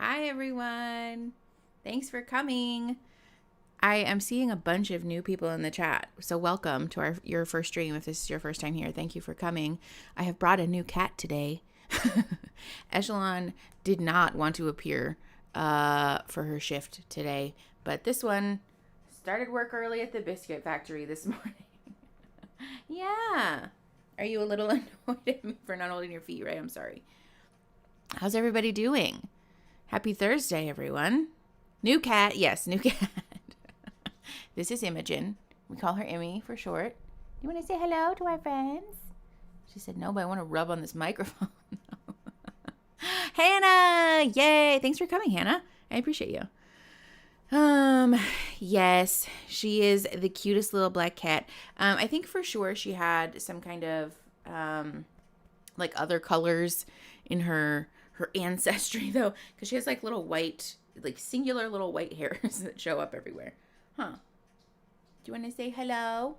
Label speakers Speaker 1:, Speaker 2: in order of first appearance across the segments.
Speaker 1: Hi, everyone. Thanks for coming. I am seeing a bunch of new people in the chat, so welcome to your first stream. If this is your first time here, thank you for coming. I have brought a new cat today. Echelon did not want to appear for her shift today, but this one started work early at the biscuit factory this morning. Yeah. Are you a little annoyed at me for not holding your feet, right? I'm sorry. How's everybody doing? Happy Thursday, everyone. New cat. Yes, new cat. This is Imogen. We call her Immy for short. You want to say hello to our friends? She said, no, but I want to rub on this microphone. Hannah! Yay! Thanks for coming, Hannah. I appreciate you. Yes, she is the cutest little black cat. I think for sure she had some kind of, like other colors in her ancestry though, because she has like little white, like singular little white hairs that show up everywhere. Huh. Do you want to say hello?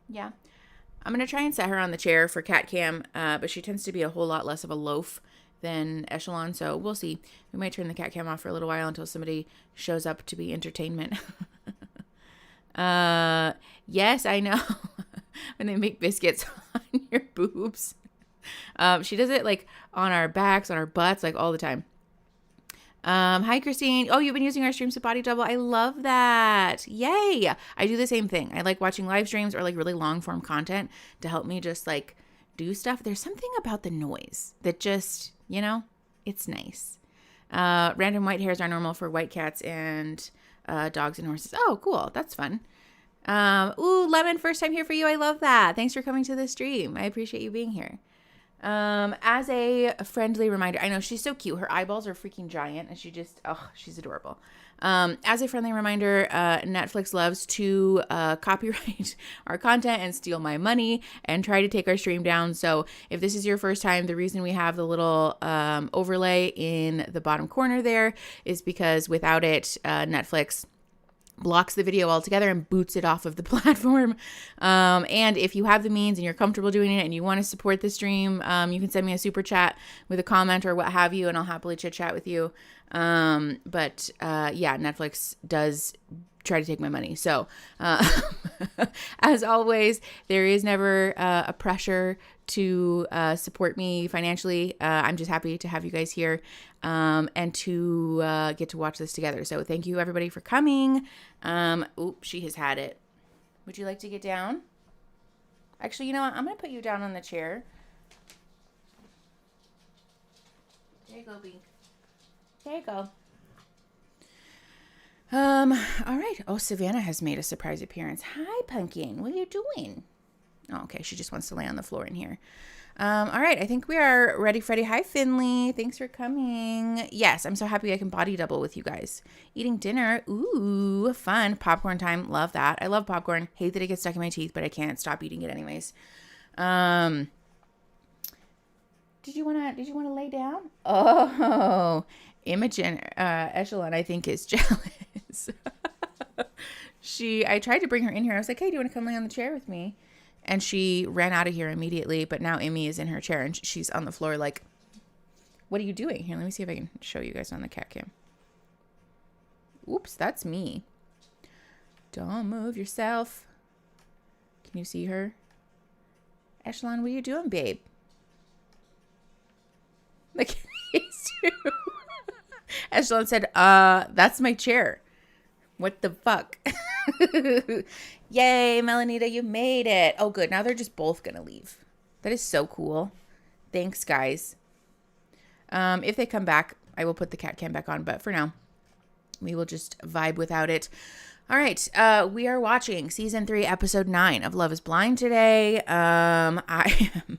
Speaker 1: Yeah. I'm going to try and set her on the chair for cat cam, but she tends to be a whole lot less of a loaf than Echelon, so we'll see. We might turn the cat cam off for a little while until somebody shows up to be entertainment. Yes, I know. When they make biscuits on your boobs. She does it like on our backs, on our butts, like all the time. Hi, Christine. Oh, you've been using our streams to body double. I love that. Yay. I do the same thing. I like watching live streams or like really long form content to help me just like do stuff. There's something about the noise that just, it's nice. Random white hairs are normal for white cats and dogs and horses. Oh, cool. That's fun. Ooh, Lemon, first time here for you. I love that. Thanks for coming to the stream. I appreciate you being here. As a friendly reminder, I know she's so cute. Her eyeballs are freaking giant and she's adorable. As a friendly reminder, Netflix loves to copyright our content and steal my money and try to take our stream down. So if this is your first time, the reason we have the little overlay in the bottom corner there is because without it, Netflix blocks the video altogether and boots it off of the platform. And if you have the means and you're comfortable doing it and you want to support the stream, you can send me a super chat with a comment or what have you, and I'll happily chit chat with you. But Netflix does try to take my money. So, as always, there is never a pressure to support me financially. I'm just happy to have you guys here and to get to watch this together. So thank you everybody for coming. She has had it. Would you like to get down? Actually, you know what? I'm going to put you down on the chair. There you go, Bink. There you go. All right. Oh, Savannah has made a surprise appearance. Hi, Pumpkin. What are you doing? Oh, okay. She just wants to lay on the floor in here. All right. I think we are ready, Freddie. Hi, Finley. Thanks for coming. Yes, I'm so happy I can body double with you guys. Eating dinner. Ooh, fun. Popcorn time. Love that. I love popcorn. Hate that it gets stuck in my teeth, but I can't stop eating it anyways. Did you wanna lay down? Oh, Imogen Echelon, I think, is jealous. I tried to bring her in here. I was like, hey, do you want to come lay on the chair with me? And she ran out of here immediately. But now Immy is in her chair and she's on the floor like, what are you doing? Here, let me see if I can show you guys on the cat cam. Oops, that's me. Don't move yourself. Can you see her? Echelon, what are you doing, babe? Like, he's too. Echelon said, that's my chair. What the fuck? Yay, Melanita, you made it. Oh, good. Now they're just both going to leave. That is so cool. Thanks, guys. If they come back, I will put the cat cam back on. But for now, we will just vibe without it. All right. We are watching season 3, episode 9 of Love is Blind today. I am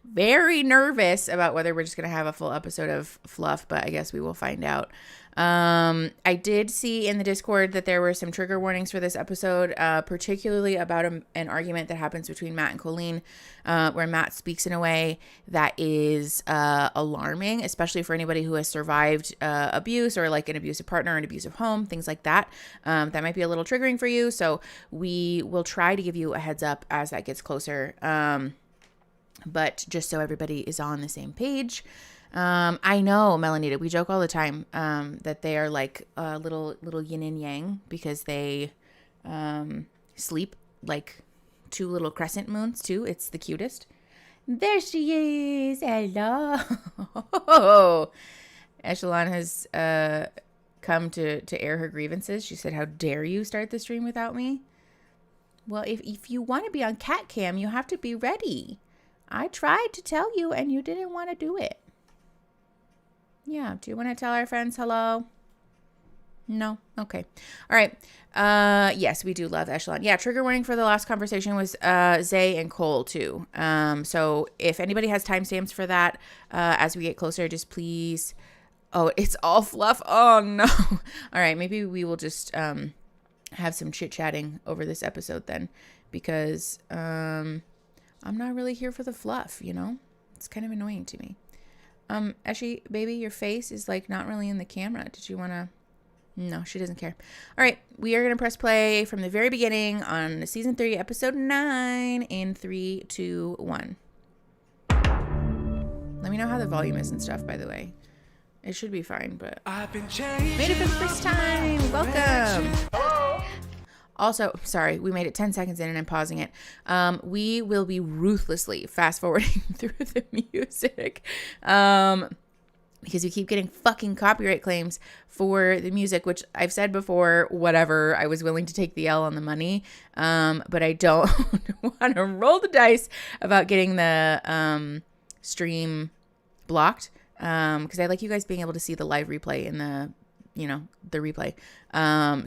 Speaker 1: very nervous about whether we're just going to have a full episode of fluff, but I guess we will find out. I did see in the Discord that there were some trigger warnings for this episode, particularly about an argument that happens between Matt and Colleen, where Matt speaks in a way that is alarming, especially for anybody who has survived abuse or like an abusive partner, an abusive home, things like that. That might be a little triggering for you. So we will try to give you a heads up as that gets closer. But just so everybody is on the same page. I know, Melanita. We joke all the time that they are like little yin and yang because they sleep like two little crescent moons too. It's the cutest. There she is. Hello. Echelon has come to air her grievances. She said, "How dare you start the stream without me?" Well, if you want to be on cat cam, you have to be ready. I tried to tell you and you didn't want to do it. Yeah. Do you want to tell our friends hello? No? Okay. All right. Yes, we do love Echelon. Yeah, trigger warning for the last conversation was Zay and Cole too. So if anybody has timestamps for that, as we get closer, just please. Oh, it's all fluff. Oh no. All right. Maybe we will just have some chit-chatting over this episode then, because I'm not really here for the fluff, you know? It's kind of annoying to me. Eshi, baby, your face is like not really in the camera. Did you want to? No, she doesn't care. All right, we are going to press play from the very beginning on season 3, episode 9 in 3, 2, 1. Let me know how the volume is and stuff, by the way. It should be fine, but made it for the first time. Welcome. Also, sorry, we made it 10 seconds in and I'm pausing it. We will be ruthlessly fast forwarding through the music. Because we keep getting fucking copyright claims for the music, which I've said before, whatever, I was willing to take the L on the money. But I don't want to roll the dice about getting the stream blocked. Because I like you guys being able to see the live replay in the replay.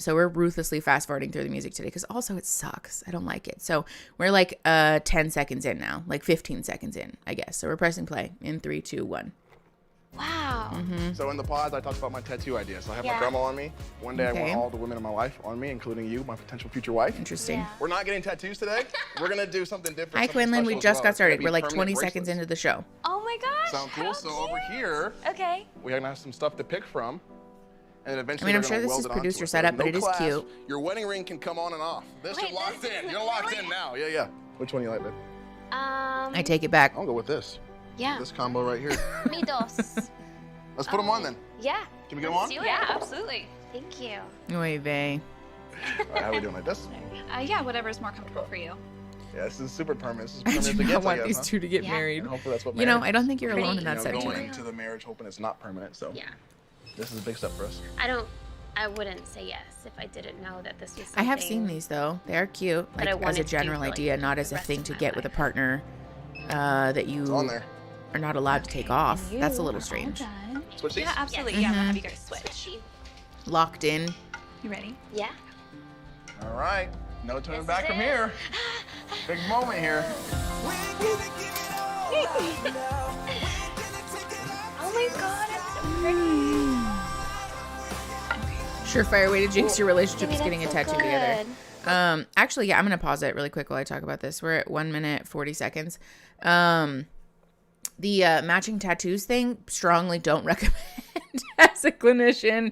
Speaker 1: So we're ruthlessly fast forwarding through the music today because also it sucks. I don't like it. So we're like 10 seconds in now, like 15 seconds in, I guess. So we're pressing play in 3, 2, 1.
Speaker 2: Wow.
Speaker 1: Mm-hmm.
Speaker 3: So in the pods, I talked about my tattoo idea. So I have my grandma on me. One day I want all the women in my life on me, including you, my potential future wife.
Speaker 1: Interesting.
Speaker 2: Yeah.
Speaker 3: We're not getting tattoos today. We're going to do something different.
Speaker 1: Hi, Quinlan. We just got started. We're like 20 seconds into the show.
Speaker 2: Oh my gosh.
Speaker 3: Sound cool? So over here,
Speaker 2: okay,
Speaker 3: we have some stuff to pick from. And then eventually
Speaker 1: I'm sure this is producer setup, but it is cute.
Speaker 3: Your wedding ring can come on and off. You're locked in. You're locked in now. Yeah. Which one do you like, babe?
Speaker 1: I take it back.
Speaker 3: I'll go with this.
Speaker 2: Yeah.
Speaker 3: This combo right here.
Speaker 2: Me dos.
Speaker 3: Let's put them on then.
Speaker 2: Yeah.
Speaker 3: Can we get them on?
Speaker 2: Yeah, absolutely. Thank you.
Speaker 1: Oy vey.
Speaker 3: All right, how are we doing like this?
Speaker 4: Yeah, whatever's more comfortable for you.
Speaker 3: Yeah, this is super permanent. This is
Speaker 1: I
Speaker 3: permanent
Speaker 1: do
Speaker 3: to
Speaker 1: not
Speaker 3: get,
Speaker 1: want these two to get married.
Speaker 3: And hopefully that's what
Speaker 1: You know, I don't think you're alone in that
Speaker 3: know,
Speaker 1: sentiment.
Speaker 3: going into the marriage hoping it's not permanent. So
Speaker 2: Yeah.
Speaker 3: this is a big step for us.
Speaker 2: I wouldn't say yes if I didn't know that this was something.
Speaker 1: I have seen these though. They are cute, like
Speaker 2: I
Speaker 1: as
Speaker 2: wanted
Speaker 1: a
Speaker 2: to do
Speaker 1: general
Speaker 2: for, like,
Speaker 1: idea, not as
Speaker 2: the
Speaker 1: a
Speaker 2: rest
Speaker 1: thing
Speaker 2: of
Speaker 1: to
Speaker 2: my
Speaker 1: get with a
Speaker 2: life.
Speaker 1: partner that
Speaker 3: It's
Speaker 1: you
Speaker 3: on there.
Speaker 1: are not allowed to take off. That's a little strange.
Speaker 3: Switch these?
Speaker 4: Yeah, absolutely.
Speaker 2: Yes.
Speaker 4: Yeah, I'm gonna have you
Speaker 2: Mm-hmm.
Speaker 4: guys switch.
Speaker 1: Locked in.
Speaker 4: You ready?
Speaker 2: Yeah.
Speaker 3: All right. No turning
Speaker 2: This
Speaker 3: back
Speaker 2: is
Speaker 3: from
Speaker 2: it.
Speaker 3: here. Big moment here.
Speaker 2: Oh my god, it's so pretty.
Speaker 1: Surefire way to jinx your relationship
Speaker 2: Jimmy,
Speaker 1: is getting a
Speaker 2: that's so
Speaker 1: tattoo together.
Speaker 2: good.
Speaker 1: Actually, yeah, I'm gonna pause it really quick while I talk about this. We're at 1 minute 40 seconds. The matching tattoos thing, strongly don't recommend as a clinician.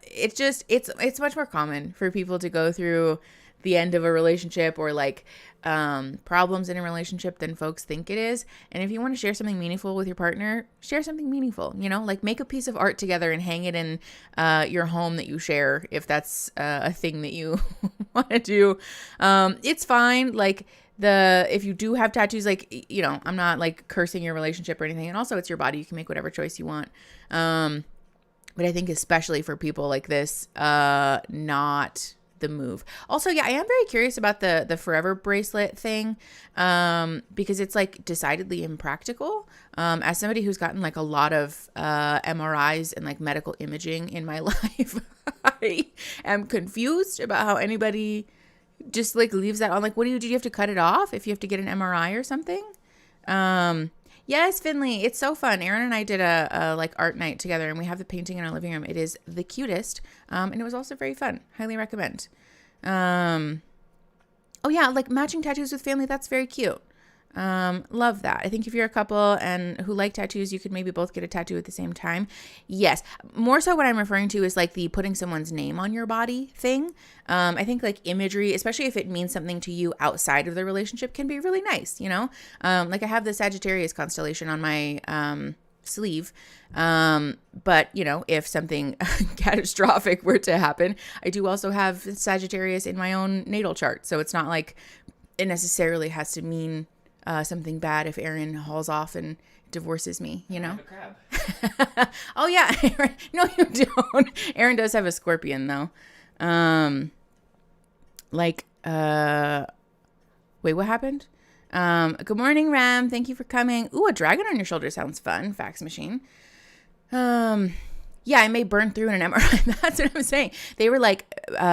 Speaker 1: It's much more common for people to go through the end of a relationship or like problems in a relationship than folks think it is. And if you want to share something meaningful with your partner, share something meaningful, you know, like make a piece of art together and hang it in your home that you share. If that's a thing that you want to do, it's fine. Like if you do have tattoos, like, you know, I'm not like cursing your relationship or anything. And also it's your body. You can make whatever choice you want. But I think especially for people like this, not the move. Also, yeah, I am very curious about the forever bracelet thing, because it's like decidedly impractical. As somebody who's gotten like a lot of MRIs and like medical imaging in my life, I am confused about how anybody just like leaves that on. Like, what do you have to cut it off if you have to get an MRI or something? Yes, Finley, it's so fun. Aaron and I did a like art night together, and we have the painting in our living room. It is the cutest, and it was also very fun. Highly recommend. Oh yeah, like matching tattoos with family. That's very cute. Love that. I think if you're a couple and who like tattoos, you could maybe both get a tattoo at the same time. Yes. More so what I'm referring to is like the putting someone's name on your body thing. I think like imagery, especially if it means something to you outside of the relationship, can be really nice, you know? Like I have the Sagittarius constellation on my sleeve. But, you know, if something catastrophic were to happen, I do also have Sagittarius in my own natal chart. So it's not like it necessarily has to mean something bad if Aaron hauls off and divorces me, you know? Oh, yeah. No, you don't. Aaron does have a Scorpion, though. Wait, what happened? Good morning, Ram. Thank you for coming. Ooh, a dragon on your shoulder sounds fun. Fax machine. Yeah, I may burn through in an MRI. That's what I'm saying. They were like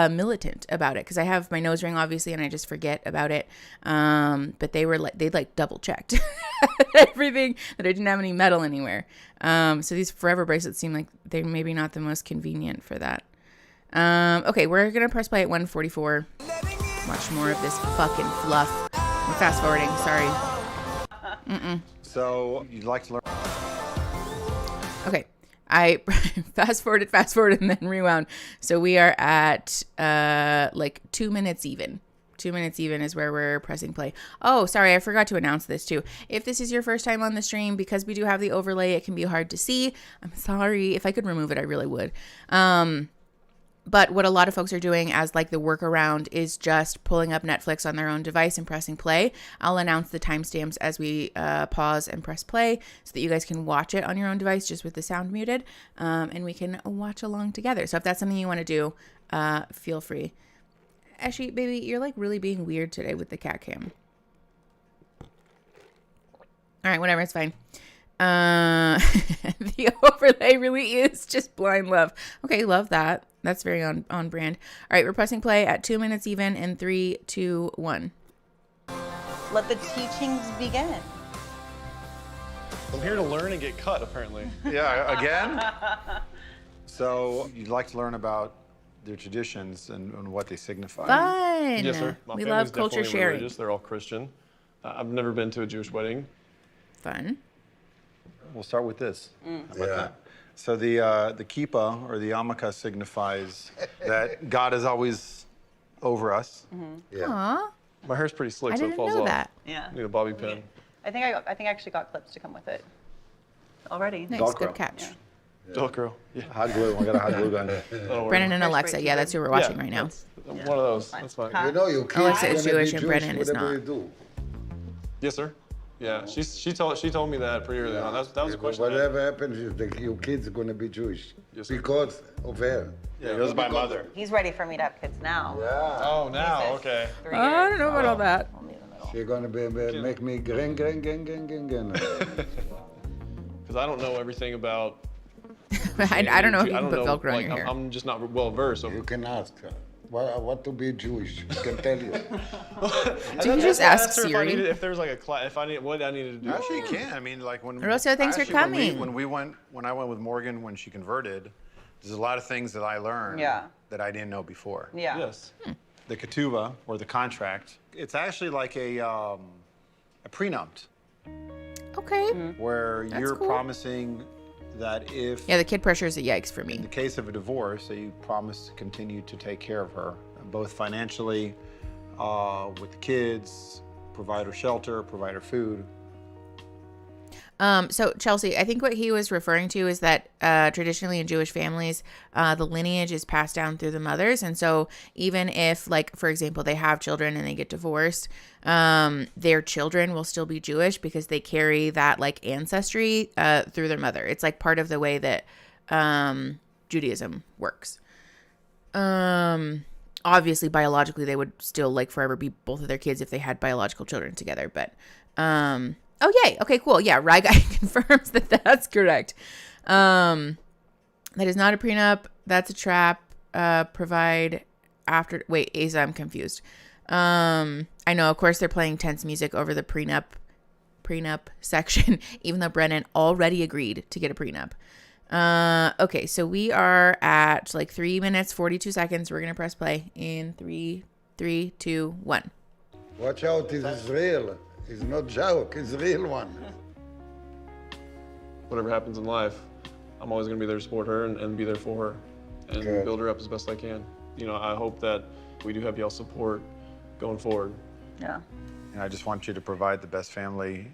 Speaker 1: militant about it because I have my nose ring, obviously, and I just forget about it. But they were like, they like double checked everything that I didn't have any metal anywhere. So these forever bracelets seem like they're maybe not the most convenient for that. Okay, we're gonna press play at 1:44. Watch more of this fucking fluff. I'm fast forwarding. Sorry.
Speaker 5: So you'd like to learn?
Speaker 1: Okay. I fast forwarded, and then rewound. So we are at like 2 minutes even. 2 minutes even is where we're pressing play. Oh, sorry, I forgot to announce this too. If this is your first time on the stream, because we do have the overlay, it can be hard to see. I'm sorry. If I could remove it, I really would. But what a lot of folks are doing as like the workaround is just pulling up Netflix on their own device and pressing play. I'll announce the timestamps as we pause and press play so that you guys can watch it on your own device just with the sound muted, and we can watch along together. So if that's something you want to do, feel free. Actually, baby, you're like really being weird today with the cat cam. All right, whatever, it's fine. The overlay really is just blind love. Okay, love that. That's very on brand. All right, we're pressing play at 2 minutes even in 3, 2, 1.
Speaker 6: Let the teachings begin.
Speaker 7: I'm here to learn and get cut, apparently.
Speaker 5: Yeah, again? So you'd like to learn about their traditions and what they signify?
Speaker 1: Fun.
Speaker 7: Yes, sir. My
Speaker 1: We
Speaker 7: family's
Speaker 1: love culture
Speaker 7: definitely
Speaker 1: sharing.
Speaker 7: religious. They're all Christian. I've never been to a Jewish wedding.
Speaker 1: Fun.
Speaker 5: We'll start with this. How about that? So the kippah or the yarmulke signifies that God is always over us.
Speaker 1: Aw,
Speaker 7: My hair's pretty slick,
Speaker 1: I
Speaker 7: so it
Speaker 1: didn't
Speaker 7: falls
Speaker 1: know
Speaker 7: off.
Speaker 1: that.
Speaker 6: Yeah.
Speaker 7: I need a bobby pin.
Speaker 6: I think I actually got clips to come with it already.
Speaker 1: Nice,
Speaker 5: Velcro.
Speaker 1: good catch.
Speaker 7: Velcro. Yeah.
Speaker 5: Hot glue. I got a hot glue gun.
Speaker 7: That'll work.
Speaker 1: Brennan and
Speaker 6: Hairspray
Speaker 1: Alexa, yeah, that's who we're watching right now.
Speaker 7: that's One of those.
Speaker 6: Fine.
Speaker 7: That's fine.
Speaker 6: Huh?
Speaker 8: You know, your kids
Speaker 1: Alexa is
Speaker 8: gonna
Speaker 1: Jewish
Speaker 8: be
Speaker 1: and Brennan is
Speaker 8: whatever
Speaker 1: not.
Speaker 8: you do.
Speaker 7: Yes, sir. Yeah, she told me that pretty early on. That was a question. I had.
Speaker 8: Whatever happens is that your kids are gonna be Jewish
Speaker 7: Yes, sir.
Speaker 8: because of her.
Speaker 5: Yeah, it goes by mother.
Speaker 6: He's ready for me to have kids now.
Speaker 8: Yeah,
Speaker 7: Oh, now, okay.
Speaker 6: 3
Speaker 1: I don't
Speaker 6: years.
Speaker 1: know about all that.
Speaker 6: Only in the middle.
Speaker 8: she's gonna make me gring.
Speaker 7: Because I don't know everything about.
Speaker 1: I don't know if you
Speaker 7: I
Speaker 1: can
Speaker 7: don't
Speaker 1: put
Speaker 7: know,
Speaker 1: Velcro on
Speaker 7: like,
Speaker 1: your hair.
Speaker 7: I'm just not well versed. So.
Speaker 8: You can ask her. What to be Jewish? She can tell you.
Speaker 1: Do you just ask
Speaker 7: Asked her
Speaker 1: Siri?
Speaker 7: If there was like a class, if I need what I needed to do.
Speaker 5: Actually, you can. I mean, like when.
Speaker 1: Rosa, thanks for
Speaker 5: actually,
Speaker 1: coming.
Speaker 5: When I went with Morgan when she converted, there's a lot of things that I learned that I didn't know before.
Speaker 6: Yeah.
Speaker 7: Yes.
Speaker 5: The ketubah or the contract, it's actually like a prenup
Speaker 1: Okay.
Speaker 5: where you're
Speaker 1: cool.
Speaker 5: promising that if
Speaker 1: Yeah, the kid pressure is a yikes for
Speaker 5: in
Speaker 1: me.
Speaker 5: the case of a divorce, that you promise to continue to take care of her, both financially, with the kids, provide her shelter, provide her food.
Speaker 1: So Chelsea, I think what he was referring to is that traditionally in Jewish families, the lineage is passed down through the mothers. And so even if, like, for example, they have children and they get divorced, their children will still be Jewish because they carry that like ancestry through their mother. It's like part of the way that Judaism works. Obviously, biologically, they would still like forever be both of their kids if they had biological children together. But oh, yay. Okay, cool. Yeah, Rye Guy confirms that that's correct. That is not a prenup. That's a trap. Provide after. Wait, Asa, I'm confused. I know, of course, they're playing tense music over the prenup section, even though Brennan already agreed to get a prenup. Okay, so we are at like 3 minutes, 42 seconds. We're going to press play in 3, 2, 1.
Speaker 8: Watch out, it's real. It's not joke, it's real one.
Speaker 7: Whatever happens in life, I'm always going to be there to support her and be there for her and
Speaker 8: Good.
Speaker 7: build her up as best I can. You know, I hope that we do have y'all support going forward.
Speaker 6: Yeah.
Speaker 5: And I just want you to provide the best family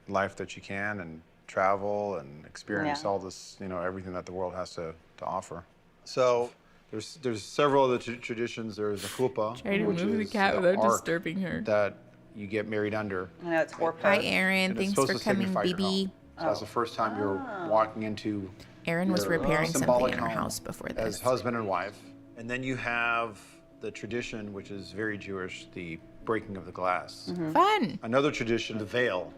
Speaker 5: life that you can and travel and experience all this, everything that the world has to offer. So there's several other traditions. There's the chuppah,
Speaker 1: Try to
Speaker 5: which
Speaker 1: move the
Speaker 5: is
Speaker 1: cat
Speaker 5: the
Speaker 1: without
Speaker 5: ark
Speaker 1: disturbing her.
Speaker 5: that you get married under.
Speaker 6: I know it's 4
Speaker 1: Hi,
Speaker 6: posts.
Speaker 1: Aaron.
Speaker 5: And it's
Speaker 1: Thanks
Speaker 5: supposed
Speaker 1: for
Speaker 5: to
Speaker 1: coming,
Speaker 5: signify your
Speaker 1: BB.
Speaker 5: home. So that's the first time you're walking into
Speaker 1: Aaron was
Speaker 5: your
Speaker 1: repairing something
Speaker 5: symbolic
Speaker 1: in our
Speaker 5: home
Speaker 1: house before
Speaker 5: as
Speaker 1: this.
Speaker 5: husband and wife. And then you have the tradition, which is very Jewish, the breaking of the glass.
Speaker 1: Fun.
Speaker 5: Another tradition, the veil.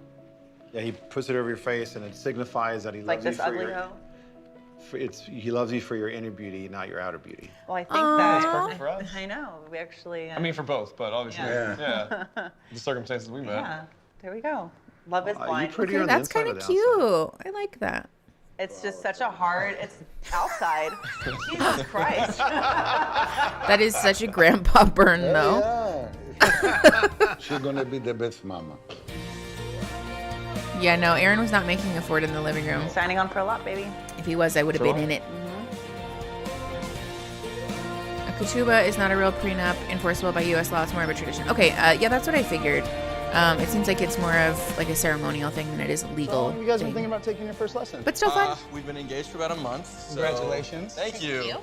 Speaker 5: Yeah, he puts it over your face, and it signifies that he
Speaker 6: Like
Speaker 5: loves you
Speaker 6: this
Speaker 5: for
Speaker 6: ugly
Speaker 5: your.
Speaker 6: hoe.
Speaker 5: He loves you for your inner beauty, not your outer beauty.
Speaker 6: Well, I think that.
Speaker 7: Perfect for us.
Speaker 6: I know. We actually.
Speaker 7: I mean, for both, but obviously,
Speaker 8: Yeah.
Speaker 7: the circumstances we met.
Speaker 6: yeah. There we go. Love is
Speaker 5: You
Speaker 6: blind.
Speaker 5: pretty
Speaker 1: Okay,
Speaker 5: on the
Speaker 1: that's
Speaker 5: inside
Speaker 1: kind
Speaker 5: or
Speaker 1: of
Speaker 5: the outside?
Speaker 1: cute. I like that.
Speaker 6: It's just such a hard. It's outside. Jesus Christ.
Speaker 1: That is such a grandpa burn, though.
Speaker 8: Yeah. She's gonna be the best mama.
Speaker 1: Yeah, no, Aaron was not making a fort in the living room.
Speaker 6: Signing on for a lot, baby.
Speaker 1: If he was, I would have been in it. A ketubah is not a real prenup enforceable by U.S. law. It's more of a tradition. Okay, yeah, that's what I figured. It seems like it's more of like a ceremonial thing than it is a legal
Speaker 9: You guys been
Speaker 1: thing.
Speaker 9: thinking about taking your first lesson?
Speaker 1: But still fun.
Speaker 10: We've been engaged for about a month. So
Speaker 9: Congratulations.
Speaker 10: Thank you.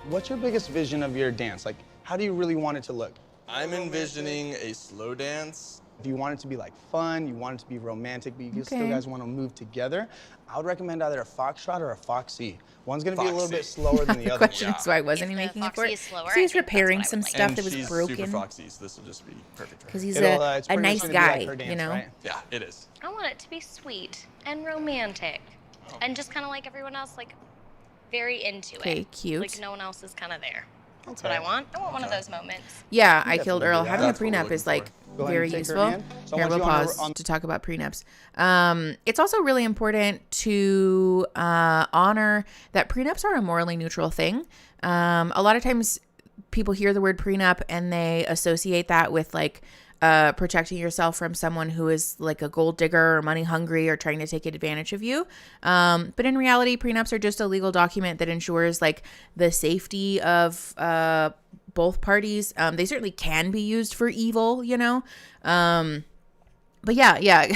Speaker 9: What's your biggest vision of your dance? Like, how do you really want it to look?
Speaker 10: I'm envisioning a slow dance.
Speaker 9: If you want it to be like fun, you want it to be romantic, but you still
Speaker 1: Okay.
Speaker 9: guys want to move together, I would recommend either a foxtrot or a foxy. One's gonna be a little
Speaker 10: Foxy.
Speaker 9: bit slower than the
Speaker 1: The
Speaker 9: other.
Speaker 1: question is why wasn't he
Speaker 2: If the
Speaker 1: making a
Speaker 2: Foxy
Speaker 1: fort?
Speaker 2: is slower,
Speaker 1: So he was
Speaker 2: I think that's
Speaker 1: repairing
Speaker 2: what I
Speaker 1: some
Speaker 2: would like.
Speaker 1: stuff
Speaker 10: And
Speaker 1: that was
Speaker 10: she's
Speaker 1: broken.
Speaker 10: super foxy, so this will just be perfect for her.
Speaker 1: Because he's
Speaker 9: It's
Speaker 1: a
Speaker 9: pretty much
Speaker 1: nice
Speaker 9: gonna be
Speaker 1: guy,
Speaker 9: like her dance,
Speaker 1: you know?
Speaker 9: right?
Speaker 10: Yeah, it is.
Speaker 2: I want it to be sweet and romantic, and just kind of like everyone else, like very into
Speaker 1: Okay,
Speaker 2: it.
Speaker 1: cute.
Speaker 2: Like no one else is kind of there. That's what I want. I want one of those moments.
Speaker 1: Yeah, I killed
Speaker 9: definitely
Speaker 1: Earl.
Speaker 9: do that.
Speaker 1: Having a
Speaker 10: That's what we're
Speaker 1: prenup is
Speaker 10: looking
Speaker 1: like
Speaker 9: Go ahead
Speaker 1: very
Speaker 9: and take her
Speaker 1: useful.
Speaker 9: hand. So I
Speaker 1: Here,
Speaker 9: want
Speaker 1: we'll
Speaker 9: you on the-
Speaker 1: pause
Speaker 9: on-
Speaker 1: to talk about prenups. It's also really important to honor that prenups are a morally neutral thing. A lot of times people hear the word prenup and they associate that with like protecting yourself from someone who is like a gold digger or money hungry or trying to take advantage of you. But in reality, prenups are just a legal document that ensures like the safety of both parties. They certainly can be used for evil, you know? But yeah,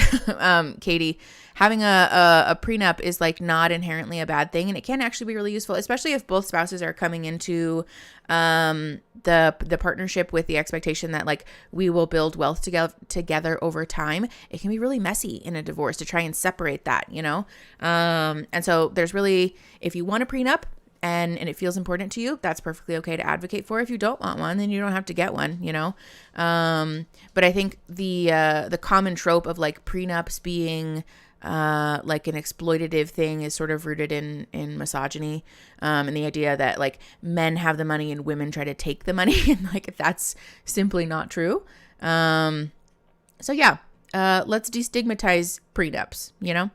Speaker 1: Katie, having a prenup is like not inherently a bad thing, and it can actually be really useful, especially if both spouses are coming into the partnership with the expectation that like we will build wealth together over time. It can be really messy in a divorce to try and separate that, you know? And so there's really, if you want a prenup, and it feels important to you, that's perfectly okay to advocate for. If you don't want one, then you don't have to get one, you know? But I think the common trope of like prenups being like an exploitative thing is sort of rooted in misogyny, and the idea that like men have the money and women try to take the money, and like that's simply not true. So yeah, let's destigmatize prenups, you know?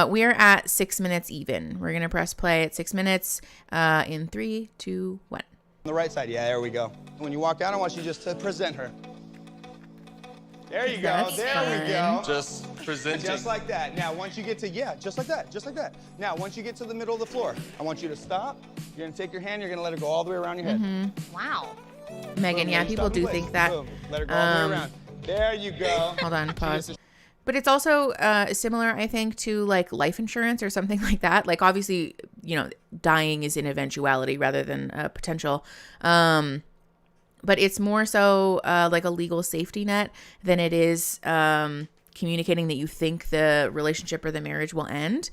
Speaker 1: We are at 6 minutes even. We're going to press play at 6 minutes in 3, 2, 1.
Speaker 9: On the right side, yeah, there we go. When you walk out, I want you just to present her. There you go,
Speaker 1: That's
Speaker 9: there we go.
Speaker 10: Just presenting.
Speaker 9: Just like that. Now, once you get to, yeah, just like that, just like that. Now, once you get to the middle of the floor, I want you to stop. You're gonna take your hand, you're gonna let it go all the way around your head.
Speaker 2: Wow.
Speaker 1: Megan,
Speaker 9: Boom,
Speaker 1: yeah,
Speaker 9: let it
Speaker 1: people
Speaker 9: stop in
Speaker 1: do
Speaker 9: place.
Speaker 1: think that.
Speaker 9: Boom. Let it go all the way around. There you go.
Speaker 1: Hold on, pause. But it's also similar, I think, to like life insurance or something like that. Like obviously, you know, dying is an eventuality rather than a potential. But it's more so like a legal safety net than it is communicating that you think the relationship or the marriage will end.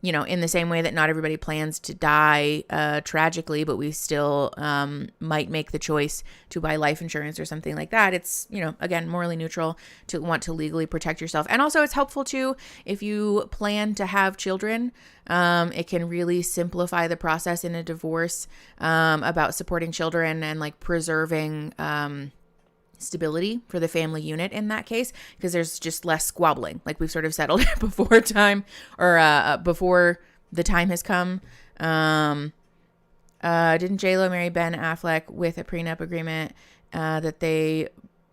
Speaker 1: You know, in the same way that not everybody plans to die tragically, but we still might make the choice to buy life insurance or something like that. It's, you know, again, morally neutral to want to legally protect yourself. And also it's helpful too, if you plan to have children, it can really simplify the process in a divorce about supporting children and like preserving stability for the family unit in that case, because there's just less squabbling. Like we've sort of settled before time or before the time has come. Didn't J-Lo marry Ben Affleck with a prenup agreement that they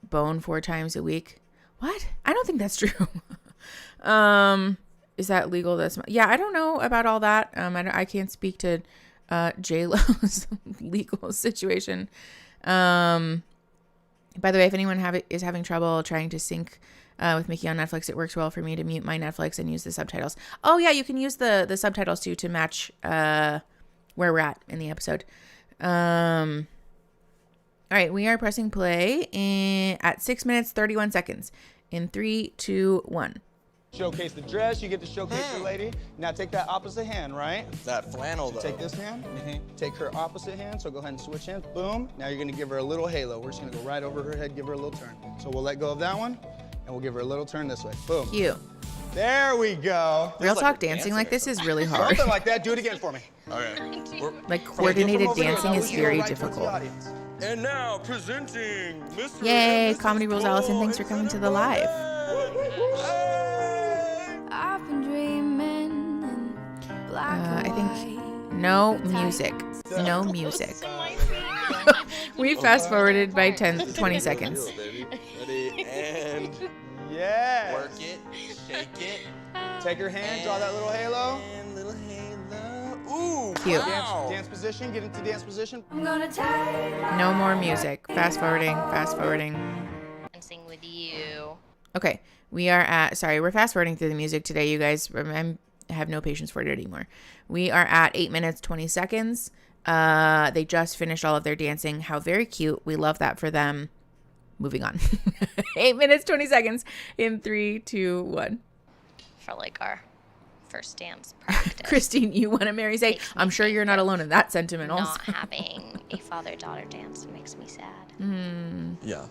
Speaker 1: bone 4 times a week? What? I don't think that's true. Is that legal? Yeah, I don't know about all that. I can't speak to J-Lo's legal situation. By the way, if anyone is having trouble trying to sync with Mickey on Netflix, it works well for me to mute my Netflix and use the subtitles. Oh yeah, you can use the subtitles too to match where we're at in the episode. All right, we are pressing play at 6 minutes 31 seconds. In 3, 2, 1.
Speaker 9: Showcase the dress, you get to showcase your lady. Now take that opposite hand, right?
Speaker 10: That flannel, though.
Speaker 9: Take this hand, take her opposite hand, so go ahead and switch hands, boom. Now you're gonna give her a little halo. We're just gonna go right over her head, give her a little turn. So we'll let go of that one, and we'll give her a little turn this way, boom.
Speaker 1: Cute.
Speaker 9: There we go.
Speaker 1: Real talk, dancing like this is really hard.
Speaker 9: Something like that, do it again for me.
Speaker 10: Okay.
Speaker 1: Like coordinated dancing is very difficult.
Speaker 10: And now presenting Mr.
Speaker 1: Yay, Comedy Rules Allison, thanks for coming to the live.
Speaker 11: I've been dreaming in black and
Speaker 1: I think no music. No music. We fast forwarded by 20 seconds.
Speaker 10: Ready, and
Speaker 9: yes.
Speaker 10: work it, shake it.
Speaker 9: Take her hand, draw that little halo.
Speaker 10: And little halo. Ooh,
Speaker 1: Cute.
Speaker 10: wow.
Speaker 9: Dance position, get into dance position.
Speaker 11: I'm gonna take
Speaker 1: No more music. Fast forwarding, fast forwarding.
Speaker 2: Dancing with you.
Speaker 1: Okay, we are at, sorry, we're fast forwarding through the music today, you guys. I have no patience for it anymore. We are at 8 minutes, 20 seconds. They just finished all of their dancing. How very cute. We love that for them. Moving on. 8 minutes, 20 seconds in 3, 2, 1.
Speaker 2: For like our first dance practice.
Speaker 1: Christine, you want to marry Zay? I'm sure you're not alone in that sentiment also.
Speaker 2: Not having a father-daughter dance makes me sad.
Speaker 10: Yeah.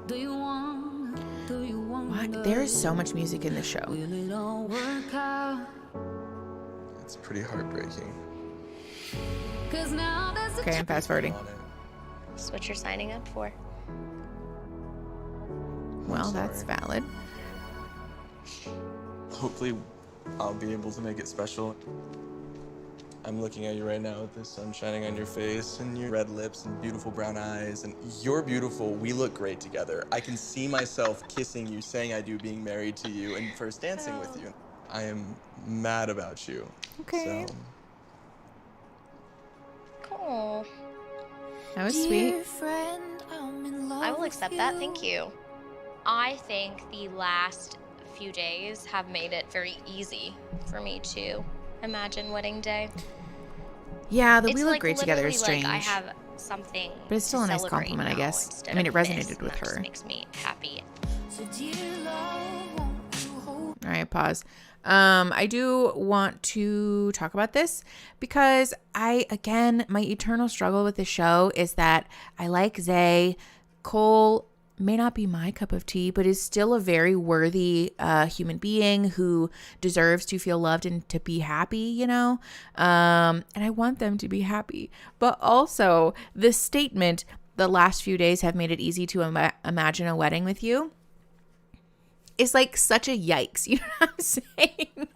Speaker 11: Do you want
Speaker 1: What? There is so much music in this show.
Speaker 11: will it all work out?
Speaker 10: It's pretty heartbreaking.
Speaker 11: 'Cause now there's a
Speaker 1: Okay, I'm fast forwarding.
Speaker 2: That's what you're signing up for.
Speaker 1: Well, that's valid.
Speaker 10: Hopefully, I'll be able to make it special. I'm looking at you right now with the sun shining on your face and your red lips and beautiful brown eyes. And you're beautiful. We look great together. I can see myself kissing you, saying I do, being married to you, and first dancing with you. I am mad about you.
Speaker 1: Okay.
Speaker 10: So,
Speaker 2: Cool.
Speaker 1: That was sweet.
Speaker 11: dear friend, I'm in love
Speaker 2: I will
Speaker 11: with
Speaker 2: accept that.
Speaker 11: you.
Speaker 2: Thank you. I think the last few days have made it very easy for me to imagine wedding day.
Speaker 1: Yeah, the
Speaker 2: It's
Speaker 1: we look
Speaker 2: like
Speaker 1: great together is
Speaker 2: literally
Speaker 1: strange.
Speaker 2: like I have something.
Speaker 1: But it's still
Speaker 2: to
Speaker 1: a nice
Speaker 2: celebrate
Speaker 1: compliment, I
Speaker 2: now
Speaker 1: guess.
Speaker 2: instead
Speaker 1: I mean,
Speaker 2: of
Speaker 1: it resonated
Speaker 2: this, and
Speaker 1: with
Speaker 2: that just
Speaker 1: her.
Speaker 2: makes me happy.
Speaker 11: So dear love, won't you hold
Speaker 1: All right, pause. I do want to talk about this because again, my eternal struggle with the show is that I like Zay. Cole may not be my cup of tea, but is still a very worthy human being who deserves to feel loved and to be happy, you know? And I want them to be happy. But also, the statement, the last few days have made it easy to imagine a wedding with you, is like such a yikes. You know what I'm saying?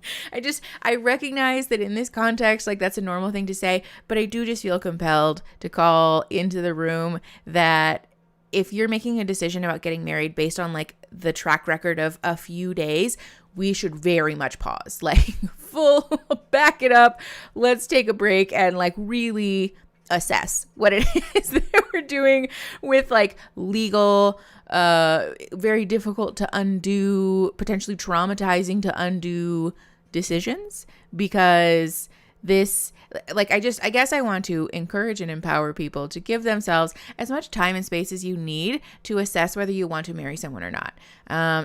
Speaker 1: I recognize that in this context, like that's a normal thing to say, but I do just feel compelled to call into the room that if you're making a decision about getting married based on like the track record of a few days, we should very much pause, like full back it up. Let's take a break and like really assess what it is that we're doing with like legal, very difficult to undo, potentially traumatizing to undo decisions, because this, like, I guess I want to encourage and empower people to give themselves as much time and space as you need to assess whether you want to marry someone or not.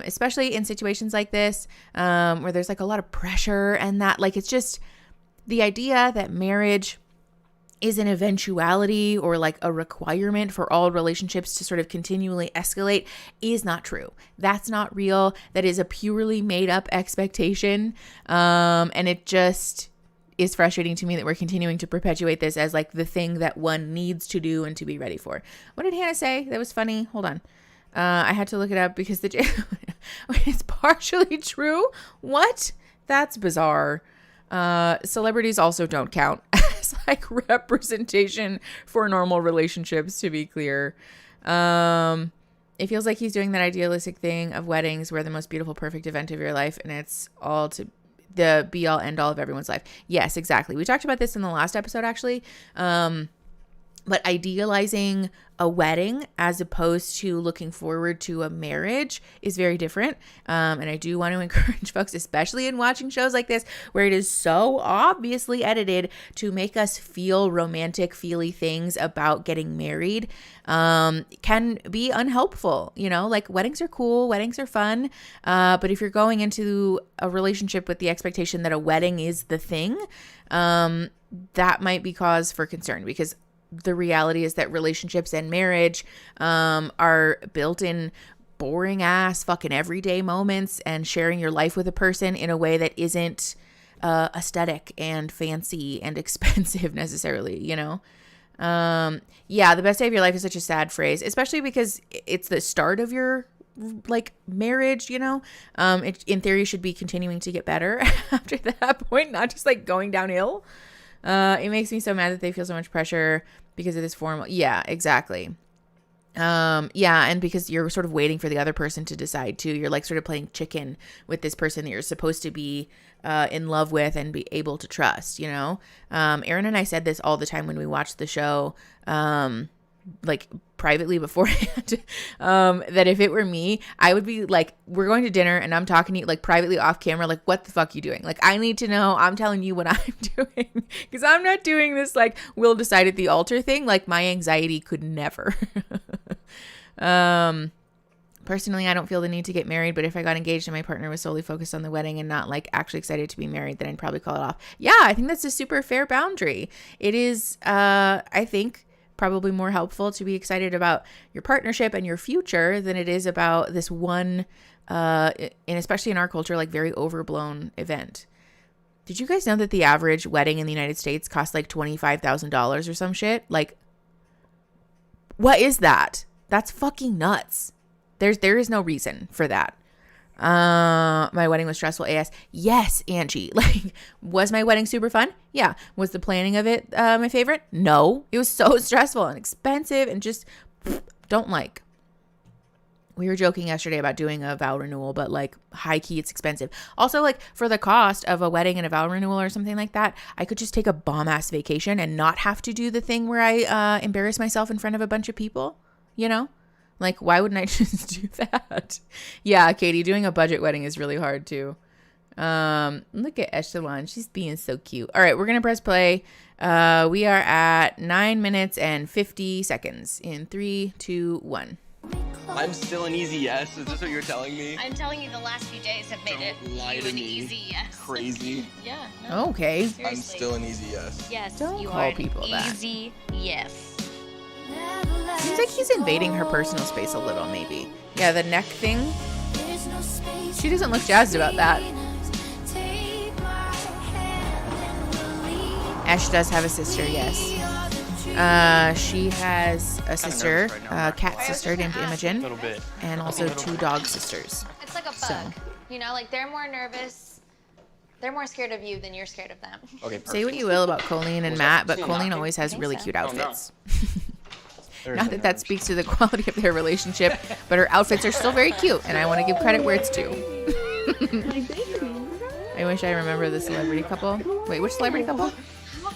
Speaker 1: Especially in situations like this, where there's like a lot of pressure and that, like, it's just the idea that marriage is an eventuality or like a requirement for all relationships to sort of continually escalate is not true. That's not real. That is a purely made up expectation. And it just is frustrating to me that we're continuing to perpetuate this as like the thing that one needs to do and to be ready for. What did Hannah say? That was funny. Hold on. I had to look it up because it's partially true. What? That's bizarre. Celebrities also don't count as like representation for normal relationships, to be clear. It feels like he's doing that idealistic thing of weddings where the most beautiful, perfect event of your life, and it's all to the be all end all of everyone's life. Yes, exactly. We talked about this in the last episode, actually. But idealizing a wedding as opposed to looking forward to a marriage is very different. And I do want to encourage folks, especially in watching shows like this, where it is so obviously edited to make us feel romantic, feely things about getting married, can be unhelpful. You know, like weddings are cool, weddings are fun. But if you're going into a relationship with the expectation that a wedding is the thing, that might be cause for concern, because the reality is that relationships and marriage are built in boring ass fucking everyday moments and sharing your life with a person in a way that isn't aesthetic and fancy and expensive necessarily, you know? Yeah, the best day of your life is such a sad phrase, especially because it's the start of your like marriage, you know? It in theory should be continuing to get better after that point, not just like going downhill. It makes me so mad that they feel so much pressure because of this formal. Yeah, exactly. Yeah, and because you're sort of waiting for the other person to decide too. You're like sort of playing chicken with this person that you're supposed to be in love with and be able to trust, you know? Aaron and I said this all the time when we watched the show, like privately beforehand, that if it were me, I would be like, we're going to dinner and I'm talking to you like privately off camera, like, what the fuck are you doing? Like, I need to know. I'm telling you what I'm doing, because I'm not doing this like we'll decide at the altar thing. Like, my anxiety could never. Personally, I don't feel the need to get married, but if I got engaged and my partner was solely focused on the wedding and not like actually excited to be married, then I'd probably call it off. Yeah, I think that's a super fair boundary. It is, I think, probably more helpful to be excited about your partnership and your future than it is about this one, and especially in our culture, like very overblown event. Did you guys know that the average wedding in the United States costs like $25,000 or some shit? Like, what is that? That's fucking nuts. There is no reason for that. My wedding was stressful AS. Yes, Angie. Like, was my wedding super fun? Yeah. Was the planning of it my favorite? No. It was so stressful and expensive and just don't like. We were joking yesterday about doing a vow renewal, but like high key, it's expensive. Also, like for the cost of a wedding and a vow renewal or something like that, I could just take a bomb ass vacation and not have to do the thing where I embarrass myself in front of a bunch of people, you know? Like, why wouldn't I just do that? Yeah, Katie, doing a budget wedding is really hard too. Look at Echelon. She's being so cute. All right, we're going to press play. We are at 9 minutes and 50 seconds in 3, 2, 1.
Speaker 10: I'm still an easy yes. Is this what you're telling me?
Speaker 2: I'm telling you, the last few days have made it
Speaker 10: lie to
Speaker 2: an
Speaker 10: me.
Speaker 2: easy yes.
Speaker 10: Crazy.
Speaker 2: Yeah. No,
Speaker 1: okay.
Speaker 2: seriously.
Speaker 10: I'm still an easy yes.
Speaker 2: Yes,
Speaker 1: Don't
Speaker 2: you
Speaker 1: call
Speaker 2: are
Speaker 1: people
Speaker 2: an
Speaker 1: that.
Speaker 2: easy yes.
Speaker 1: Seems like he's invading her personal space a little, maybe. Yeah, the neck thing. She doesn't look jazzed about that. Ash does have a sister, yes. She has a sister, a cat sister named Imogen, and also 2 dog sisters.
Speaker 2: It's like a bug.
Speaker 1: So.
Speaker 2: You know, like they're more nervous. They're more scared of you than you're scared of them.
Speaker 10: Okay,
Speaker 1: Say what you will about Colleen and Matt, but Colleen always has really cute outfits. Not that that speaks to the quality of their relationship, but her outfits are still very cute, and I want to give credit where it's due. I wish I remember the celebrity couple. Wait, which celebrity couple?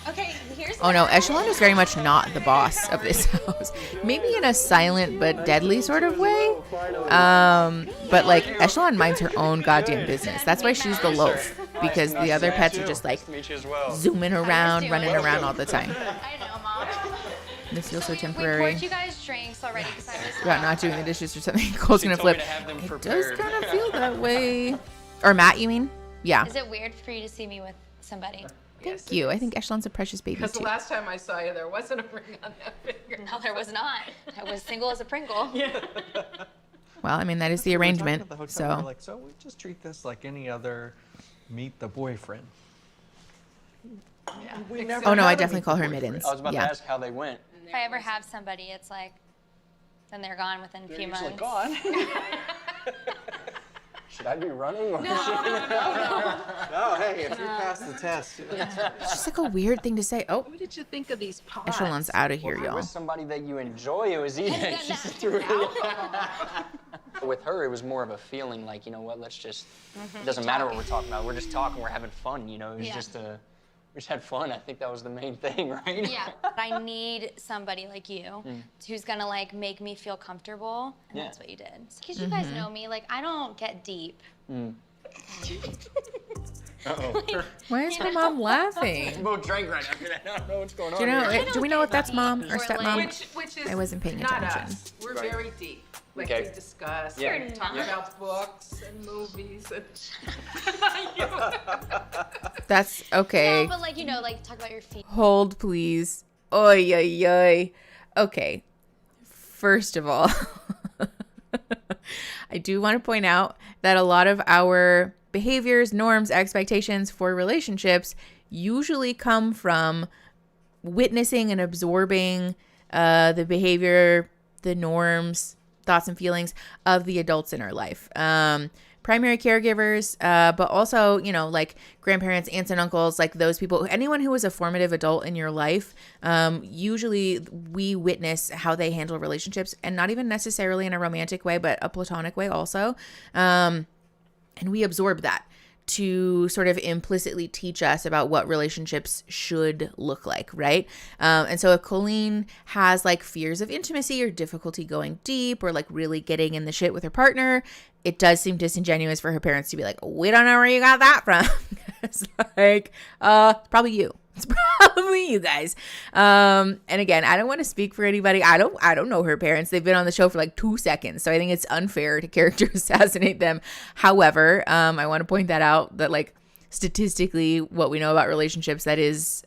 Speaker 2: Okay, here's.
Speaker 1: Oh no, Echelon is very much not the boss of this house. Maybe in a silent but deadly sort of way. But like Echelon minds her own goddamn business. That's why she's the loaf, because the other pets are just like zooming around, running around all the time.
Speaker 2: I know, Mom.
Speaker 1: This feels so
Speaker 2: We
Speaker 1: temporary.
Speaker 2: poured you guys drinks already because I was.
Speaker 1: About not doing the dishes or something. Cole's gonna flip. It does kind of feel that way. Or Matt, you mean? Yeah.
Speaker 2: Is it weird for you to see me with somebody?
Speaker 1: Thank you. I think Echelon's a precious baby
Speaker 12: Because
Speaker 1: too.
Speaker 12: the last time I saw you, there wasn't a ring on that finger.
Speaker 2: No, there was not. I was single as a Pringle. Yeah.
Speaker 1: Well, I mean, that is the arrangement.
Speaker 13: We're
Speaker 1: So
Speaker 13: like, so we just treat this like any other meet the boyfriend.
Speaker 12: Yeah.
Speaker 13: We never
Speaker 1: oh no,
Speaker 13: had
Speaker 1: I
Speaker 13: a
Speaker 1: definitely
Speaker 13: meet
Speaker 1: call
Speaker 13: the
Speaker 1: her
Speaker 13: boyfriend.
Speaker 1: Middens.
Speaker 10: I was about
Speaker 1: Yeah.
Speaker 10: to ask how they went.
Speaker 2: If I ever have somebody, it's like, then they're gone within a few months.
Speaker 10: Gone. Should I be running? Or
Speaker 2: No,
Speaker 10: no, hey, if you pass the test.
Speaker 1: It's just like a weird thing to say. Oh,
Speaker 12: What did you think of these pods?
Speaker 1: Echelon's out of here,
Speaker 10: Well, if it
Speaker 1: y'all.
Speaker 10: was somebody that you enjoy, it was easy. She just threw it. With her, it was more of a feeling like, you know what, let's just, it doesn't matter what we're talking about. We're just talking, we're having fun, you know. It was
Speaker 14: We just had fun. I think that was the main thing, right?
Speaker 2: Yeah. I need somebody like you who's gonna like make me feel comfortable, and that's what you did. Because you guys know me, like I don't get deep.
Speaker 14: Uh-oh.
Speaker 1: Why is her mom laughing?
Speaker 14: We both drank right after that. I don't know what's going on.
Speaker 1: Do you know?
Speaker 14: here.
Speaker 1: Do we know if that's mom or stepmom?
Speaker 12: Which is
Speaker 1: I wasn't paying
Speaker 12: not
Speaker 1: attention.
Speaker 12: us. We're very deep. Like
Speaker 14: Okay.
Speaker 12: we discuss,
Speaker 14: Yeah.
Speaker 12: we talk about books and movies and
Speaker 1: That's okay.
Speaker 2: No, but like, you know, like talk about your feet.
Speaker 1: Hold, please. Oy, oy, oy. Okay. First of all, I do want to point out that a lot of our behaviors, norms, expectations for relationships usually come from witnessing and absorbing the behavior, the norms, thoughts and feelings of the adults in our life. Primary caregivers, but also, you know, like grandparents, aunts and uncles, like those people, anyone who was a formative adult in your life, usually we witness how they handle relationships, and not even necessarily in a romantic way, but a platonic way also. And we absorb that to sort of implicitly teach us about what relationships should look like, right? And so if Colleen has like fears of intimacy or difficulty going deep or like really getting in the shit with her partner, it does seem disingenuous for her parents to be like, we don't know where you got that from. It's like, probably you. It's probably you guys. And again, I don't want to speak for anybody. I don't know her parents. They've been on the show for like 2 seconds. So I think it's unfair to character assassinate them. However, I want to point that out that like statistically what we know about relationships, that is,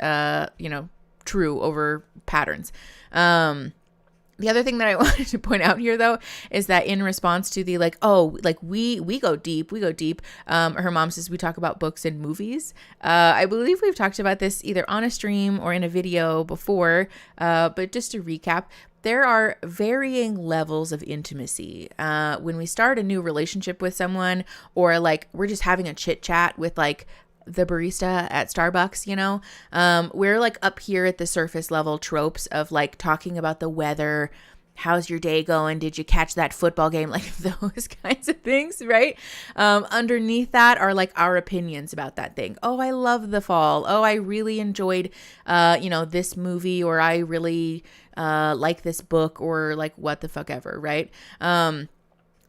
Speaker 1: true over patterns. The other thing that I wanted to point out here, though, is that in response to the like, oh, like we go deep. Her mom says we talk about books and movies. I believe we've talked about this either on a stream or in a video before. But just to recap, there are varying levels of intimacy. When we start a new relationship with someone, or like we're just having a chit chat with like the barista at Starbucks, you know, we're like up here at the surface level tropes of like talking about the weather, how's your day going, did you catch that football game, like those kinds of things, right? Underneath that are like our opinions about that thing. Oh, I love the fall. Oh, I really enjoyed this movie, or I really like this book, or like what the fuck ever, right?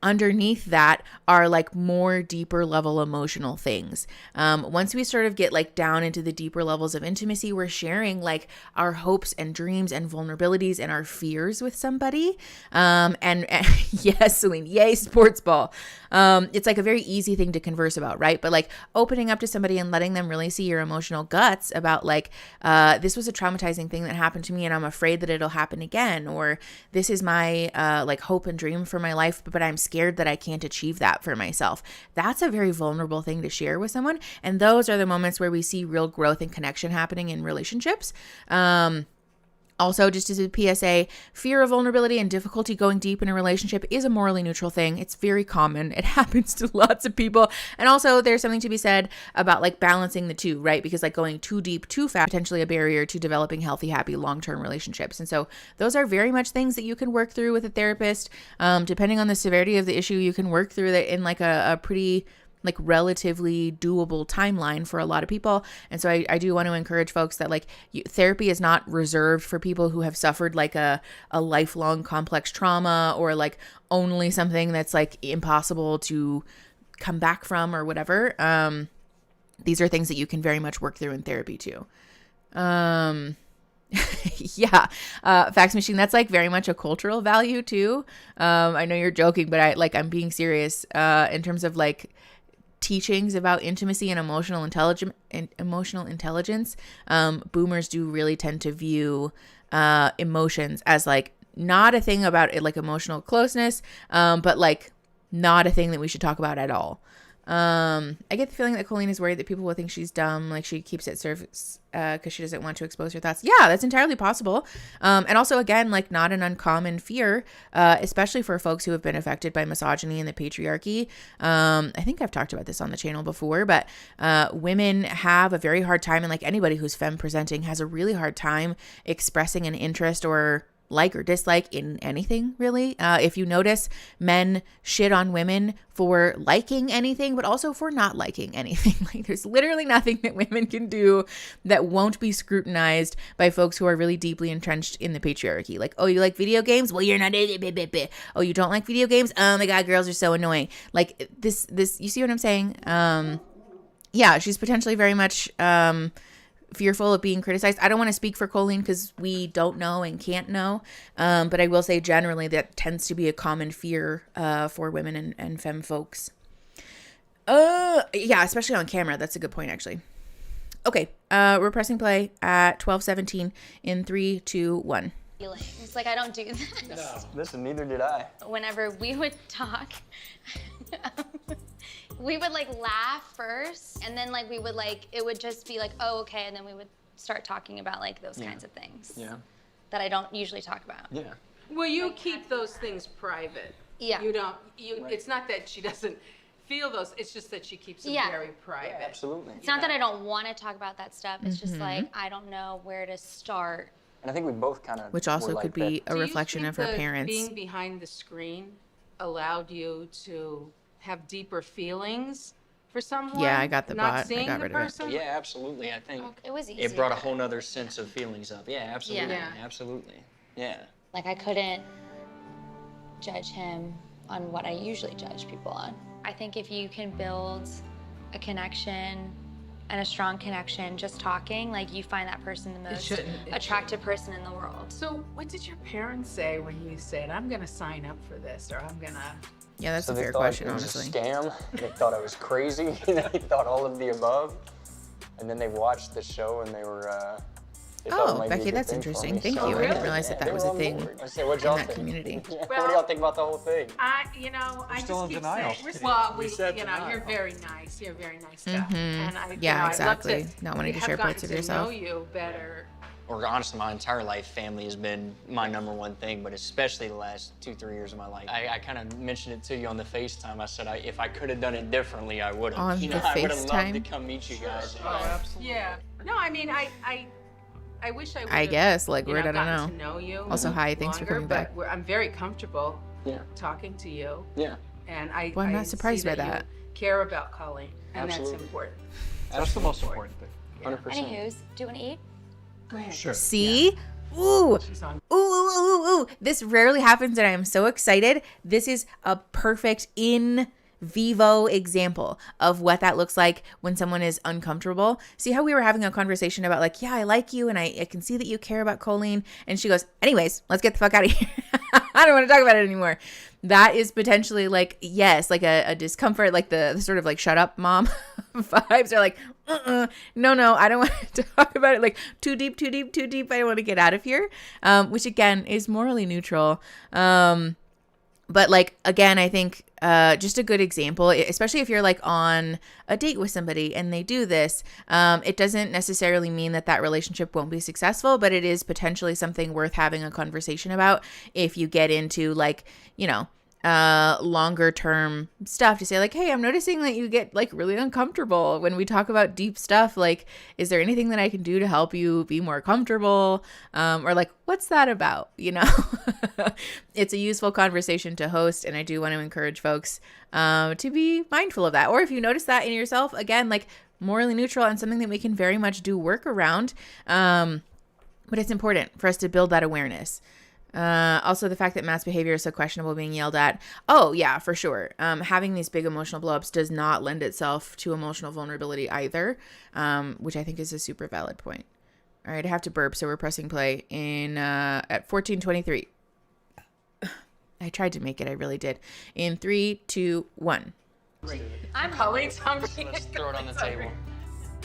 Speaker 1: Underneath that are like more deeper level emotional things. Once we sort of get like down into the deeper levels of intimacy, we're sharing like our hopes and dreams and vulnerabilities and our fears with somebody. And yes, Celine, yay, sports ball. It's like a very easy thing to converse about, right? But like opening up to somebody and letting them really see your emotional guts about like, this was a traumatizing thing that happened to me and I'm afraid that it'll happen again. Or this is my like hope and dream for my life, but I'm scared that I can't achieve that for myself. That's a very vulnerable thing to share with someone. And those are the moments where we see real growth and connection happening in relationships. Also, just as a PSA, fear of vulnerability and difficulty going deep in a relationship is a morally neutral thing. It's very common. It happens to lots of people. And also, there's something to be said about like balancing the two, right? Because like going too deep, too fast, potentially a barrier to developing healthy, happy, long-term relationships. And so those are very much things that you can work through with a therapist. Depending on the severity of the issue, you can work through that in like a pretty like relatively doable timeline for a lot of people. And so I do want to encourage folks that like therapy is not reserved for people who have suffered like a lifelong complex trauma, or like only something that's like impossible to come back from or whatever. These are things that you can very much work through in therapy too. Yeah. Fax machine, that's like very much a cultural value too. I know you're joking, but I'm being serious in terms of like teachings about intimacy and emotional intelligence. Boomers do really tend to view emotions as like not a thing about it, like emotional closeness, but like not a thing that we should talk about at all. I get the feeling that Colleen is worried that people will think she's dumb, like she keeps it surface because she doesn't want to expose her thoughts. Yeah, that's entirely possible. And also, again, like not an uncommon fear, especially for folks who have been affected by misogyny and the patriarchy. I think I've talked about this on the channel before, but women have a very hard time, and like anybody who's femme presenting has a really hard time expressing an interest or like or dislike in anything, really. If you notice, men shit on women for liking anything, but also for not liking anything. Like, there's literally nothing that women can do that won't be scrutinized by folks who are really deeply entrenched in the patriarchy. Like, oh, you like video games? Well, you're not. Oh, you don't like video games? Oh my God, girls are so annoying. Like, this, you see what I'm saying? Yeah, she's potentially very much fearful of being criticized. I don't want to speak for Colleen because we don't know and can't know. But I will say generally that tends to be a common fear for women and femme folks. Yeah, especially on camera. That's a good point, actually. Okay, we're pressing play at 12:17 in 3, 2, 1.
Speaker 2: It's like I don't do that.
Speaker 14: No. Listen, neither did I.
Speaker 2: Whenever we would talk, we would like laugh first, and then like we would like, it would just be like, oh, okay, and then we would start talking about like those kinds of things.
Speaker 14: Yeah.
Speaker 2: That I don't usually talk about.
Speaker 14: Yeah.
Speaker 12: Well, you keep those things private.
Speaker 2: Yeah.
Speaker 12: You don't, it's not that she doesn't feel those, it's just that she keeps them very private.
Speaker 14: Yeah, absolutely.
Speaker 2: It's not that I don't want to talk about that stuff, it's just like, I don't know where to start.
Speaker 14: And I think we both kind of
Speaker 1: Which also could be a reflection of her parents.
Speaker 12: Being behind the screen allowed you to have deeper feelings for someone?
Speaker 1: Yeah, I got the
Speaker 12: not
Speaker 1: bot.
Speaker 12: seeing
Speaker 1: I got
Speaker 12: the
Speaker 1: rid of it.
Speaker 12: person?
Speaker 14: Yeah, absolutely. I think
Speaker 2: it was easy.
Speaker 14: It brought a whole nother sense of feelings up. Yeah, absolutely.
Speaker 2: Yeah.
Speaker 14: Absolutely. Yeah.
Speaker 2: Like I couldn't judge him on what I usually judge people on. I think if you can build a connection and a strong connection just talking, like you find that person the most attractive person in the world.
Speaker 12: So what did your parents say when you said, I'm gonna sign up for this, or I'm gonna...
Speaker 1: Yeah, that's
Speaker 14: so
Speaker 1: a fair
Speaker 14: they thought
Speaker 1: question,
Speaker 14: it was
Speaker 1: honestly.
Speaker 14: a scam. They thought I was crazy. They thought all of the above. And then they watched the show and they were, they thought it might be a
Speaker 1: Becky,
Speaker 14: good
Speaker 1: that's
Speaker 14: thing for
Speaker 1: interesting.
Speaker 14: me.
Speaker 1: Thank
Speaker 14: So
Speaker 1: you. I
Speaker 14: really?
Speaker 1: didn't realize that
Speaker 14: Yeah,
Speaker 1: that was a
Speaker 14: they were
Speaker 1: thing
Speaker 14: on board. I said, what
Speaker 1: in
Speaker 14: y'all
Speaker 1: that
Speaker 14: think?
Speaker 1: community.
Speaker 14: What do y'all think about the whole thing?
Speaker 12: I
Speaker 13: still
Speaker 12: just
Speaker 13: in
Speaker 12: keep
Speaker 13: denial.
Speaker 12: saying, well,
Speaker 14: We said
Speaker 12: you know,
Speaker 14: denial.
Speaker 12: you're very nice. You're very nice stuff.
Speaker 1: Mhm.
Speaker 12: And I,
Speaker 1: Yeah,
Speaker 12: you know,
Speaker 1: exactly.
Speaker 12: I'd love to
Speaker 1: Not wanting to
Speaker 12: have
Speaker 1: share
Speaker 12: gotten
Speaker 1: parts of
Speaker 12: to
Speaker 1: yourself.
Speaker 12: know you better.
Speaker 14: Or honestly, my entire life, family has been my #1 thing, but especially the last 2-3 years of my life. I kind of mentioned it to you on the FaceTime. I said, if I could have done it differently, I would have.
Speaker 1: On
Speaker 14: You
Speaker 1: the
Speaker 14: know, I would have loved to
Speaker 1: FaceTime?
Speaker 14: come meet you guys.
Speaker 12: Oh, absolutely. Yeah. No, I mean, I wish I would
Speaker 1: I guess, like,
Speaker 12: you
Speaker 1: word, I don't
Speaker 12: gotten
Speaker 1: know.
Speaker 12: to know you
Speaker 1: Also, hi, thanks for
Speaker 12: longer,
Speaker 1: coming back.
Speaker 12: but I'm very comfortable
Speaker 14: Yeah.
Speaker 12: talking to you.
Speaker 14: Yeah.
Speaker 12: And I
Speaker 1: Well, I'm not
Speaker 12: see
Speaker 1: surprised by
Speaker 12: you
Speaker 1: that.
Speaker 12: care about Colleen, and
Speaker 14: Absolutely.
Speaker 12: that's important.
Speaker 13: That's the most important thing.
Speaker 14: 100%.
Speaker 2: Anywho's, do you want to eat?
Speaker 13: Sure.
Speaker 1: See? Ooh.
Speaker 12: She's on.
Speaker 1: Ooh. This rarely happens and I am so excited. This is a perfect in vivo example of what that looks like when someone is uncomfortable. See how we were having a conversation about like, yeah, I like you and I can see that you care about Colleen. And she goes, anyways, let's get the fuck out of here. I don't want to talk about it anymore. That is potentially like, yes, like a discomfort, like the sort of like shut up mom vibes are like, no, I don't want to talk about it. Like too deep. I don't want to get out of here. Which again is morally neutral. But like, again, I think just a good example, especially if you're like on a date with somebody and they do this, it doesn't necessarily mean that relationship won't be successful, but it is potentially something worth having a conversation about if you get into like, you know, longer term stuff to say like, hey, I'm noticing that you get like really uncomfortable when we talk about deep stuff. Like, is there anything that I can do to help you be more comfortable? Or like, what's that about? You know, it's a useful conversation to host. And I do want to encourage folks to be mindful of that. Or if you notice that in yourself, again, like morally neutral and something that we can very much do work around. But it's important for us to build that awareness. Also the fact that Matt's behavior is so questionable being yelled at. Oh yeah, for sure. Having these big emotional blowups does not lend itself to emotional vulnerability either, which I think is a super valid point. All right, I have to burp, so we're pressing play in at 14:23. I tried to make it, I really did. In 3, 2, 1.
Speaker 12: I'm Colleen's hungry.
Speaker 14: Let's throw it on the table.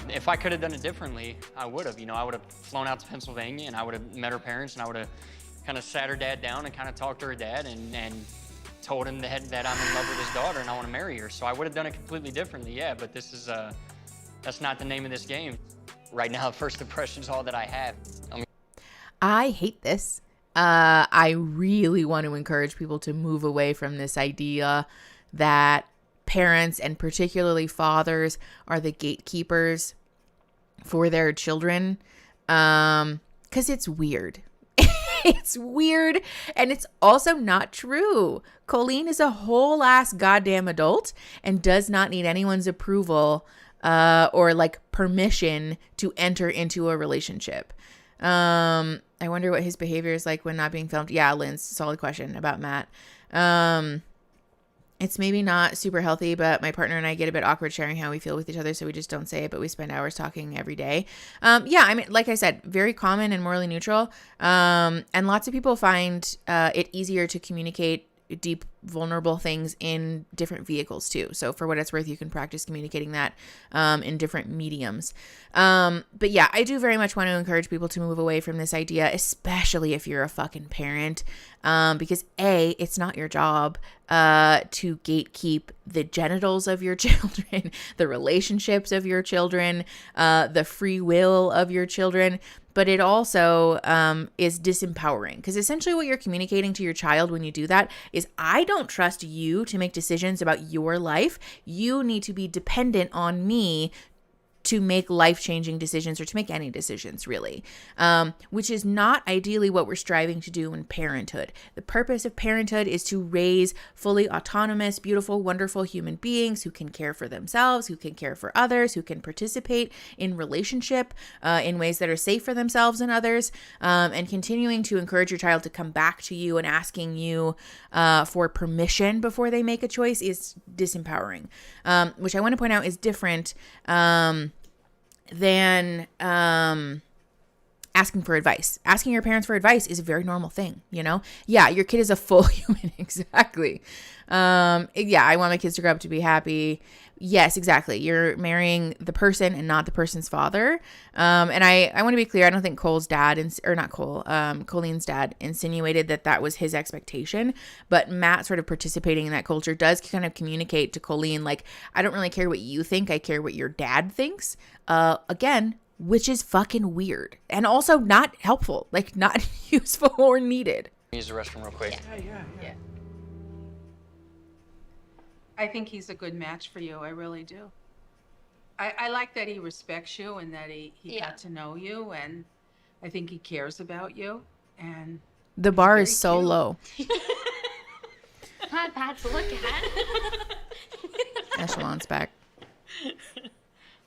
Speaker 14: If I could have done it differently, I would have. You know, I would have flown out to Pennsylvania and I would have met her parents and I would have kind of sat her dad down and kind of talked to her dad and told him that I'm in love with his daughter and I want to marry her. So I would have done it completely differently, yeah, but this is, that's not the name of this game. Right now, first impression is all that I have.
Speaker 1: I hate this. I really want to encourage people to move away from this idea that parents and particularly fathers are the gatekeepers for their children, because it's weird. It's weird. And it's also not true. Colleen is a whole ass goddamn adult and does not need anyone's approval or like permission to enter into a relationship. I wonder what his behavior is like when not being filmed. Yeah, Lynn's solid question about Matt. It's maybe not super healthy, but my partner and I get a bit awkward sharing how we feel with each other, so we just don't say it, but we spend hours talking every day. Yeah, I mean, like I said, very common and morally neutral. And lots of people find it easier to communicate deep, vulnerable things in different vehicles too. So for what it's worth, you can practice communicating that in different mediums. But yeah, I do very much want to encourage people to move away from this idea, especially if you're a fucking parent, because A, it's not your job to gatekeep the genitals of your children, the relationships of your children, the free will of your children. But it also is disempowering, because essentially what you're communicating to your child when you do that is, I don't trust you to make decisions about your life. You need to be dependent on me to make life-changing decisions, or to make any decisions really, which is not ideally what we're striving to do in parenthood. The purpose of parenthood is to raise fully autonomous, beautiful, wonderful human beings who can care for themselves, who can care for others, who can participate in relationship in ways that are safe for themselves and others, and continuing to encourage your child to come back to you and asking you for permission before they make a choice is disempowering, which I want to point out is different than asking for advice. Asking your parents for advice is a very normal thing, you know? Yeah, your kid is a full human. Exactly. Yeah, I want my kids to grow up to be happy. Yes, exactly. You're marrying the person and not the person's father. And I want to be clear. I don't think Colleen's dad insinuated that was his expectation, but Matt sort of participating in that culture does kind of communicate to Colleen, like, I don't really care what you think. I care what your dad thinks. Again, which is fucking weird and also not helpful, like not useful or needed.
Speaker 14: Use the restroom real quick.
Speaker 12: Yeah. I think he's a good match for you. I really do. I like that he respects you and that he got to know you, and I think he cares about you. And
Speaker 1: the bar is so low.
Speaker 2: Not bad to look at.
Speaker 1: Echelon's back.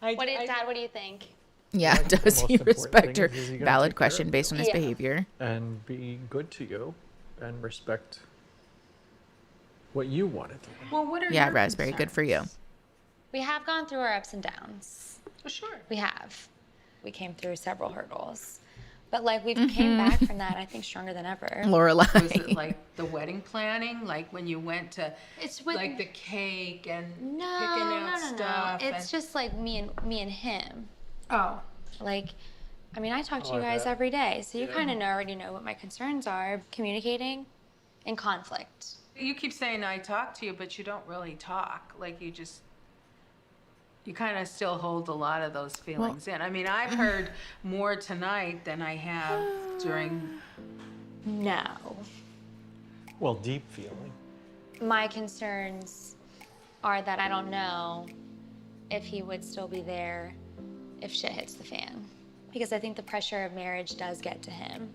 Speaker 2: Dad, what do you think?
Speaker 1: Yeah, does he respect her? Valid question based on his behavior.
Speaker 13: And be good to you and respect what you wanted to do.
Speaker 12: Well, what are
Speaker 1: your Raspberry, concerns? Good for you.
Speaker 2: We have gone through our ups and downs.
Speaker 12: For sure.
Speaker 2: We have. We came through several hurdles. But like we've came back from that, I think, stronger than ever.
Speaker 1: Lorelai.
Speaker 12: Was it like the wedding planning? Like when you went to like the cake and picking out stuff?
Speaker 2: It's just like me and him.
Speaker 12: Oh.
Speaker 2: Like, I mean, I talk to you guys every day, so you kind of already know what my concerns are. Communicating and conflict.
Speaker 12: You keep saying I talk to you, but you don't really talk. Like you kind of still hold a lot of those feelings in. I mean, I've heard more tonight than I have during...
Speaker 2: No.
Speaker 13: Well, deep feeling.
Speaker 2: My concerns are that I don't know if he would still be there if shit hits the fan. Because I think the pressure of marriage does get to him.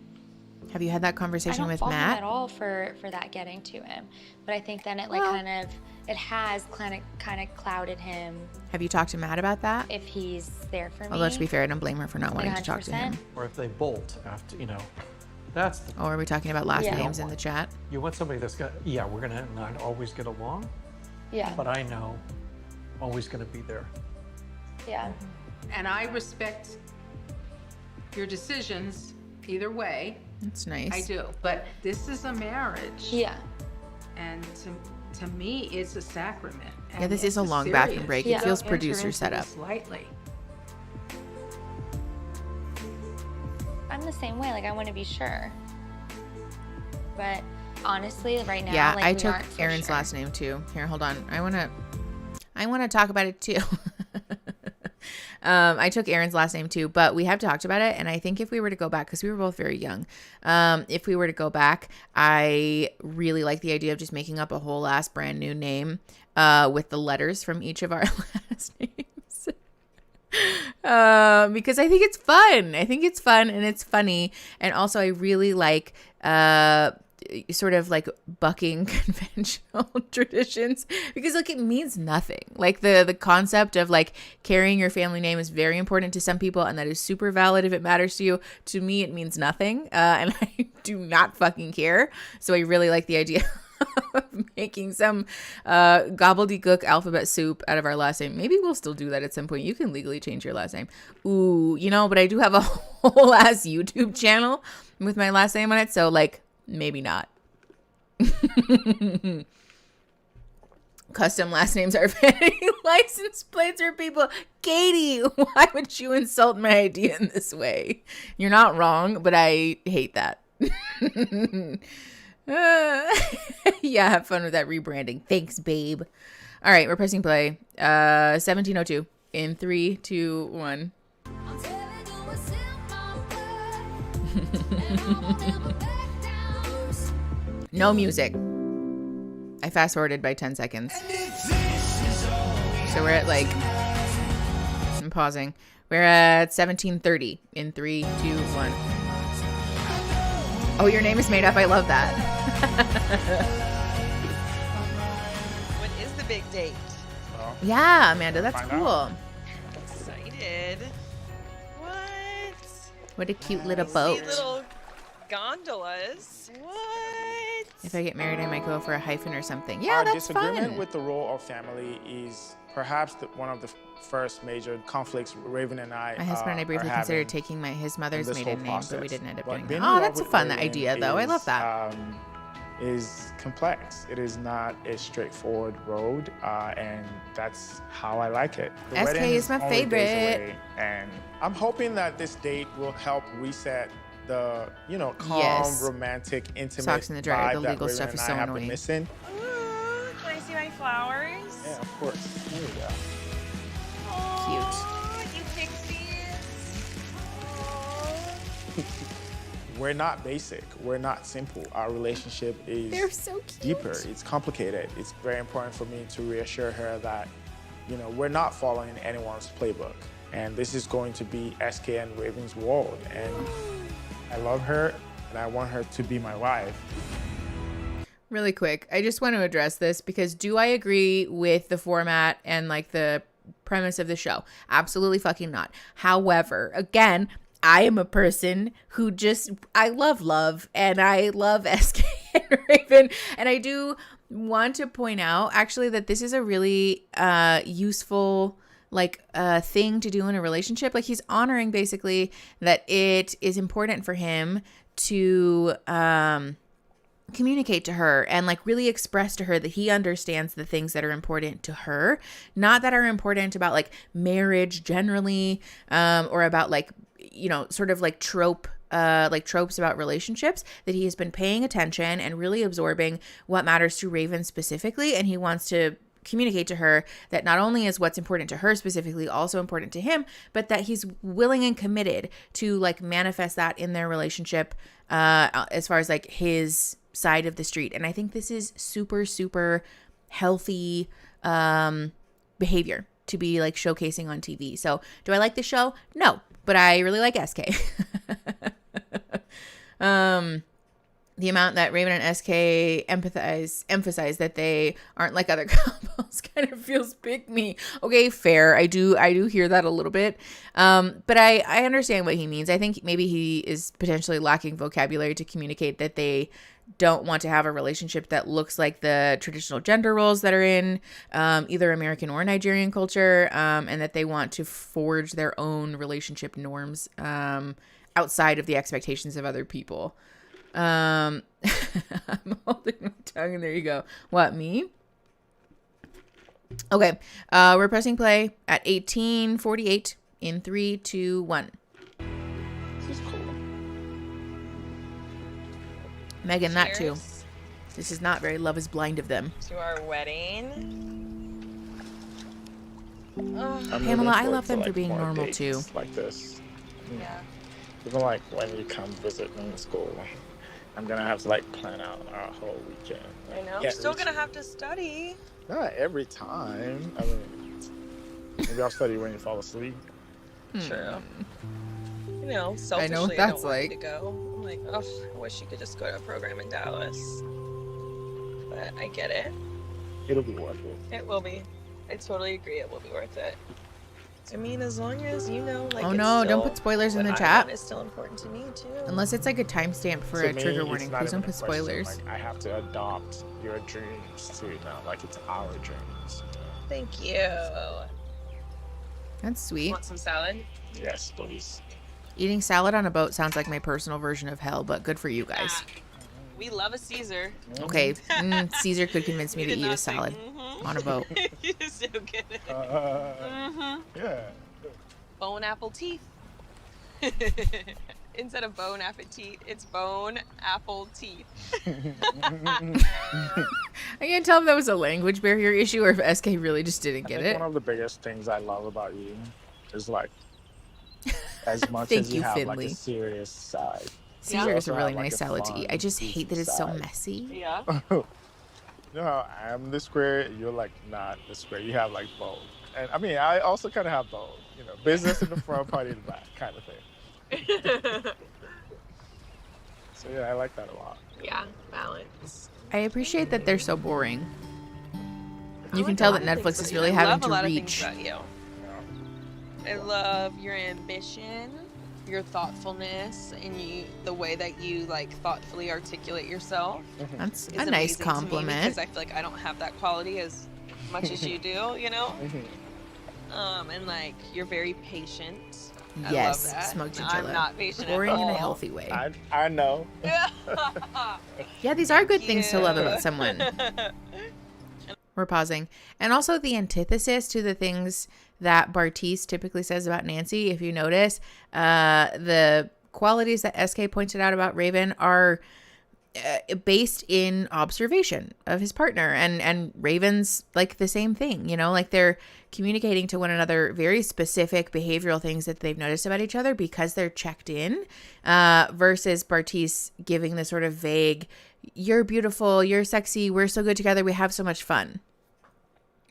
Speaker 1: Have you had that conversation with Matt?
Speaker 2: I don't fault him at all for that getting to him. But I think then it has kind of clouded him.
Speaker 1: Have you talked to Matt about that?
Speaker 2: If he's there for me.
Speaker 1: Although to be fair, I don't blame her for not wanting to talk to him.
Speaker 13: Or if they bolt after, that's the...
Speaker 1: Or are we talking about last names in the chat?
Speaker 13: You want somebody that's got, we're going to not always get along.
Speaker 2: Yeah.
Speaker 13: But I know always going to be there.
Speaker 2: Yeah.
Speaker 12: And I respect your decisions either way.
Speaker 1: That's nice.
Speaker 12: I do. But this is a marriage.
Speaker 2: Yeah.
Speaker 12: And to me, it's a sacrament.
Speaker 1: Yeah, this is a long bathroom break. It feels producer setup.
Speaker 12: Lightly.
Speaker 2: I'm the same way. Like, I want to be sure. But honestly, right now,
Speaker 1: yeah,
Speaker 2: like,
Speaker 1: I took Aaron's last name too. Here, hold on. I want to talk about it too. I took Aaron's last name too, but we have talked about it. And I think if we were to go back, because we were both very young, if we were to go back, I really like the idea of just making up a whole ass brand new name with the letters from each of our last names. Because I think it's fun. I think it's fun and it's funny. And also I really like sort of like bucking conventional traditions, because like it means nothing. Like the concept of like carrying your family name is very important to some people, and that is super valid if it matters to you. To me, it means nothing, and I do not fucking care. So I really like the idea of making some gobbledygook alphabet soup out of our last name. Maybe we'll still do that at some point. You can legally change your last name. Ooh, you know, but I do have a whole ass YouTube channel with my last name on it, so like maybe not. Custom last names are vanity license plates for people. Katie, why would you insult my idea in this way? You're not wrong, but I hate that. Yeah, have fun with that rebranding. Thanks, babe. All right, we're pressing play. 1702 in 3, 2, 1. No music. I fast forwarded by 10 seconds. So we're at like, I'm pausing. We're at 1730 in 3, 2, 1. Oh, your name is made up. I love that.
Speaker 6: What is the big date?
Speaker 3: Well,
Speaker 1: Yeah, Amanda, that's cool.
Speaker 6: I'm excited. What?
Speaker 1: What a cute little boat.
Speaker 6: See little gondolas. What?
Speaker 1: If I get married, I might go for a hyphen or something. Yeah,
Speaker 15: Our
Speaker 1: that's
Speaker 15: disagreement
Speaker 1: fun.
Speaker 15: with the role of family is perhaps one of the first major conflicts Raven and I.
Speaker 1: My husband and I briefly
Speaker 15: are
Speaker 1: considered
Speaker 15: having
Speaker 1: taking his mother's
Speaker 15: in this
Speaker 1: maiden
Speaker 15: whole
Speaker 1: name, but we
Speaker 15: process.
Speaker 1: didn't end up
Speaker 15: But
Speaker 1: doing
Speaker 15: being
Speaker 1: that.
Speaker 15: in
Speaker 1: Oh,
Speaker 15: love
Speaker 1: that's a
Speaker 15: with
Speaker 1: fun
Speaker 15: Raven
Speaker 1: idea, though. I love that.
Speaker 15: Is complex. It is not a straightforward road, and that's how I like it. The
Speaker 1: SK
Speaker 15: wedding
Speaker 1: is my
Speaker 15: only days
Speaker 1: favorite.
Speaker 15: away, and I'm hoping that this date will help reset the, you know, calm,
Speaker 1: Yes.
Speaker 15: romantic, intimate
Speaker 1: Socks in the dryer.
Speaker 15: vibe
Speaker 1: The
Speaker 15: that
Speaker 1: legal
Speaker 15: Raven
Speaker 1: stuff
Speaker 15: and
Speaker 1: is
Speaker 15: I
Speaker 1: so
Speaker 15: have been
Speaker 1: annoying.
Speaker 15: missing.
Speaker 6: Ooh, can I see my flowers?
Speaker 15: Yeah, of course. There we go.
Speaker 6: Oh, you pixies.
Speaker 15: We're not basic. We're not simple. Our relationship is
Speaker 1: They're so cute.
Speaker 15: deeper. It's complicated. It's very important for me to reassure her that, you know, we're not following anyone's playbook. And this is going to be SK and Raven's world. And I love her, and I want her to be my wife.
Speaker 1: Really quick, I just want to address this because do I agree with the format and like the premise of the show? Absolutely fucking not. However, again, I am a person who just, I love, and I love SK and Raven. And I do want to point out actually that this is a really useful thing to do in a relationship. Like he's honoring basically that it is important for him to communicate to her and like really express to her that he understands the things that are important to her, not that are important about like marriage generally, or about like, you know, sort of like tropes about relationships, that he has been paying attention and really absorbing what matters to Raven specifically. And he wants to communicate to her that not only is what's important to her specifically also important to him, but that he's willing and committed to like manifest that in their relationship, as far as like his side of the street. And I think this is super, super healthy behavior to be like showcasing on TV. So do I like the show? No, but I really like SK. The amount that Raven and SK emphasize that they aren't like other couples kind of feels pick me. Okay, fair. I do hear that a little bit. But I understand what he means. I think maybe he is potentially lacking vocabulary to communicate that they don't want to have a relationship that looks like the traditional gender roles that are in either American or Nigerian culture, and that they want to forge their own relationship norms outside of the expectations of other people. I'm holding my tongue and there you go. What, me? Okay, we're pressing play at 18:48 in 3, 2, 1.
Speaker 15: This is cool.
Speaker 1: Megan, that too.
Speaker 6: Cheers.
Speaker 1: This is not very Love is Blind of them.
Speaker 6: To our wedding.
Speaker 1: Pamela, I love them for being normal too.
Speaker 15: Like this.
Speaker 6: Yeah.
Speaker 15: Even like when you come visit me in school, I'm gonna have to like plan out our whole weekend.
Speaker 6: I know.
Speaker 15: Yeah,
Speaker 6: You're still gonna have to study.
Speaker 15: Not every time. I mean, maybe I'll study when you fall asleep.
Speaker 16: True. You know, selfishly,
Speaker 1: I know what
Speaker 16: I
Speaker 1: that's
Speaker 16: don't want you
Speaker 1: like.
Speaker 16: to go. I'm like, oh, I wish you could just go to a program in Dallas. But I get it.
Speaker 15: It'll be worth it.
Speaker 16: It will be. I totally agree. It will be worth it. I mean, as long as you know, like,
Speaker 1: Oh
Speaker 16: it's
Speaker 1: no, don't
Speaker 16: still,
Speaker 1: put spoilers in the
Speaker 16: what I
Speaker 1: chat.
Speaker 16: want is still important to me too.
Speaker 1: Unless it's like a timestamp for
Speaker 15: To
Speaker 1: a
Speaker 15: me,
Speaker 1: trigger
Speaker 15: it's
Speaker 1: warning.
Speaker 15: not
Speaker 1: Please don't
Speaker 15: even
Speaker 1: put
Speaker 15: a question,
Speaker 1: spoilers.
Speaker 15: Like, I have to adopt your dreams too now. Like, it's our dreams.
Speaker 16: Thank you.
Speaker 1: That's sweet.
Speaker 16: Want some salad?
Speaker 15: Yes, please.
Speaker 1: Eating salad on a boat sounds like my personal version of hell, but good for you guys.
Speaker 16: We love a Caesar.
Speaker 1: Okay, Caesar could convince me
Speaker 16: You
Speaker 1: to
Speaker 16: did
Speaker 1: eat a
Speaker 16: not think-
Speaker 1: salad on a boat.
Speaker 16: You so get it.
Speaker 15: Yeah.
Speaker 16: Bone apple teeth. Instead of bone appetit, it's bone apple teeth.
Speaker 1: I can't tell if that was a language barrier issue or if SK really just didn't get
Speaker 15: I think
Speaker 1: it.
Speaker 15: one of the biggest things I love about you is like, as much
Speaker 1: Thank
Speaker 15: as you
Speaker 1: you,
Speaker 15: have like
Speaker 1: Finley.
Speaker 15: a serious side.
Speaker 1: Caesar
Speaker 15: you
Speaker 1: is a
Speaker 15: also
Speaker 1: really
Speaker 15: have, like,
Speaker 1: nice salad to
Speaker 15: fun,
Speaker 1: eat. I just hate that it's so
Speaker 15: side.
Speaker 1: messy.
Speaker 16: Yeah.
Speaker 15: You know how I'm the square, you're like not the square. You have like both. And I mean, I also kind of have both. You know, business in the front, party in the back, kind of thing. So yeah, I like that a lot.
Speaker 16: Yeah, balance.
Speaker 1: I appreciate that they're so boring.
Speaker 16: I
Speaker 1: You can
Speaker 16: like
Speaker 1: tell
Speaker 16: a
Speaker 1: that
Speaker 16: lot of things
Speaker 1: Netflix is
Speaker 16: about you.
Speaker 1: really
Speaker 16: I
Speaker 1: having
Speaker 16: love a
Speaker 1: to
Speaker 16: lot of
Speaker 1: reach.
Speaker 16: things about you. I love your ambition, your thoughtfulness, and the way that you like thoughtfully articulate yourself.
Speaker 1: That's
Speaker 16: is
Speaker 1: a nice
Speaker 16: amazing to me
Speaker 1: compliment.
Speaker 16: because I feel like I don't have that quality as much as you do, you know. And like you're very patient.
Speaker 1: Yes,
Speaker 16: I love that.
Speaker 1: smoke
Speaker 16: I'm
Speaker 1: chinchilla.
Speaker 16: not patient
Speaker 1: Boring
Speaker 16: at
Speaker 1: in a
Speaker 16: all.
Speaker 1: healthy way.
Speaker 15: I know.
Speaker 1: Yeah, these are good things to love
Speaker 16: you.
Speaker 1: about someone. We're pausing. And also the antithesis to the things that Bartiz typically says about Nancy, if you notice, the qualities that SK pointed out about Raven are based in observation of his partner, and Raven's like the same thing, you know, like they're communicating to one another very specific behavioral things that they've noticed about each other because they're checked in, versus Bartiz giving this sort of vague, you're beautiful, you're sexy, we're so good together, we have so much fun.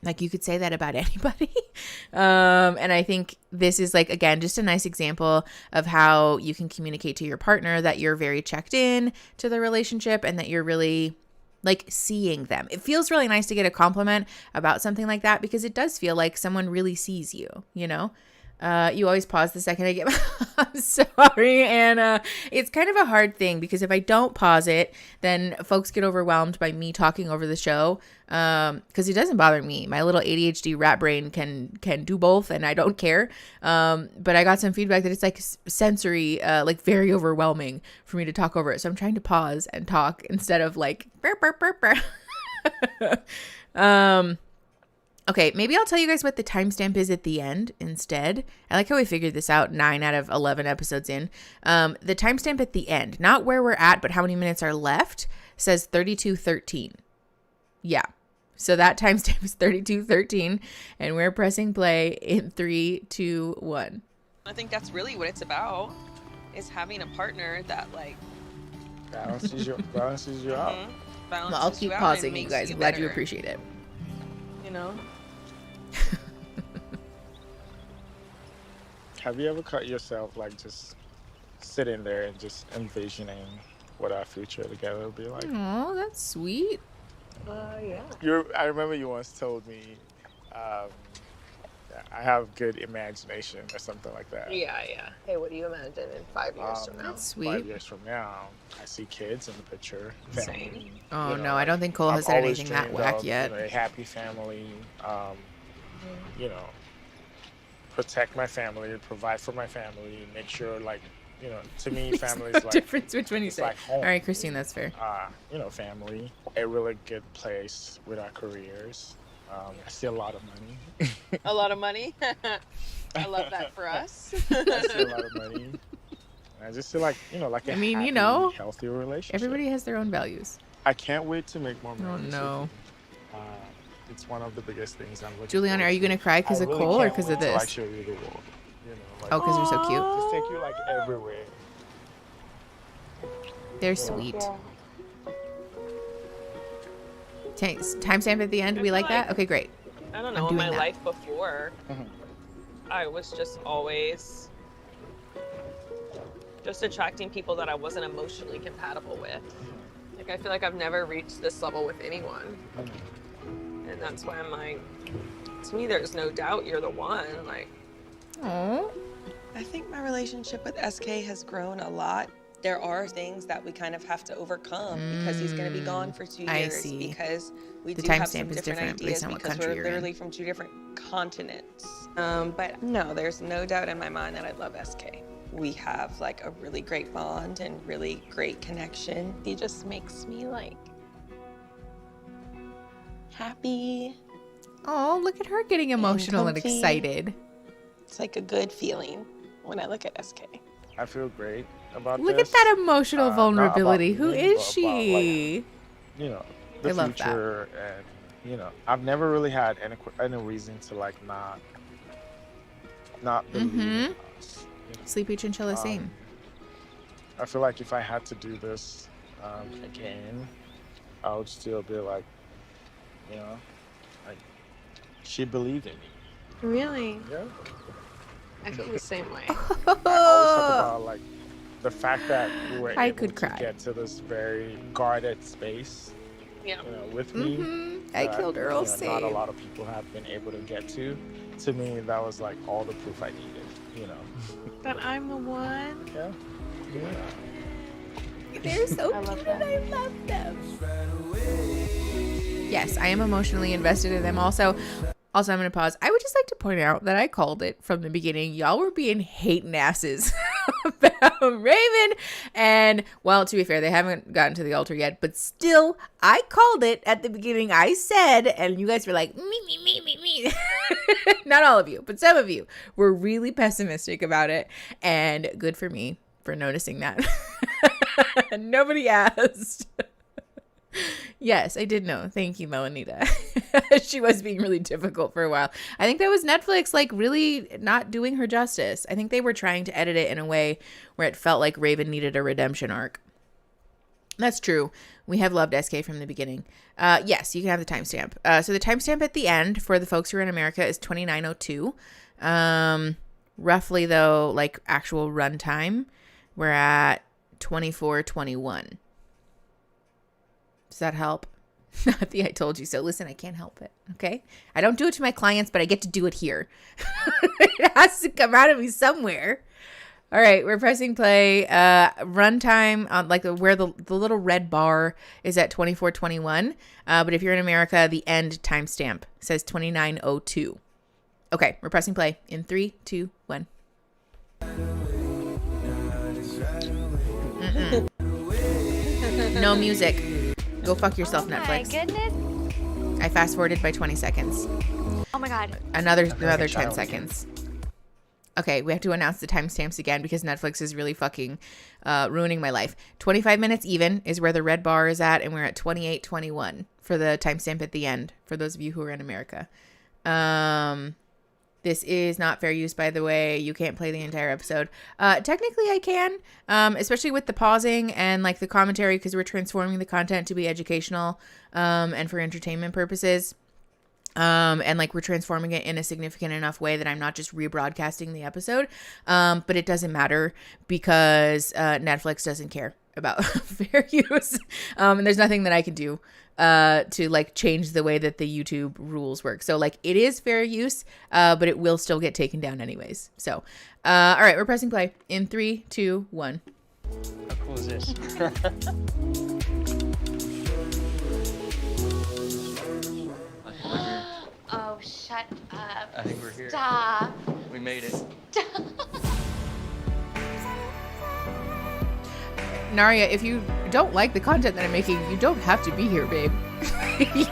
Speaker 1: Like you could say that about anybody. And I think this is like, again, just a nice example of how you can communicate to your partner that you're very checked in to the relationship and that you're really like seeing them. It feels really nice to get a compliment about something like that because it does feel like someone really sees you, you know? You always pause the second I get I'm sorry. And it's kind of a hard thing because if I don't pause it, then folks get overwhelmed by me talking over the show. Because it doesn't bother me. My little ADHD rat brain can do both and I don't care. But I got some feedback that it's like sensory, like very overwhelming for me to talk over it. So I'm trying to pause and talk instead of like burp, burp, burp, burp. Okay, maybe I'll tell you guys what the timestamp is at the end instead. I like how we figured this out 9 out of 11 episodes in. The timestamp at the end, not where we're at, but how many minutes are left, says 32:13. Yeah, so that timestamp is 32:13, and we're pressing play in 3, 2, 1.
Speaker 16: I think that's really what it's about, is having a partner that like
Speaker 15: balances you out.
Speaker 16: balances
Speaker 1: Well, I'll keep
Speaker 16: you out and
Speaker 1: pausing, you
Speaker 16: makes
Speaker 1: guys. I'm glad you
Speaker 16: better,
Speaker 1: appreciate it.
Speaker 16: You know?
Speaker 15: Have you ever caught yourself like just sitting there and just envisioning what our future together will be like?
Speaker 1: Oh, that's sweet.
Speaker 16: Yeah.
Speaker 15: I remember you once told me I have good imagination or something like that.
Speaker 16: Yeah. Hey, what do you imagine in 5 years from now?
Speaker 1: That's sweet.
Speaker 15: 5 years from now, I see kids in the picture. Family,
Speaker 1: Oh,
Speaker 15: you know,
Speaker 1: no, I don't think Cole has
Speaker 15: I've
Speaker 1: said
Speaker 15: always
Speaker 1: anything that
Speaker 15: dreamed
Speaker 1: whack
Speaker 15: of,
Speaker 1: yet.
Speaker 15: You know, a happy family, you know, protect my family, provide for my family, make sure, like, you know, to me,
Speaker 1: Makes
Speaker 15: family
Speaker 1: no
Speaker 15: is like
Speaker 1: difference which one you
Speaker 15: it's
Speaker 1: say.
Speaker 15: like home.
Speaker 1: All right, Christine, that's fair.
Speaker 15: You know, family, a really good place with our careers. I see a lot of money.
Speaker 16: A lot of money? I love that for us.
Speaker 15: I see a lot of money. I just feel like, you know, like a
Speaker 1: I mean,
Speaker 15: happy,
Speaker 1: you know,
Speaker 15: healthy relationship.
Speaker 1: Everybody has their own values.
Speaker 15: I can't wait to make more
Speaker 1: Oh,
Speaker 15: memories.
Speaker 1: no.
Speaker 15: It's one of the biggest things I'm looking
Speaker 1: Juliana,
Speaker 15: forward
Speaker 1: are you going to cry because
Speaker 15: I
Speaker 1: of
Speaker 15: really
Speaker 1: Cole or
Speaker 15: can't
Speaker 1: because
Speaker 15: wait
Speaker 1: of
Speaker 15: to,
Speaker 1: this?
Speaker 15: like, show you the world. You know, like,
Speaker 1: Oh, because they're so cute.
Speaker 15: just take you like everywhere.
Speaker 1: They're sweet. Timestamp at the end. We like that? Okay, great.
Speaker 16: I don't
Speaker 1: I'm
Speaker 16: know, in
Speaker 1: doing
Speaker 16: my
Speaker 1: that.
Speaker 16: life before, I was just always just attracting people that I wasn't emotionally compatible with. Like, I feel like I've never reached this level with anyone. And that's why I'm like, to me, there's no doubt you're the one. Like,
Speaker 1: oh,
Speaker 17: I think my relationship with SK has grown a lot. There are things that we kind of have to overcome because he's going to be gone for 2 years.
Speaker 1: I see.
Speaker 17: Because we
Speaker 1: The
Speaker 17: do have
Speaker 1: timestamp
Speaker 17: some
Speaker 1: is
Speaker 17: different
Speaker 1: different based
Speaker 17: ideas
Speaker 1: on what
Speaker 17: because
Speaker 1: country
Speaker 17: we're
Speaker 1: you're in.
Speaker 17: literally from 2 different continents. But no, there's no doubt in my mind that I love SK. We have like a really great bond and really great connection. He just makes me like happy.
Speaker 1: Oh, look at her getting emotional and
Speaker 17: comfy.
Speaker 1: excited.
Speaker 17: It's like a good feeling when I look at SK.
Speaker 15: I feel great about
Speaker 1: Look
Speaker 15: this.
Speaker 1: at that emotional
Speaker 15: Not
Speaker 1: vulnerability.
Speaker 15: about
Speaker 1: Who
Speaker 15: me,
Speaker 1: is
Speaker 15: but
Speaker 1: she?
Speaker 15: about, like, you know, the
Speaker 1: I love that.
Speaker 15: future, and you know, I've never really had any reason to like not believe in us.
Speaker 1: Sleepy Chinchilla, same.
Speaker 15: I feel like if I had to do this again, I would still be like, you know, like she believed in me.
Speaker 17: Really?
Speaker 15: Yeah.
Speaker 17: I feel the same way.
Speaker 15: I always talk about like the fact that we were
Speaker 1: I
Speaker 15: able
Speaker 1: could
Speaker 15: to
Speaker 1: cry.
Speaker 15: get to this very guarded space,
Speaker 17: yeah,
Speaker 15: you know, with me.
Speaker 1: I
Speaker 15: that,
Speaker 1: killed Earl.
Speaker 15: you know, not a lot of people have been able to get to. To me, that was like all the proof I needed. You know.
Speaker 17: That I'm the one.
Speaker 15: Yeah.
Speaker 1: They're so
Speaker 17: I love
Speaker 1: cute.
Speaker 17: them.
Speaker 1: I love them. Yes, I am emotionally invested in them. Also, I'm going to pause. I would just like to point out that I called it from the beginning. Y'all were being hating asses about Raven. And, well, to be fair, they haven't gotten to the altar yet. But still, I called it at the beginning. I said, and you guys were like, me. Not all of you, but some of you were really pessimistic about it. And good for me for noticing that. Nobody asked. Yes, I did know. Thank you, Melanita. She was being really difficult for a while. I think that was Netflix like really not doing her justice. I think they were trying to edit it in a way where it felt like Raven needed a redemption arc. That's true. We have loved SK from the beginning. Yes, you can have the timestamp. So the timestamp at the end for the folks who are in America is 29:02. Roughly though, like actual runtime, we're at 24:21. Does that help? Not the I told you so. Listen, I can't help it. Okay. I don't do it to my clients, but I get to do it here. It has to come out of me somewhere. All right. We're pressing play. Runtime on like where the little red bar is at 24:21. But if you're in America, the end timestamp says 29:02. Okay. We're pressing play in 3, 2, 1. No music. Go fuck yourself, Netflix.
Speaker 2: My goodness.
Speaker 1: I fast forwarded by 20 seconds.
Speaker 2: Oh my god.
Speaker 1: Another 10 seconds. Okay, we have to announce the timestamps again because Netflix is really fucking ruining my life. 25 minutes even is where the red bar is at, and we're at 28:21 for the timestamp at the end, for those of you who are in America. This is not fair use, by the way. You can't play the entire episode. Technically, I can, especially with the pausing and like the commentary, because we're transforming the content to be educational and for entertainment purposes. And like we're transforming it in a significant enough way that I'm not just rebroadcasting the episode. But it doesn't matter because Netflix doesn't care about fair use. And there's nothing that I can do to like change the way that the YouTube rules work. So like it is fair use, but it will still get taken down anyways. So, all right, we're pressing play in 3, 2, 1.
Speaker 14: How cool is this?
Speaker 2: Oh, shut up.
Speaker 14: I think we're here.
Speaker 2: Stop.
Speaker 14: We made it.
Speaker 1: Naria, if you don't like the content that I'm making, you don't have to be here, babe.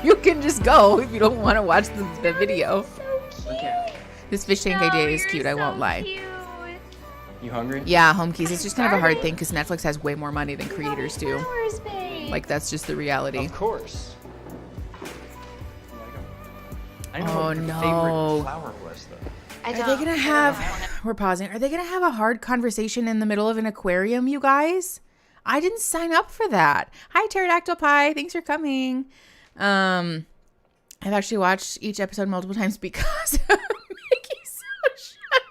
Speaker 1: You can just go if you don't want to watch the video.
Speaker 14: Okay.
Speaker 1: This fish tank idea is cute, I won't lie.
Speaker 14: You hungry?
Speaker 1: Yeah, home keys. It's just kind of a hard thing because Netflix has way more money than creators do.
Speaker 2: Flowers, babe.
Speaker 1: Like, that's just the reality.
Speaker 14: Of course. I didn't know
Speaker 1: Oh,
Speaker 14: what your
Speaker 1: no.
Speaker 14: favorite flower was, though.
Speaker 2: I
Speaker 1: Are
Speaker 2: don't.
Speaker 1: they going to have... We're pausing. Are they going to have a hard conversation in the middle of an aquarium, you guys? I didn't sign up for that. Hi, Pterodactyl Pie. Thanks for coming. I've actually watched each episode multiple times because of Mickey, so shut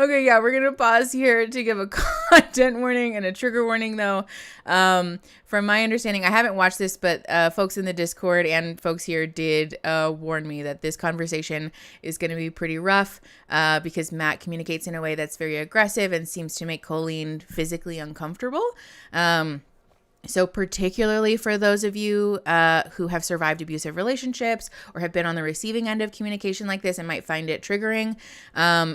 Speaker 1: Okay, yeah, we're going to pause here to give a content warning and a trigger warning, though. From my understanding, I haven't watched this, but folks in the Discord and folks here did warn me that this conversation is going to be pretty rough because Matt communicates in a way that's very aggressive and seems to make Colleen physically uncomfortable. So particularly for those of you who have survived abusive relationships or have been on the receiving end of communication like this and might find it triggering,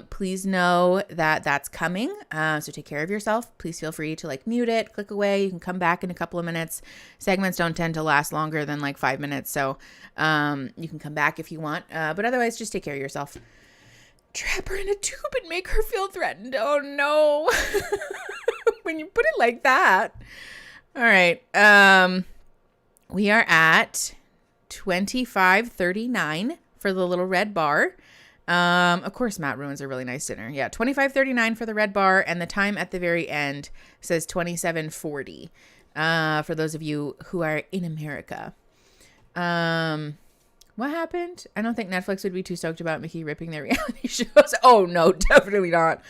Speaker 1: please know that that's coming. So take care of yourself. Please feel free to like mute it, click away. You can come back in a couple of minutes. Segments don't tend to last longer than like 5 minutes. So you can come back if you want. But otherwise, just take care of yourself. Trap her in a tube and make her feel threatened. Oh no. When you put it like that. All right. We are at 25.39 for the little red bar. Of course, Matt ruins a really nice dinner. Yeah, 25.39 for the red bar, and the time at the very end says 27:40. For those of you who are in America. What happened? I don't think Netflix would be too stoked about Mickey ripping their reality shows. Oh no, definitely not.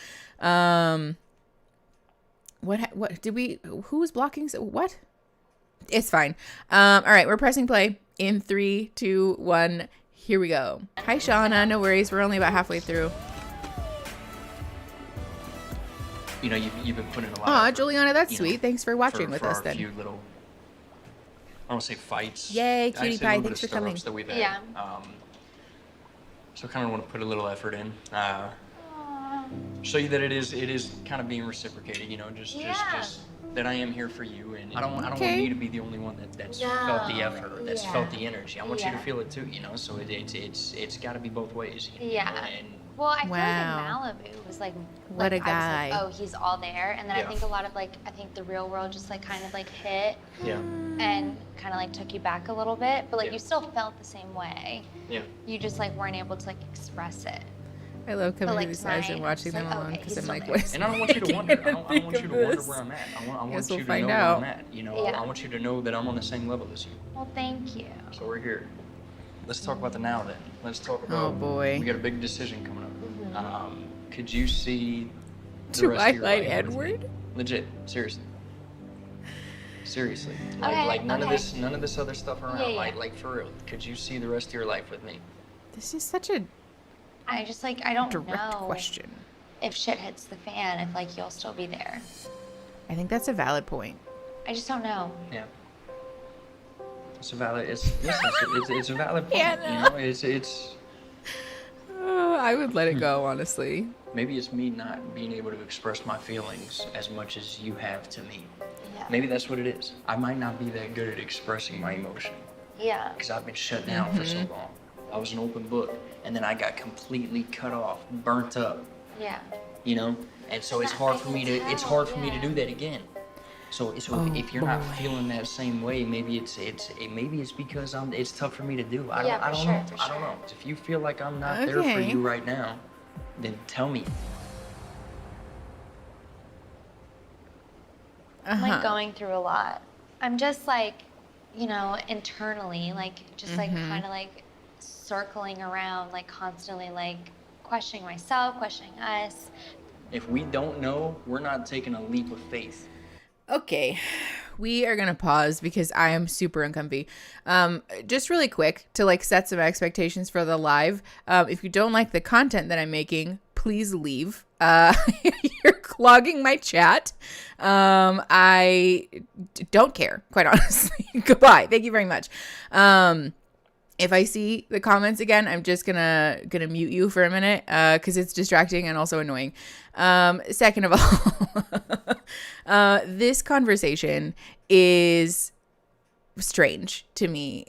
Speaker 1: What did we, who was blocking? What? It's fine. All right, we're pressing play in 3, 2, 1. Here we go. Hi, Shauna. No worries. We're only about halfway through.
Speaker 18: You know, you've been putting a lot.
Speaker 1: Aw, Juliana, that's sweet. Thanks for watching with us
Speaker 18: for
Speaker 1: then.
Speaker 18: A few little, I don't want to say fights.
Speaker 1: Yay, cutie pie. Thanks for coming.
Speaker 18: That we've had.
Speaker 2: Yeah.
Speaker 18: So I kind of want to put a little effort in. Show you that it is kind of being reciprocated, you know, just that I am here for you, and I don't want you to be the only one that's felt the effort, that's felt the energy. I want you to feel it too, you know. So it's got to be both ways. You know?
Speaker 2: Yeah.
Speaker 18: And
Speaker 2: well, I feel like in Malibu was like
Speaker 1: what a guy.
Speaker 2: I was like, oh, he's all there, and then I think a lot of I think the real world just like kind of like hit.
Speaker 18: Yeah.
Speaker 2: And kind of like took you back a little bit, but like you still felt the same way.
Speaker 18: Yeah.
Speaker 2: You just like weren't able to like express it.
Speaker 1: I love coming
Speaker 2: But,
Speaker 1: to these lives and watching them alone because I'm like, what is
Speaker 18: and I don't want you to wonder. I don't want you to wonder where I'm at. I want you to know where I'm at. You know, I want you to know that I'm on the same level as you.
Speaker 2: Well, thank you.
Speaker 18: So we're here. Let's talk about the now then. Let's talk about.
Speaker 1: Oh boy.
Speaker 18: We got a big decision coming up. Could you see the
Speaker 1: Do
Speaker 18: rest
Speaker 1: I
Speaker 18: of your
Speaker 1: like
Speaker 18: life?
Speaker 1: Edward?
Speaker 18: Legit, seriously. Seriously.
Speaker 2: Okay,
Speaker 18: Like none of this other stuff around.
Speaker 2: Yeah.
Speaker 18: Like for real. Could you see the rest of your life with me?
Speaker 1: This is such a
Speaker 2: I just like I don't
Speaker 1: direct
Speaker 2: know
Speaker 1: question.
Speaker 2: if shit hits the fan, if like you'll still be there.
Speaker 1: I think that's a valid point.
Speaker 2: I just don't know.
Speaker 18: Yeah. It's a valid. It's a valid point. You know, it's.
Speaker 1: I would let it go, honestly.
Speaker 18: Maybe it's me not being able to express my feelings as much as you have to me.
Speaker 2: Yeah.
Speaker 18: Maybe that's what it is. I might not be that good at expressing my emotion.
Speaker 2: Yeah.
Speaker 18: Because I've been shut down for so long. I was an open book, and then I got completely cut off, burnt up.
Speaker 2: Yeah.
Speaker 18: You know, and so it's hard for me to do that again. So if you're not feeling that same way, maybe it's because it's tough for me to do. I don't know. I don't know. If you feel like I'm not there for you right now, then tell me.
Speaker 2: I'm like going through a lot. I'm just like, you know, internally, like just like kind of like circling around, like constantly like questioning myself, questioning us.
Speaker 18: If we don't know, we're not taking a leap of faith.
Speaker 1: Okay, we are going to pause because I am super uncomfy. Just really quick to like set some expectations for the live. If you don't like the content that I'm making, please leave. You're clogging my chat. I don't care, quite honestly. Goodbye. Thank you very much. If I see the comments again, I'm just gonna mute you for a minute because it's distracting and also annoying. Second of all, this conversation is strange to me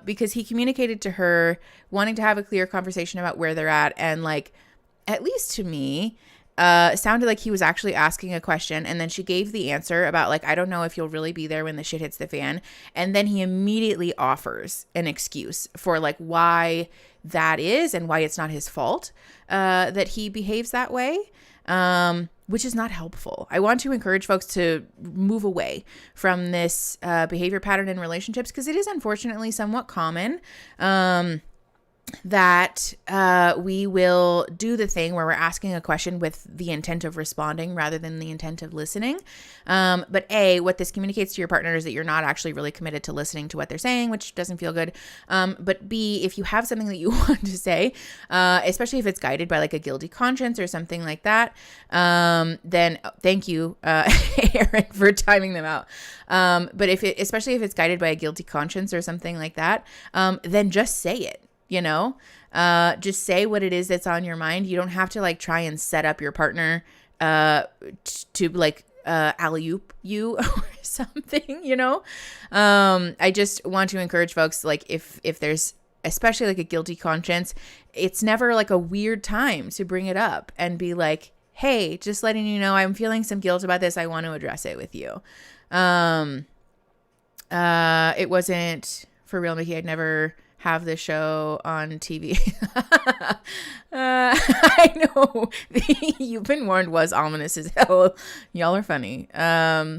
Speaker 1: because he communicated to her wanting to have a clear conversation about where they're at, and like, at least to me, sounded like he was actually asking a question, and then she gave the answer about like, I don't know if you'll really be there when the shit hits the fan, and then he immediately offers an excuse for like why that is and why it's not his fault that he behaves that way, which is not helpful. I want to encourage folks to move away from this behavior pattern in relationships because it is unfortunately somewhat common. that we will do the thing where we're asking a question with the intent of responding rather than the intent of listening. But A, what this communicates to your partner is that you're not actually really committed to listening to what they're saying, which doesn't feel good. But B, if you have something that you want to say, especially if it's guided by like a guilty conscience or something like that, then thank you, Aaron, for timing them out. But especially if it's guided by a guilty conscience or something like that, then just say it. You know, just say what it is that's on your mind. You don't have to like try and set up your partner to like alley-oop you or something, you know. I just want to encourage folks, like if there's especially like a guilty conscience, it's never like a weird time to bring it up and be like, hey, just letting you know I'm feeling some guilt about this. I want to address it with you. It wasn't for real, Mickey. I'd never have this show on TV. I know You've Been Warned was ominous as hell. Y'all are funny. Yeah,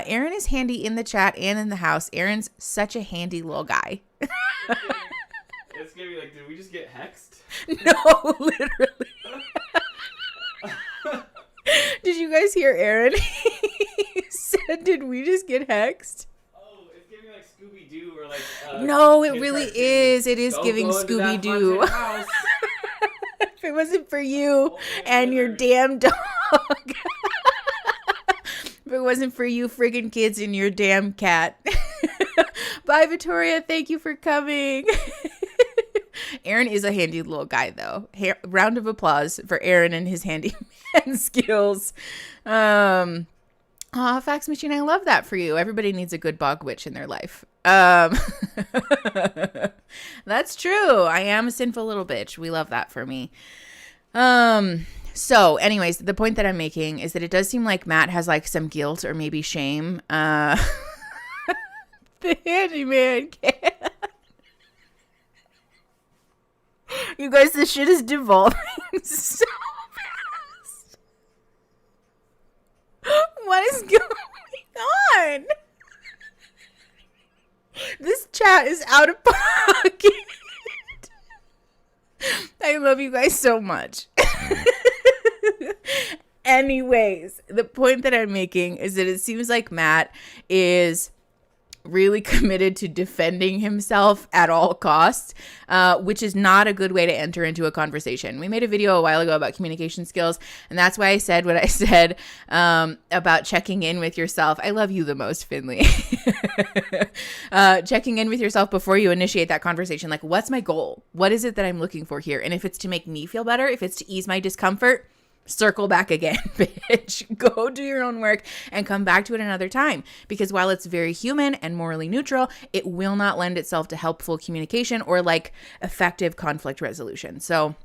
Speaker 1: Aaron is handy in the chat and in the house. Aaron's such a handy little guy.
Speaker 19: It's gonna be like, did we just get hexed?
Speaker 1: No, literally. Did you guys hear Aaron? He said, did we just get hexed?
Speaker 19: Scooby-Doo or like
Speaker 1: no, it really is. It is giving Scooby-Doo. If it wasn't for you and your damn dog. If it wasn't for you friggin' kids and your damn cat. Bye, Victoria. Thank you for coming. Aaron is a handy little guy, though. Round of applause for Aaron and his handyman skills. Aw, Fax Machine, I love that for you. Everybody needs a good bog witch in their life. That's true. I am a sinful little bitch. We love that for me. So anyways, the point that I'm making is that it does seem like Matt has like some guilt or maybe shame. The handyman cat. You guys, this shit is devolving so fast. What is going on? This chat is out of pocket. I love you guys so much. Anyways, the point that I'm making is that it seems like Matt is really committed to defending himself at all costs, which is not a good way to enter into a conversation. We made a video a while ago about communication skills, and that's why I said what I said about checking in with yourself. I love you the most, Finley. Checking in with yourself before you initiate that conversation. Like, what's my goal? What is it that I'm looking for here? And if it's to make me feel better, if it's to ease my discomfort, circle back again, bitch. Go do your own work and come back to it another time. Because while it's very human and morally neutral, it will not lend itself to helpful communication or like effective conflict resolution. So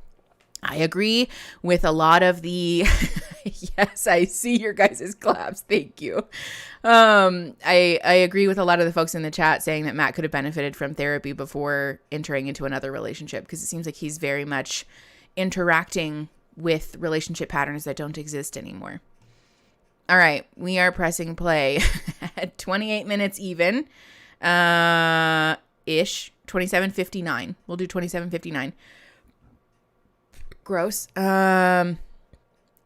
Speaker 1: I agree with a lot of the, yes, I see your guys' claps. Thank you. I agree with a lot of the folks in the chat saying that Matt could have benefited from therapy before entering into another relationship, because it seems like he's very much interacting with relationship patterns that don't exist anymore. All right, we are pressing play at 28 minutes even, ish, 27:59. We'll do 27:59. Gross. And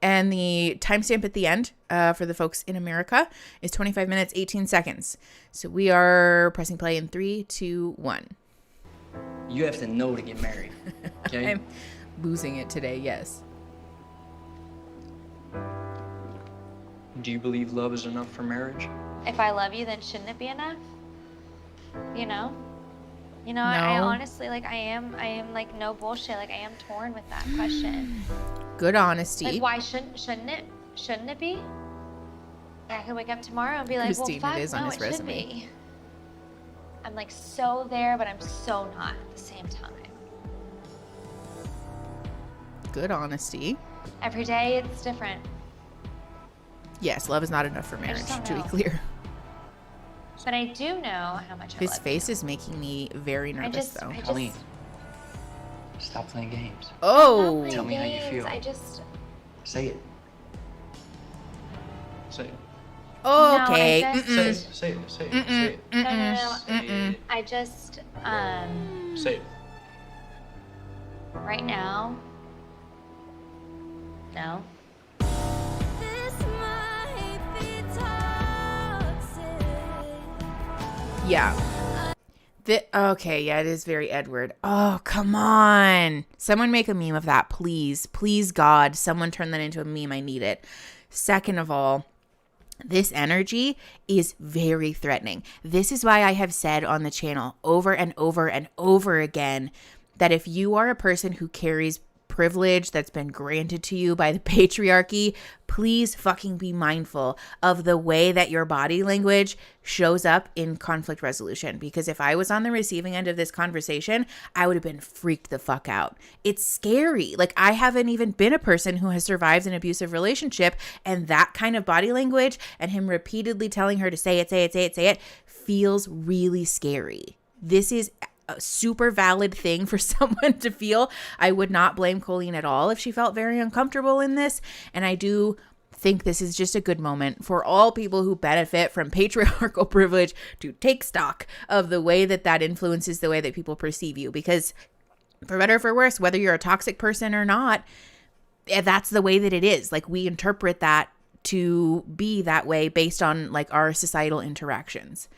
Speaker 1: the timestamp at the end for the folks in America is 25 minutes, 18 seconds. So we are pressing play in 3, 2, 1.
Speaker 18: You have to know to get married, okay?
Speaker 1: I'm losing it today, yes.
Speaker 18: Do you believe love is enough for marriage?
Speaker 2: If I love you, then shouldn't it be enough? You know? You know,
Speaker 1: No.
Speaker 2: I honestly, like, I am like, no bullshit. Like, I am torn with that question.
Speaker 1: Good honesty.
Speaker 2: Like, why shouldn't it be? I could wake up tomorrow and be like,
Speaker 1: Christine,
Speaker 2: well, fuck,
Speaker 1: it is on
Speaker 2: no,
Speaker 1: his
Speaker 2: it should
Speaker 1: resume.
Speaker 2: be. I'm like so there, but I'm so not at the same time.
Speaker 1: Good honesty.
Speaker 2: Every day it's different.
Speaker 1: Yes, love is not enough for marriage,
Speaker 2: don't
Speaker 1: to be
Speaker 2: know.
Speaker 1: clear.
Speaker 2: But I do know how much I
Speaker 1: His
Speaker 2: love
Speaker 1: face is making me very nervous, though.
Speaker 18: Colleen, stop playing games.
Speaker 1: Oh!
Speaker 18: Tell me how you feel.
Speaker 2: I just...
Speaker 18: Say it. Say it.
Speaker 1: Okay.
Speaker 2: No, I just-
Speaker 18: Say it. Say it. Say it. Say it.
Speaker 2: No.
Speaker 18: Say it.
Speaker 2: I just,
Speaker 18: Say it.
Speaker 2: Right now, no.
Speaker 1: Yeah. Okay, yeah, it is very Edward. Oh, come on. Someone make a meme of that, please. Please, God, someone turn that into a meme. I need it. Second of all, this energy is very threatening. This is why I have said on the channel over and over and over again that if you are a person who carries privilege that's been granted to you by the patriarchy, please fucking be mindful of the way that your body language shows up in conflict resolution. Because if I was on the receiving end of this conversation, I would have been freaked the fuck out. It's scary. Like, I haven't even been a person who has survived an abusive relationship, and that kind of body language and him repeatedly telling her to say it feels really scary. This is a super valid thing for someone to feel. I would not blame Colleen at all if she felt very uncomfortable in this. And I do think this is just a good moment for all people who benefit from patriarchal privilege to take stock of the way that that influences the way that people perceive you. Because for better or for worse, whether you're a toxic person or not, that's the way that it is. Like, we interpret that to be that way based on like our societal interactions.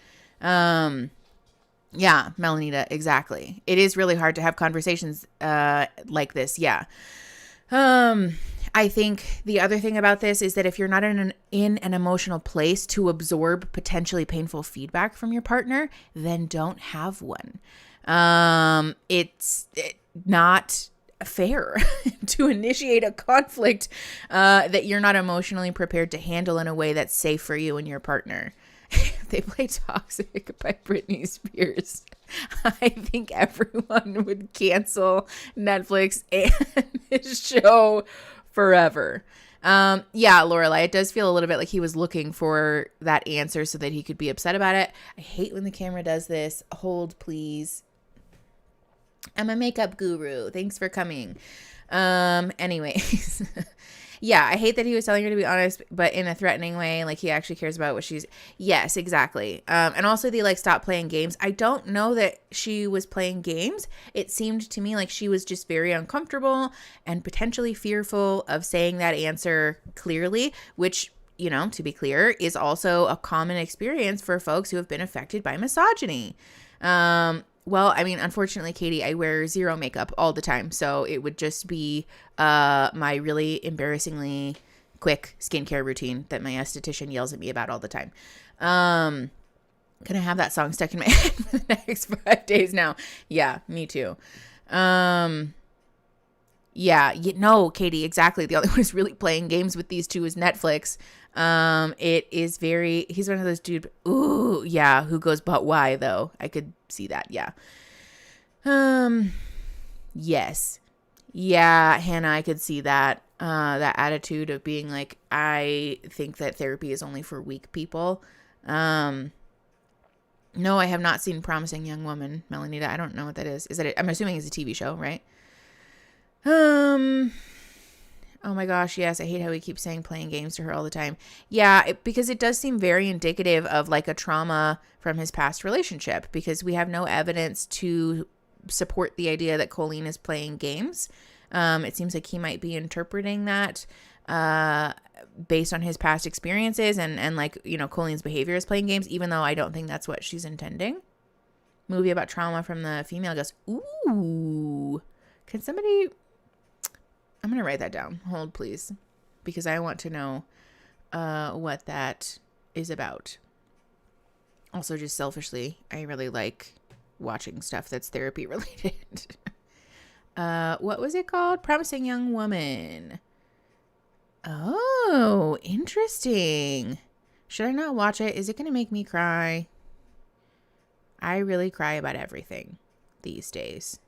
Speaker 1: Yeah, Melanita, exactly. It is really hard to have conversations like this. Yeah. I think the other thing about this is that if you're not in an emotional place to absorb potentially painful feedback from your partner, then don't have one. It's not fair to initiate a conflict that you're not emotionally prepared to handle in a way that's safe for you and your partner. They play Toxic by Britney Spears, I think everyone would cancel Netflix and his show forever. Yeah, Lorelai, it does feel a little bit like he was looking for that answer so that he could be upset about it. I hate when the camera does this. Hold, please. I'm a makeup guru. Thanks for coming. Anyways. Yeah, I hate that he was telling her to be honest, but in a threatening way, like he actually cares about what she's... Yes, exactly. And also the, like, stop playing games. I don't know that she was playing games. It seemed to me like she was just very uncomfortable and potentially fearful of saying that answer clearly, which, you know, to be clear, is also a common experience for folks who have been affected by misogyny. Well, I mean, unfortunately, Katie, I wear zero makeup all the time, so it would just be my really embarrassingly quick skincare routine that my esthetician yells at me about all the time. Gonna have that song stuck in my head for the next 5 days now. Yeah, me too. Yeah, no, Katie, exactly. The only one who's really playing games with these two is Netflix. It is very, he's one of those dude, ooh, yeah, who goes, but why though? I could see that, yeah. Yes. Yeah, Hannah, I could see that, that attitude of being like, I think that therapy is only for weak people. No, I have not seen Promising Young Woman, Melanita. I don't know what that is. Is that it? I'm assuming it's a TV show, right? Oh my gosh, yes, I hate how he keeps saying playing games to her all the time. Yeah, because it does seem very indicative of like a trauma from his past relationship, because we have no evidence to support the idea that Colleen is playing games. It seems like he might be interpreting that based on his past experiences and like, you know, Colleen's behavior is playing games, even though I don't think that's what she's intending. Movie about trauma from the female goes, ooh, can somebody... I'm going to write that down. Hold, please. Because I want to know what that is about. Also, just selfishly, I really like watching stuff that's therapy related. What was it called? Promising Young Woman. Oh, interesting. Should I not watch it? Is it going to make me cry? I really cry about everything these days.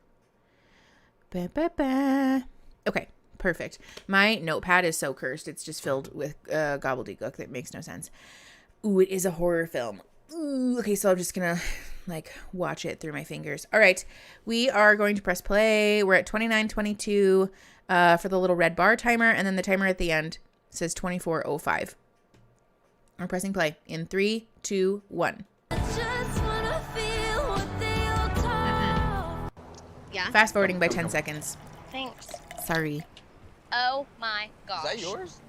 Speaker 1: Okay. Perfect. My notepad is so cursed. It's just filled with gobbledygook that makes no sense. Ooh, it is a horror film. Ooh, okay, so I'm just going to like watch it through my fingers. All right. We are going to press play. We're at 29:22 for the little red bar timer. And then the timer at the end says 24:05. We're pressing play in 3, 2, 1.
Speaker 20: Yeah.
Speaker 1: Fast forwarding by 10 seconds.
Speaker 20: Thanks.
Speaker 1: Sorry.
Speaker 20: Oh my gosh.
Speaker 10: Is that yours?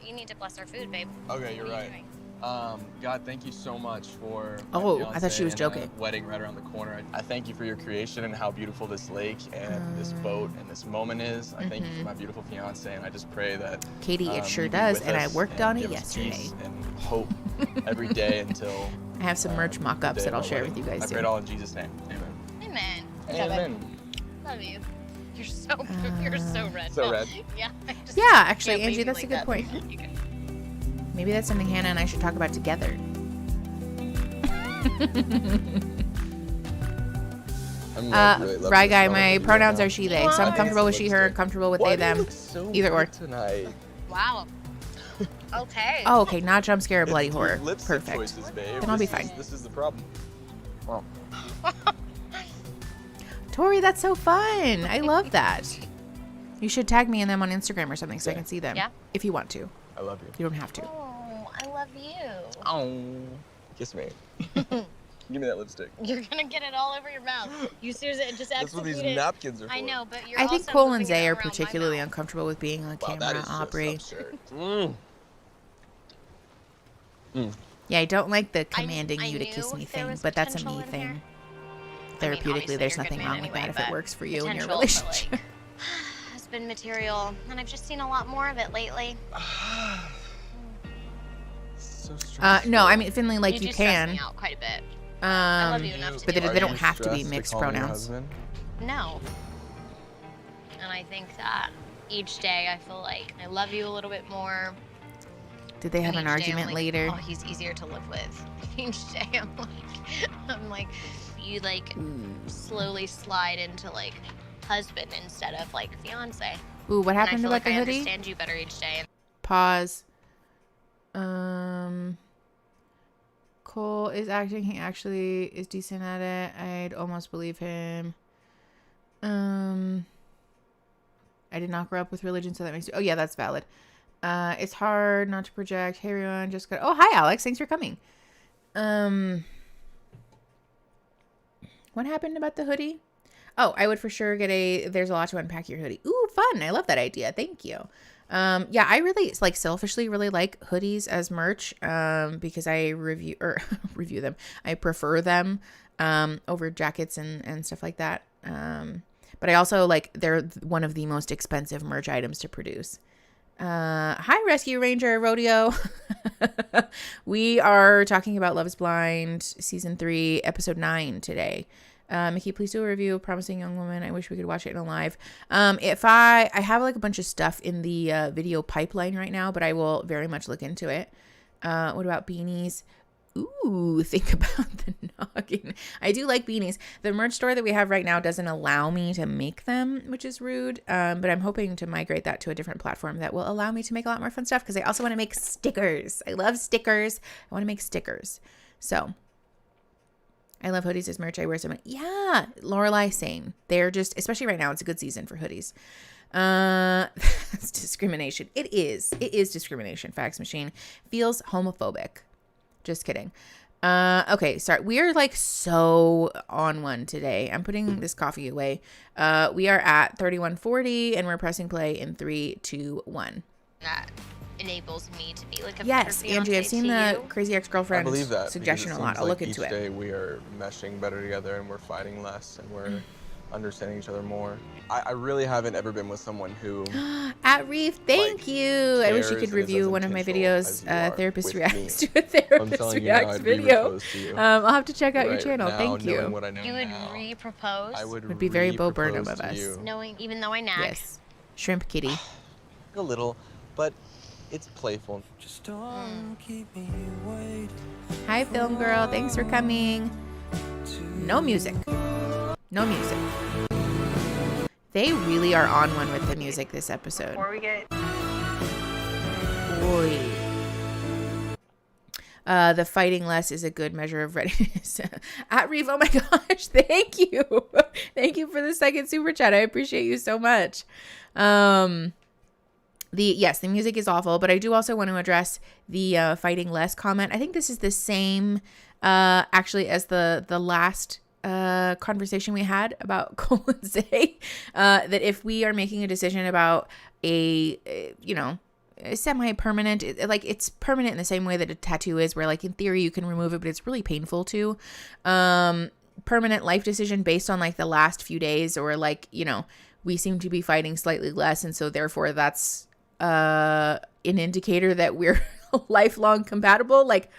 Speaker 20: You need to bless our food, babe.
Speaker 10: Okay, you're right. God, thank you so much for
Speaker 1: Oh, I thought she was
Speaker 10: and
Speaker 1: joking.
Speaker 10: a wedding right around the corner. I thank you for your creation and how beautiful this lake and this boat and this moment is. I thank you for my beautiful fiance, and I just pray that
Speaker 1: Katie, it sure
Speaker 10: you be
Speaker 1: does,
Speaker 10: with
Speaker 1: and I
Speaker 10: us
Speaker 1: worked on it
Speaker 10: give us
Speaker 1: yesterday.
Speaker 10: peace and hope every day until
Speaker 1: I have some merch mock-ups
Speaker 10: the day
Speaker 1: that I'll
Speaker 10: of our
Speaker 1: share with
Speaker 10: wedding.
Speaker 1: you guys
Speaker 10: I
Speaker 1: soon.
Speaker 10: pray it all in Jesus' name. Amen.
Speaker 20: Amen.
Speaker 10: Amen.
Speaker 20: Love you. You're so red.
Speaker 10: So red.
Speaker 20: Yeah. I just
Speaker 1: Yeah, actually,
Speaker 20: can't leave
Speaker 1: Angie,
Speaker 20: you
Speaker 1: that's
Speaker 20: like
Speaker 1: a good
Speaker 20: that.
Speaker 1: point.
Speaker 20: You can-
Speaker 1: Maybe that's something Hannah and I should talk about together. Rye guy, my pronouns are she, they. So I'm comfortable with she, her, and comfortable with they, them. Either or.
Speaker 10: Tonight.
Speaker 20: Wow. Okay.
Speaker 1: Oh, okay. Not jump scare or bloody horror.
Speaker 10: Lipstick
Speaker 1: Perfect.
Speaker 10: choices, babe.
Speaker 1: Then I'll be fine.
Speaker 10: This is the problem. Well,
Speaker 1: Tori, that's so fun. I love that. You should tag me in them on Instagram or something so I can see them.
Speaker 20: Yeah.
Speaker 1: If you want to.
Speaker 10: I love you.
Speaker 1: You don't have to.
Speaker 20: Oh, I love you.
Speaker 10: Oh, kiss me. Give me that lipstick.
Speaker 20: You're gonna get it all over your mouth. You seriously just
Speaker 10: That's what these
Speaker 20: executed-
Speaker 10: napkins are for.
Speaker 20: I know, but you're
Speaker 1: I think
Speaker 20: also
Speaker 1: Cole and
Speaker 20: moving it
Speaker 1: Zay are
Speaker 20: around my
Speaker 1: particularly uncomfortable with being on
Speaker 10: Wow, that
Speaker 1: camera.
Speaker 10: is just
Speaker 1: Aubrey.
Speaker 10: absurd.
Speaker 1: Yeah, I don't like the
Speaker 20: I
Speaker 1: commanding you to
Speaker 20: knew
Speaker 1: kiss me
Speaker 20: there
Speaker 1: thing,
Speaker 20: was
Speaker 1: but that's a
Speaker 20: potential
Speaker 1: me
Speaker 20: in
Speaker 1: thing.
Speaker 20: here.
Speaker 1: Therapeutically,
Speaker 20: obviously,
Speaker 1: there's
Speaker 20: you're a good
Speaker 1: nothing
Speaker 20: man
Speaker 1: wrong with
Speaker 20: anyway,
Speaker 1: that if it
Speaker 20: but
Speaker 1: works for you and your
Speaker 20: potential, but,
Speaker 1: relationship.
Speaker 20: like, husband material, and I've just seen a lot more of it lately.
Speaker 10: So stressful.
Speaker 1: No, I mean, Finley, like you
Speaker 20: do stress
Speaker 1: can.
Speaker 20: me out quite a bit. I love you enough to
Speaker 1: but
Speaker 20: do
Speaker 1: they
Speaker 20: it.
Speaker 1: don't have to be
Speaker 10: Stressed
Speaker 1: mixed
Speaker 10: call me your
Speaker 1: pronouns.
Speaker 10: husband?
Speaker 20: No. And I think that each day I feel like I love you a little bit more.
Speaker 1: Did they have
Speaker 20: and
Speaker 1: an
Speaker 20: each day I'm
Speaker 1: argument
Speaker 20: like,
Speaker 1: later?
Speaker 20: Oh, he's easier to live with. Each day I'm like, you like slowly slide into like husband instead of like fiance.
Speaker 1: Ooh, what
Speaker 20: And I
Speaker 1: happened
Speaker 20: feel
Speaker 1: about
Speaker 20: like
Speaker 1: the
Speaker 20: I
Speaker 1: hoodie?
Speaker 20: understand you better each day.
Speaker 1: Pause. Cole is acting. He actually is decent at it. I'd almost believe him. I did not grow up with religion, so that makes. Oh yeah, that's valid. It's hard not to project. Hey everyone, just got. Oh hi Alex, thanks for coming. What happened about the hoodie? Oh, I would for sure get a. There's a lot to unpack your hoodie. Ooh, fun! I love that idea. Thank you. Yeah, I really like selfishly really like hoodies as merch because I review them. I prefer them over jackets and stuff like that. But I also like they're one of the most expensive merch items to produce. Hi, Rescue Ranger Rodeo. We are talking about Love is Blind season 3, episode 9 today. Mickey, please do a review of Promising Young Woman. I wish we could watch it in a live. If I have like a bunch of stuff in the video pipeline right now, but I will very much look into it. What about beanies? Ooh, think about the noggin. I do like beanies. The merch store that we have right now doesn't allow me to make them, which is rude. But I'm hoping to migrate that to a different platform that will allow me to make a lot more fun stuff because I also want to make stickers. I love stickers. I want to make stickers. So I love hoodies as merch. I wear some. Yeah, Lorelai, same. They're just, especially right now, it's a good season for hoodies. It's discrimination. It is discrimination. Fax machine feels homophobic. Just kidding. Okay, sorry. We are like so on one today. I'm putting this coffee away. We are at 31:40 and we're pressing play in 3, 2, 1.
Speaker 20: That enables me to be like a
Speaker 1: Yes,
Speaker 20: better
Speaker 1: Angie, I've
Speaker 20: fiancé
Speaker 1: seen
Speaker 20: to
Speaker 1: the
Speaker 20: you.
Speaker 1: Crazy
Speaker 10: I
Speaker 1: Ex-Girlfriend
Speaker 10: believe that
Speaker 1: suggestion
Speaker 10: because
Speaker 1: a
Speaker 10: it
Speaker 1: lot.
Speaker 10: seems
Speaker 1: I'll
Speaker 10: like
Speaker 1: look into
Speaker 10: each day
Speaker 1: it.
Speaker 10: we are meshing better together and we're fighting less and we're understanding each other more. I really haven't ever been with someone who
Speaker 1: At Reef, thank you. I wish you
Speaker 10: cares
Speaker 1: could
Speaker 10: and is
Speaker 1: review
Speaker 10: as
Speaker 1: one of my
Speaker 10: intentional
Speaker 1: videos.
Speaker 10: as you are
Speaker 1: Therapist
Speaker 10: with
Speaker 1: reacts
Speaker 10: me.
Speaker 1: to a
Speaker 10: I'm
Speaker 1: Therapist
Speaker 10: telling you now,
Speaker 1: reacts
Speaker 10: I'd
Speaker 1: video.
Speaker 10: re-propose to you.
Speaker 1: I'll have to check out your
Speaker 10: Right
Speaker 1: channel.
Speaker 10: now,
Speaker 1: Thank you.
Speaker 10: knowing what I know
Speaker 20: You would
Speaker 10: now,
Speaker 20: re-propose?
Speaker 10: I would
Speaker 1: be very Bo Burnham
Speaker 10: re-propose
Speaker 1: of
Speaker 10: to
Speaker 1: us.
Speaker 10: you.
Speaker 20: Knowing, even though I nag.
Speaker 1: Yes. Shrimp kitty.
Speaker 10: A little, but it's playful.
Speaker 11: Just don't keep me waiting.
Speaker 1: Hi, Film Girl. Thanks for coming. No music. No music. They really are on one with the music this episode.
Speaker 6: Before we get
Speaker 1: Boy. The fighting less is a good measure of readiness. At Reeve, oh my gosh, thank you. Thank you for the second super chat. I appreciate you so much. The music is awful, but I do also want to address the fighting less comment. I think this is the same actually as the last conversation we had about colons A, that if we are making a decision about a semi-permanent, like it's permanent in the same way that a tattoo is, where like in theory you can remove it, but it's really painful too. Permanent life decision based on like the last few days, or like, we seem to be fighting slightly less, and so therefore that's an indicator that we're lifelong compatible. Like,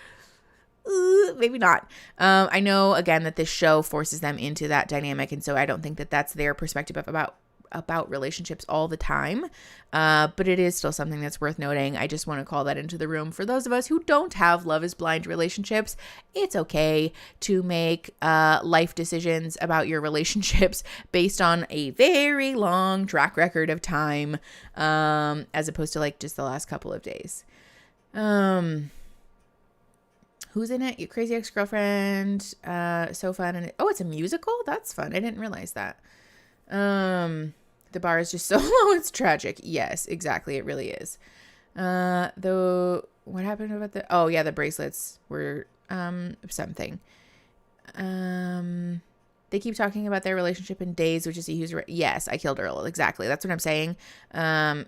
Speaker 1: maybe not. I know again that this show forces them into that dynamic, and so I don't think that that's their perspective about relationships all the time, but it is still something that's worth noting. I just want to call that into the room for those of us who don't have love is blind relationships. It's okay to make life decisions about your relationships based on a very long track record of time, as opposed to like just the last couple of days. Who's in it? Your crazy ex-girlfriend. So fun. And it's a musical? That's fun. I didn't realize that. The bar is just so low, it's tragic. Yes, exactly. It really is. Though, what happened about the bracelets were, something. They keep talking about their relationship in days, which is yes, I killed Earl. Exactly. That's what I'm saying.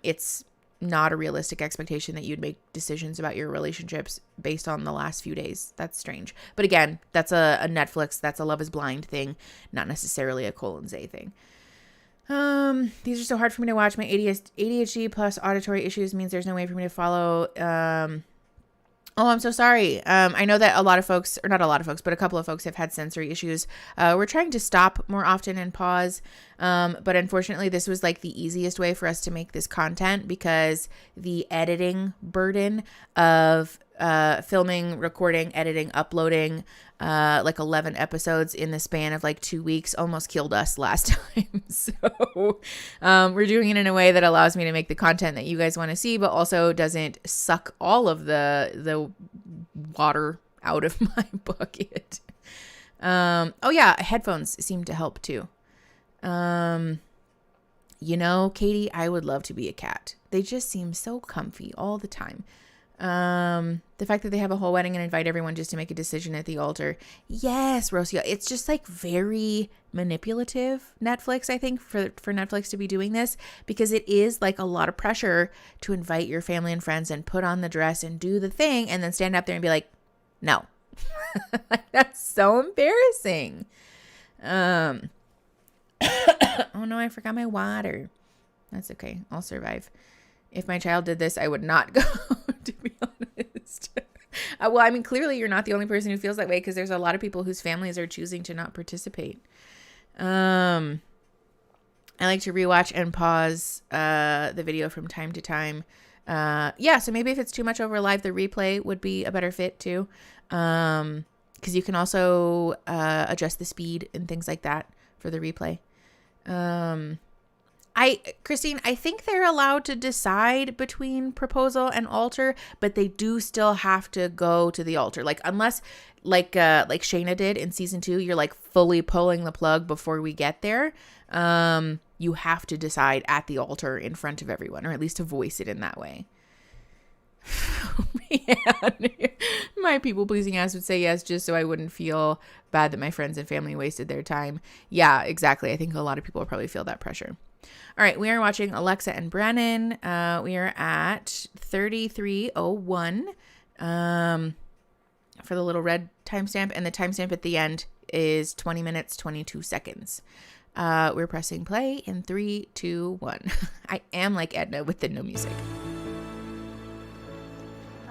Speaker 1: It's not a realistic expectation that you'd make decisions about your relationships based on the last few days. That's strange. But again, that's a Netflix, that's a Love is Blind thing, not necessarily a colons A thing. These are so hard for me to watch. My ADHD plus auditory issues means there's no way for me to follow. I'm so sorry. I know that a lot of folks, or not a lot of folks, but a couple of folks have had sensory issues. We're trying to stop more often and pause. But unfortunately, this was like the easiest way for us to make this content, because the editing burden of filming, recording, editing, uploading like 11 episodes in the span of like 2 weeks almost killed us last time. So we're doing it in a way that allows me to make the content that you guys want to see, but also doesn't suck all of the water out of my bucket. Headphones seem to help too. Katie, I would love to be a cat. They just seem so comfy all the time. The fact that they have a whole wedding and invite everyone just to make a decision at the altar. Yes, Rosia. It's just like very manipulative, Netflix, I think, for Netflix to be doing this, because it is like a lot of pressure to invite your family and friends and put on the dress and do the thing and then stand up there and be like, no. Like, that's so embarrassing. Oh no, I forgot my water. That's okay. I'll survive. If my child did this, I would not go, to be honest. Clearly you're not the only person who feels that way, because there's a lot of people whose families are choosing to not participate. I like to rewatch and pause the video from time to time. So maybe if it's too much over live, the replay would be a better fit too. Because you can also adjust the speed and things like that for the replay. Christine, I think they're allowed to decide between proposal and altar, but they do still have to go to the altar. Like, unless like Shayna did in season 2, you're like fully pulling the plug before we get there. You have to decide at the altar in front of everyone, or at least to voice it in that way. Man, my people-pleasing ass would say yes just so I wouldn't feel bad that my friends and family wasted their time. Yeah, exactly. I think a lot of people probably feel that pressure. All right, we are watching Alexa and Brennan. We are at 33:01 for the little red timestamp, and the timestamp at the end is 20 minutes, 22 seconds. We're pressing play in 3, 2, 1. I am like Edna with the no music.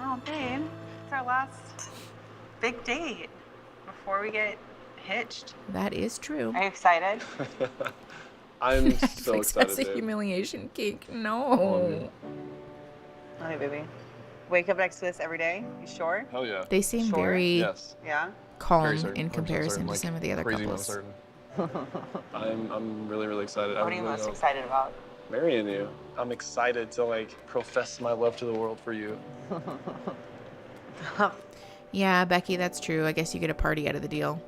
Speaker 6: Oh, babe, it's our last big date before we get hitched.
Speaker 1: That is true.
Speaker 6: Are you excited?
Speaker 7: I'm so excited.
Speaker 1: That's a humiliation cake. No.
Speaker 6: Hi, baby. Wake up next to this every day? You sure?
Speaker 7: Hell yeah.
Speaker 1: They seem very calm in comparison to some of the other couples.
Speaker 7: I'm really, really excited.
Speaker 6: What are you most excited about?
Speaker 7: Marrying you. I'm excited to like profess my love to the world for you.
Speaker 1: Yeah, Becky, that's true. I guess you get a party out of the deal.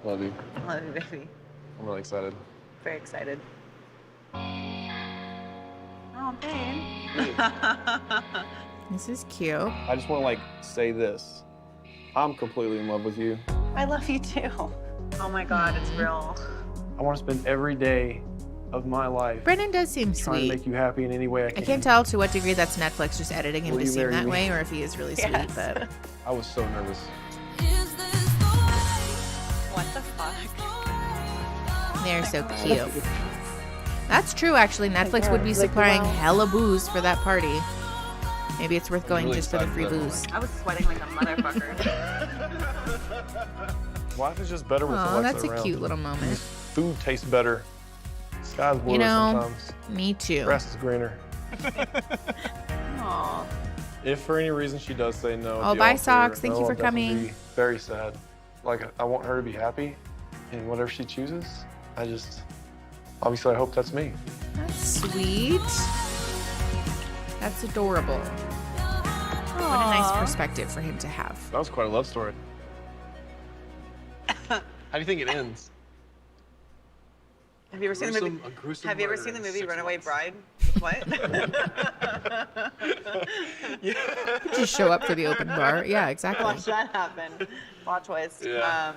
Speaker 7: Love you.
Speaker 6: Love you, baby.
Speaker 7: I'm really excited.
Speaker 6: Very excited. Oh, babe.
Speaker 1: This is cute.
Speaker 7: I just want to like say this. I'm completely in love with you.
Speaker 6: I love you too. Oh my God, it's real.
Speaker 13: I want to spend every day of my life
Speaker 1: Brennan does seem
Speaker 13: trying
Speaker 1: sweet.
Speaker 13: to make you happy in any way I can.
Speaker 1: I can't tell to what degree that's Netflix just editing him
Speaker 13: Will
Speaker 1: to
Speaker 13: you
Speaker 1: seem
Speaker 13: marry
Speaker 1: that
Speaker 13: me?
Speaker 1: way, or if he is really sweet.
Speaker 6: Yes.
Speaker 1: But
Speaker 7: I was so nervous.
Speaker 6: What the fuck?
Speaker 1: they're so cute. That's true, actually. Netflix would be supplying hella booze for that party. Maybe it's worth going
Speaker 7: really
Speaker 1: just for the free
Speaker 7: excited for
Speaker 1: booze.
Speaker 6: I was sweating like a motherfucker.
Speaker 7: Life is just better with
Speaker 1: Oh,
Speaker 7: Alexa
Speaker 1: that's a
Speaker 7: around.
Speaker 1: cute little moment.
Speaker 7: Food tastes better. Sky's bluer
Speaker 1: You know,
Speaker 7: sometimes.
Speaker 1: me too.
Speaker 7: Grass is greener.
Speaker 6: Aw.
Speaker 7: If for any reason she does say no,
Speaker 1: Oh,
Speaker 7: at the
Speaker 1: bye,
Speaker 7: altar,
Speaker 1: Socks. Thank you
Speaker 7: I'll
Speaker 1: for
Speaker 7: definitely
Speaker 1: coming.
Speaker 7: be very sad. Like, I want her to be happy in whatever she chooses. Obviously, I hope that's me.
Speaker 1: That's sweet. That's adorable. What a nice perspective for him to have.
Speaker 7: That was quite a love story. How do you think it ends?
Speaker 6: Have you ever seen the movie? Have you ever seen the movie Runaway Bride? What?
Speaker 1: Just show up for the open bar. Yeah, exactly.
Speaker 6: Watch that happen. Plot twist.
Speaker 7: Yeah.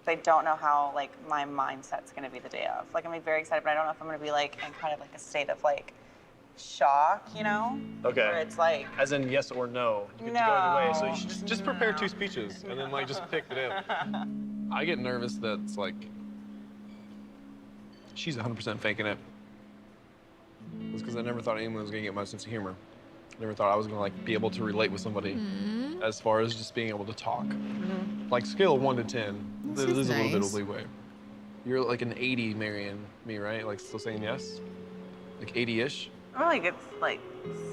Speaker 6: I don't know how like my mindset's gonna be the day of. Like I'm like, very excited, but I don't know if I'm gonna be like in kind of like a state of like shock, you know?
Speaker 7: Okay.
Speaker 6: Where it's like,
Speaker 7: As in yes or no. You get to go either way. So you should just prepare 2 speeches and then like just pick it in. I get nervous that it's like she's 100% faking it. It's because I never thought anyone was gonna get my sense of humor. I never thought I was gonna like be able to relate with somebody as far as just being able to talk. Like scale of 1 to 10,
Speaker 1: This
Speaker 7: there's
Speaker 1: is
Speaker 7: a little bit
Speaker 1: nice.
Speaker 7: of leeway. You're like an 80 marrying me, right? Like still saying yes? Like 80-ish?
Speaker 6: I'm like it's like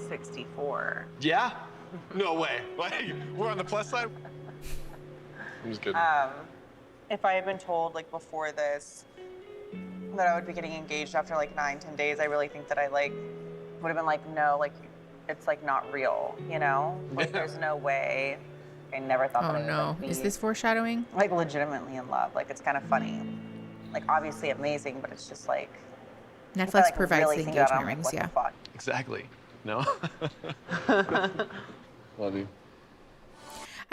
Speaker 6: 64.
Speaker 7: Yeah? No way. Like we're on the plus side? I'm just kidding.
Speaker 6: If I had been told like before this that I would be getting engaged after like 9-10 days, I really think that I like would have been like, no, like it's like not real, you know? Like there's no way. I never thought that I
Speaker 1: Oh
Speaker 6: would
Speaker 1: no.
Speaker 6: like, be
Speaker 1: Is this foreshadowing?
Speaker 6: like legitimately in love. Like it's kind of funny. Like obviously amazing, but it's just like if I,
Speaker 1: Netflix
Speaker 6: like,
Speaker 1: provides
Speaker 6: really
Speaker 1: the
Speaker 6: think about it, I'm
Speaker 1: engagement
Speaker 6: like,
Speaker 1: rings,
Speaker 6: what
Speaker 1: yeah.
Speaker 6: the fuck?
Speaker 7: Exactly. No? Love you.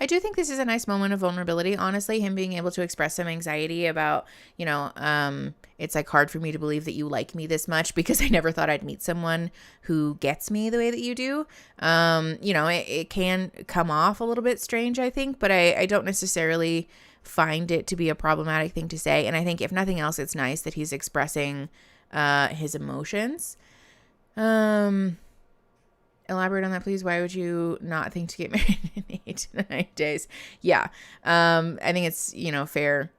Speaker 1: I do think this is a nice moment of vulnerability. Honestly, him being able to express some anxiety about, you know, it's like hard for me to believe that you like me this much because I never thought I'd meet someone who gets me the way that you do. You know, it can come off a little bit strange, I think, but I don't necessarily find it to be a problematic thing to say. And I think if nothing else, it's nice that he's expressing his emotions. Elaborate on that, please. Why would you not think to get married in 8 to 9 days? Yeah. I think it's, you know, fair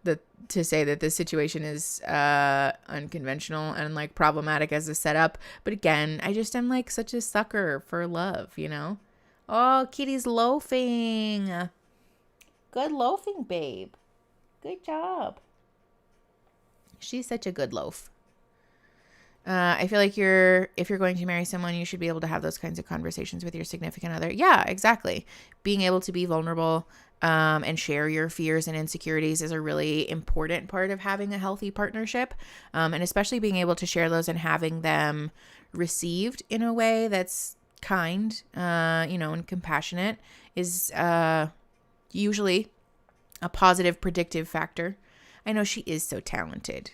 Speaker 1: to say that this situation is unconventional and like problematic as a setup. But again, I just am like such a sucker for love, you know? Oh, Kitty's loafing. Good loafing, babe. Good job. She's such a good loaf. I feel like if you're going to marry someone, you should be able to have those kinds of conversations with your significant other. Yeah, exactly. Being able to be vulnerable and share your fears and insecurities is a really important part of having a healthy partnership. And especially being able to share those and having them received in a way that's kind, you know, and compassionate is usually a positive predictive factor. I know she is so talented.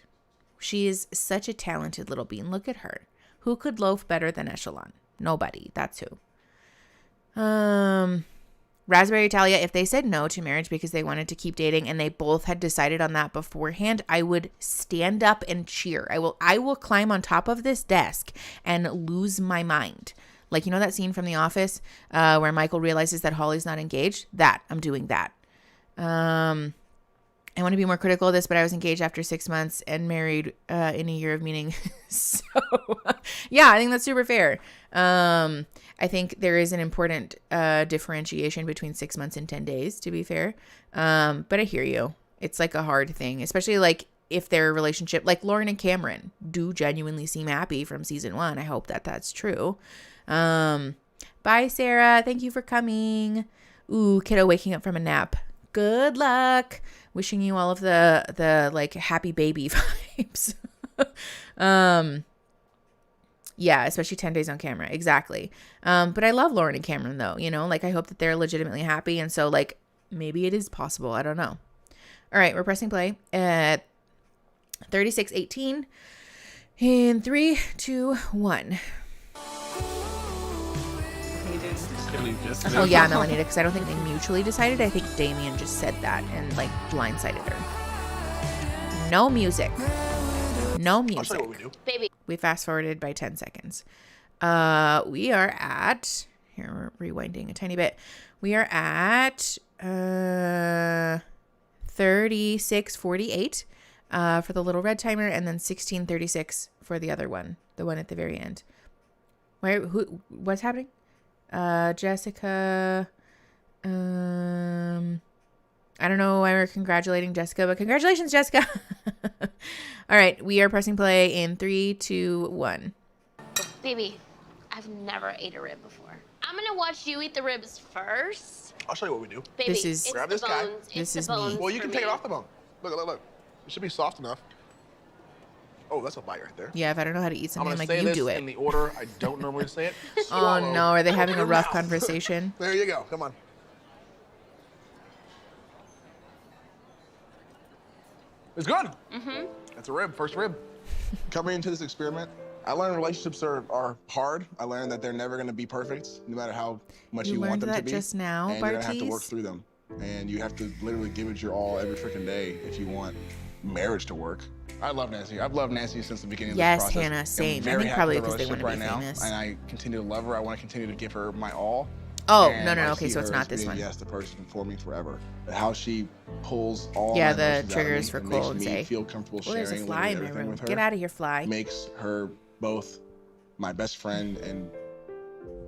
Speaker 1: She is such a talented little bean. Look at her. Who could loaf better than Echelon? Nobody. That's who. Raspberry Italia, if they said no to marriage because they wanted to keep dating and they both had decided on that beforehand, I would stand up and cheer. I will climb on top of this desk and lose my mind. Like, you know that scene from The Office where Michael realizes that Holly's not engaged? I'm doing that. I want to be more critical of this, but I was engaged after 6 months and married in a year of meaning. So, yeah, I think that's super fair. I think there is an important differentiation between 6 months and 10 days, to be fair. But I hear you. It's like a hard thing, especially like if their relationship, like Lauren and Cameron, do genuinely seem happy from season 1. I hope that that's true. Bye, Sarah. Thank you for coming. Ooh, kiddo waking up from a nap. Good luck. Wishing you all of the like happy baby vibes. Yeah, especially 10 days on camera. Exactly. But I love Lauren and Cameron though, you know, like I hope that they're legitimately happy. And so like maybe it is possible. I don't know. All right, we're pressing play at 36:18 in 3, 2, 1. Oh yeah, Melanie did, because I don't think they mutually decided. I think Damien just said that and like blindsided her. No music. No music.
Speaker 3: I'll show you what we do.
Speaker 20: Baby.
Speaker 1: We fast forwarded by 10 seconds. We are at, here we're rewinding a tiny bit. We are at 36:48 for the little red timer, and then 16:36 for the other one, the one at the very end. What's happening? Jessica, I don't know why we're congratulating Jessica, but congratulations, Jessica. All right, we are pressing play in 3, 2, 1.
Speaker 20: Baby, I've never ate a rib before. I'm gonna watch you eat the ribs first.
Speaker 3: I'll show you what we do.
Speaker 20: Baby,
Speaker 1: This is-
Speaker 20: it's
Speaker 3: Grab
Speaker 20: the
Speaker 3: this guy.
Speaker 20: bones.
Speaker 1: This
Speaker 20: It's the
Speaker 1: is me.
Speaker 20: bones
Speaker 3: Well, you can
Speaker 20: for
Speaker 3: take it
Speaker 20: me.
Speaker 3: off the bone. Look. It should be soft enough. Oh, that's a bite right there.
Speaker 1: Yeah, if I don't know how to eat
Speaker 3: I'm
Speaker 1: something,
Speaker 3: gonna
Speaker 1: like
Speaker 3: say
Speaker 1: you
Speaker 3: this
Speaker 1: do it.
Speaker 3: in the order I don't normally say it.
Speaker 1: Oh
Speaker 3: Swallow.
Speaker 1: no, are they having a
Speaker 3: Open your
Speaker 1: rough
Speaker 3: mouth.
Speaker 1: conversation?
Speaker 3: There you go. Come on. It's good.
Speaker 20: Mm-hmm.
Speaker 3: It's a rib, first rib. Coming into this experiment, I learned relationships are hard. I learned that they're never going to be perfect, no matter how much you want
Speaker 1: learned
Speaker 3: them to
Speaker 1: that
Speaker 3: be.
Speaker 1: just now,
Speaker 3: and you're going to have to work
Speaker 1: Bartiz?
Speaker 3: through them. And you have to literally give it your all every freaking day if you want marriage to work. I love Nancy. I've loved Nancy since the beginning of
Speaker 1: Yes,
Speaker 3: this process.
Speaker 1: Hannah,
Speaker 3: I'm
Speaker 1: same. I
Speaker 3: very
Speaker 1: think
Speaker 3: happy
Speaker 1: probably
Speaker 3: with our
Speaker 1: because they
Speaker 3: relationship
Speaker 1: wanna be
Speaker 3: right
Speaker 1: famous.
Speaker 3: now, and I continue to love her. I want to continue to give her my all.
Speaker 1: Oh,
Speaker 3: And
Speaker 1: no,
Speaker 3: I
Speaker 1: okay,
Speaker 3: see
Speaker 1: so it's
Speaker 3: her
Speaker 1: not
Speaker 3: as
Speaker 1: this
Speaker 3: being,
Speaker 1: one.
Speaker 3: Yes, the person for me forever. How she pulls all
Speaker 1: Yeah,
Speaker 3: my
Speaker 1: the
Speaker 3: emotions out of
Speaker 1: triggers
Speaker 3: me
Speaker 1: for
Speaker 3: and
Speaker 1: Cole
Speaker 3: makes
Speaker 1: and
Speaker 3: me
Speaker 1: say,
Speaker 3: feel comfortable
Speaker 1: "Well, there's a
Speaker 3: sharing
Speaker 1: fly
Speaker 3: literally
Speaker 1: in my
Speaker 3: everything
Speaker 1: room.
Speaker 3: with her.
Speaker 1: Get out of here, fly."
Speaker 3: Makes her both my best friend and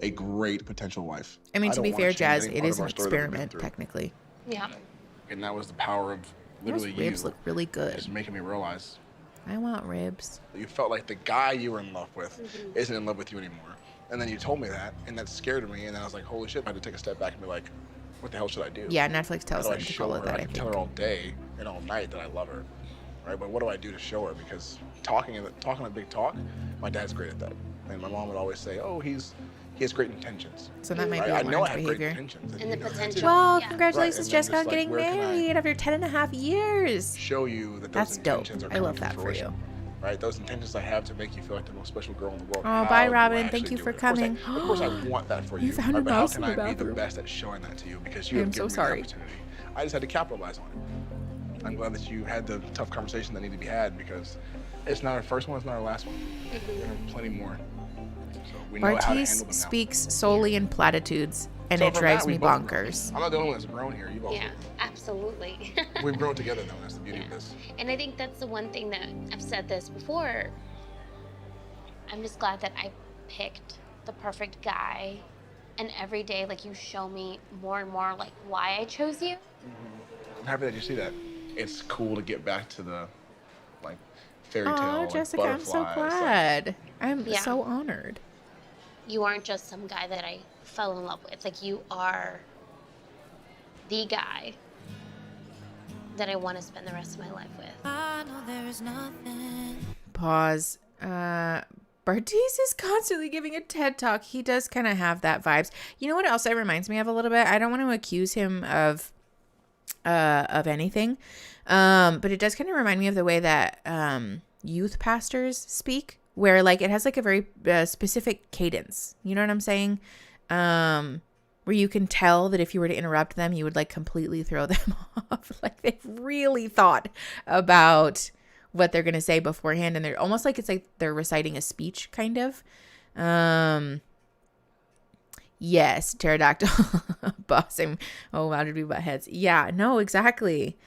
Speaker 3: a great potential wife.
Speaker 1: I mean, to
Speaker 3: don't
Speaker 1: be
Speaker 3: wanna
Speaker 1: fair,
Speaker 3: change
Speaker 1: Jazz,
Speaker 3: any
Speaker 1: it
Speaker 3: part
Speaker 1: is
Speaker 3: of
Speaker 1: an
Speaker 3: our story that we've been
Speaker 1: experiment,
Speaker 3: through.
Speaker 1: technically.
Speaker 20: Yeah.
Speaker 3: And that was the power of
Speaker 1: Those
Speaker 3: literally
Speaker 1: ribs
Speaker 3: you
Speaker 1: look really good.
Speaker 3: just making me realize
Speaker 1: I want ribs.
Speaker 3: you felt like the guy you were in love with
Speaker 1: Mm-hmm.
Speaker 3: isn't in love with you anymore. And then you told me that, and that scared me. And then I was like, holy shit, I had to take a step back and be like, what the hell should I do?
Speaker 1: Yeah, Netflix tells
Speaker 3: How do
Speaker 1: them
Speaker 3: I
Speaker 1: to
Speaker 3: show
Speaker 1: follow
Speaker 3: her?
Speaker 1: that,
Speaker 3: I
Speaker 1: I
Speaker 3: can tell
Speaker 1: think.
Speaker 3: her all day and all night that I love her, right? But what do I do to show her? Because talking a big talk, my dad's great at that. And my mom would always say, oh, he has great intentions.
Speaker 1: So that might
Speaker 3: right?
Speaker 1: be
Speaker 3: I know I
Speaker 1: alarmed
Speaker 3: have
Speaker 1: behavior.
Speaker 3: great intentions.
Speaker 20: And the
Speaker 3: you know that too.
Speaker 20: potential.
Speaker 1: Well,
Speaker 20: Yeah.
Speaker 1: congratulations,
Speaker 3: Right, and
Speaker 1: Jessica,
Speaker 3: I'm
Speaker 1: on
Speaker 3: just
Speaker 1: getting
Speaker 3: like, where can I
Speaker 1: married after 10.5 years.
Speaker 3: Show you that those
Speaker 1: That's dope.
Speaker 3: intentions are
Speaker 1: I love
Speaker 3: coming to
Speaker 1: that for
Speaker 3: fruition,
Speaker 1: you.
Speaker 3: Right? Those intentions I have to make you feel like the most special girl in the world.
Speaker 1: Oh,
Speaker 3: How
Speaker 1: bye,
Speaker 3: do I
Speaker 1: Robin.
Speaker 3: actually
Speaker 1: Thank you
Speaker 3: do
Speaker 1: for
Speaker 3: it? Of course
Speaker 1: coming.
Speaker 3: Of course I want that for you.
Speaker 1: You found
Speaker 3: right?
Speaker 1: a
Speaker 3: But how
Speaker 1: mouse
Speaker 3: can
Speaker 1: in the
Speaker 3: I be the
Speaker 1: bathroom.
Speaker 3: best at showing that to you? Because you
Speaker 1: I'm
Speaker 3: have
Speaker 1: so
Speaker 3: given me
Speaker 1: sorry.
Speaker 3: the opportunity. I just had to capitalize on it. I'm glad that you had the tough conversation that needed to be had, because it's not our first one, it's not our last one. There are plenty more. So we know how to handle
Speaker 1: Bartiz
Speaker 3: them now.
Speaker 1: speaks solely in platitudes, and
Speaker 3: So
Speaker 1: it
Speaker 3: from
Speaker 1: drives
Speaker 3: that, we
Speaker 1: me
Speaker 3: both grown.
Speaker 1: bonkers.
Speaker 3: I'm not the only one that's grown here. You've also
Speaker 20: Yeah, absolutely.
Speaker 3: we've grown together though. That's the beauty of this.
Speaker 20: And I think that's the one thing that I've said this before. I'm just glad that I picked the perfect guy. And every day, like, you show me more and more, like, why I chose you.
Speaker 3: I'm happy that you see that. It's cool to get back to the like fairy tale.
Speaker 1: Oh,
Speaker 3: like,
Speaker 1: Jessica, I'm so
Speaker 3: butterflies, like-
Speaker 1: glad. I'm
Speaker 20: Yeah.
Speaker 1: so honored.
Speaker 20: You aren't just some guy that I fell in love with. Like, you are the guy that I want to spend the rest of my life with.
Speaker 11: I know there's nothing.
Speaker 1: Pause. Bartiz is constantly giving a TED talk. He does kind of have that vibes. You know what else it reminds me of a little bit? I don't want to accuse him of anything, but it does kind of remind me of the way that youth pastors speak, where like it has like a very specific cadence. You know what I'm saying? Where you can tell that if you were to interrupt them, you would like completely throw them off. Like they've really thought about what they're going to say beforehand. And they're almost like, it's like they're reciting a speech kind of. Yes. Pterodactyl. Bossing. Oh, how did we butt heads? Yeah, no, exactly.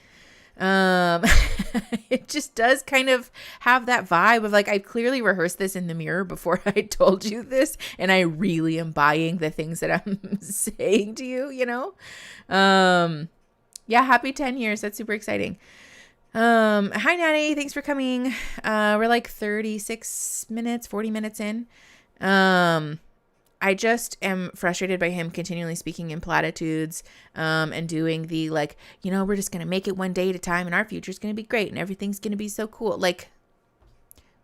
Speaker 1: It just does kind of have that vibe of like, I clearly rehearsed this in the mirror before I told you this, and I really am buying the things that I'm saying to you, you know? Yeah, happy 10 years. That's super exciting. Hi Natty, thanks for coming. We're like 36 minutes, 40 minutes in. I just am frustrated by him continually speaking in platitudes, and doing the like, you know, we're just going to make it one day at a time and our future's going to be great and everything's going to be so cool. Like,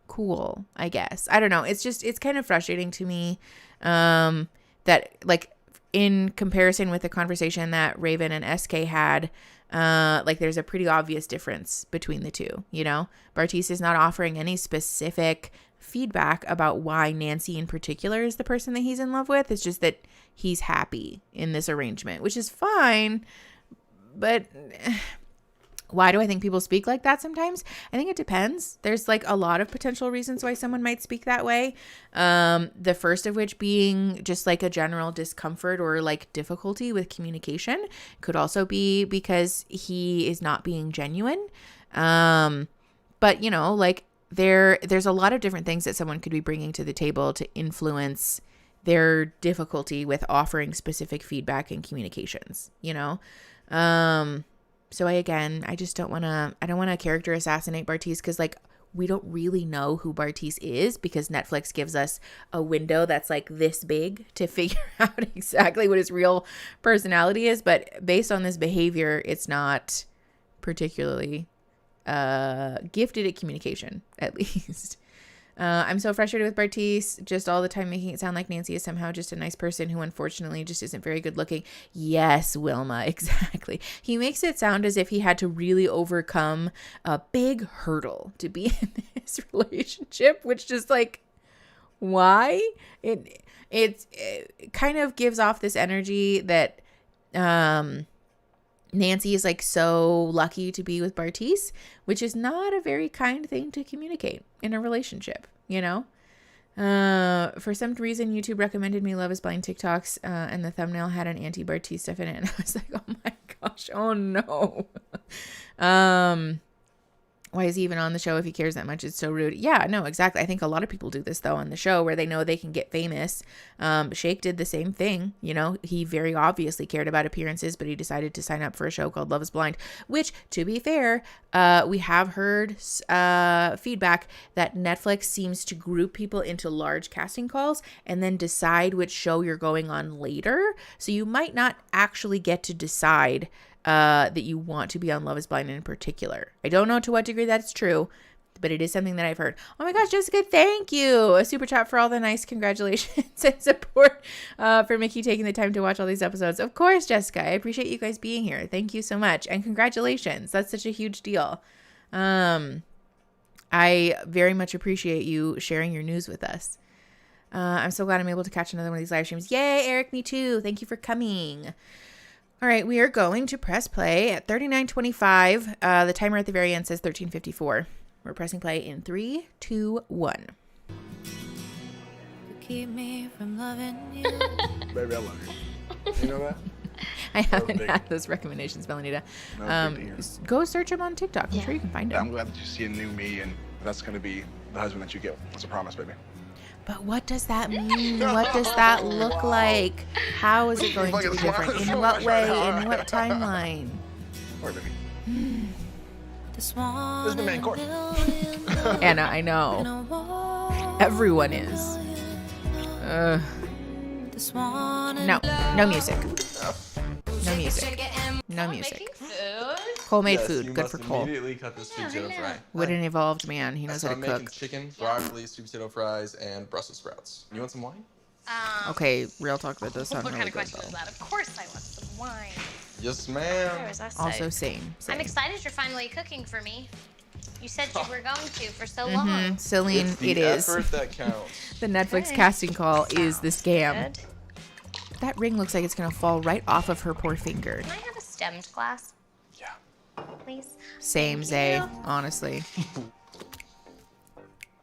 Speaker 1: cool, I guess. I don't know. It's just, it's kind of frustrating to me, that like in comparison with the conversation that Raven and SK had, Like there's a pretty obvious difference between the two, you know? Bartise is not offering any specific feedback about why Nancy in particular is the person that he's in love with. It's just that he's happy in this arrangement, which is fine. But why do I think people speak like that sometimes? I think it depends. There's like a lot of potential reasons why someone might speak that way. The first of which being just like a general discomfort or like difficulty with communication. Could also be because he is not being genuine. But you know, like there's a lot of different things that someone could be bringing to the table to influence their difficulty with offering specific feedback and communications, you know? So I don't want to character assassinate Bartise because like we don't really know who Bartise is because Netflix gives us a window that's like this big to figure out exactly what his real personality is. But based on this behavior, it's not particularly gifted at communication, at least. I'm so frustrated with Bartise, just all the time making it sound like Nancy is somehow just a nice person who unfortunately just isn't very good looking. Yes, Wilma, exactly. He makes it sound as if he had to really overcome a big hurdle to be in this relationship, which just like, why? It kind of gives off this energy that Nancy is like so lucky to be with Bartise, which is not a very kind thing to communicate in a relationship, you know? For some reason, YouTube recommended me Love is Blind TikToks, and the thumbnail had an anti-Bartise stuff in it, and I was like, oh my gosh, oh no. Why is he even on the show if he cares that much? It's so rude. Yeah, no, exactly. I think a lot of people do this, though, on the show where they know they can get famous. Shake did the same thing. You know, he very obviously cared about appearances, but he decided to sign up for a show called Love is Blind, which, to be fair, we have heard feedback that Netflix seems to group people into large casting calls and then decide which show you're going on later. So you might not actually get to decide that you want to be on Love is Blind in particular. I don't know to what degree that's true, but it is something that I've heard. Oh my gosh, Jessica, thank you. A super chat for all the nice congratulations and support for Mickey taking the time to watch all these episodes. Of course, Jessica, I appreciate you guys being here. Thank you so much. And congratulations. That's such a huge deal. I very much appreciate you sharing your news with us. I'm so glad I'm able to catch another one of these live streams. Yay, Eric, me too. Thank you for coming. All right, we are going to press play at 39:25. The timer at the very end says 13:54. We're pressing play in 3, 2, 1.
Speaker 11: Keep me from loving you.
Speaker 3: Baby, I love you. You know that?
Speaker 1: I haven't had those recommendations, Melanita. Go search him on TikTok. I'm sure you can find him.
Speaker 3: I'm glad that you see a new me, and that's going to be the husband that you get. That's a promise, baby.
Speaker 1: But what does that mean? What does that look like? How is it going to be different? In what way? In what timeline?
Speaker 3: Or baby.
Speaker 11: This
Speaker 3: is the main course.
Speaker 1: Anna, I know. Everyone is. No music. No music. No music. Cole made food. Good for Cole.
Speaker 10: Immediately cut this sweet potato fry.
Speaker 1: What an evolved man. He knows how to
Speaker 10: I'm
Speaker 1: cook.
Speaker 10: making chicken, broccoli, sweet potato fries, and Brussels sprouts. You want some wine?
Speaker 1: Okay, real talk about those sound
Speaker 20: What
Speaker 1: really
Speaker 20: kind of
Speaker 1: good,
Speaker 20: question
Speaker 1: though.
Speaker 20: is that? Of course I want some wine.
Speaker 10: Yes, ma'am.
Speaker 20: Where was I say?
Speaker 1: Also, same.
Speaker 20: I'm excited you're finally cooking for me. You said you were going to for so long.
Speaker 1: Celine,
Speaker 10: It's the
Speaker 1: it is.
Speaker 10: effort that counts.
Speaker 1: The Netflix
Speaker 20: Okay.
Speaker 1: casting call is the scam.
Speaker 20: Good.
Speaker 1: That ring looks like it's going to fall right off of her poor finger.
Speaker 20: Can I have a stemmed glass?
Speaker 10: Yeah.
Speaker 20: Please.
Speaker 1: Same,
Speaker 20: Thank
Speaker 1: Zay,
Speaker 20: you.
Speaker 1: honestly.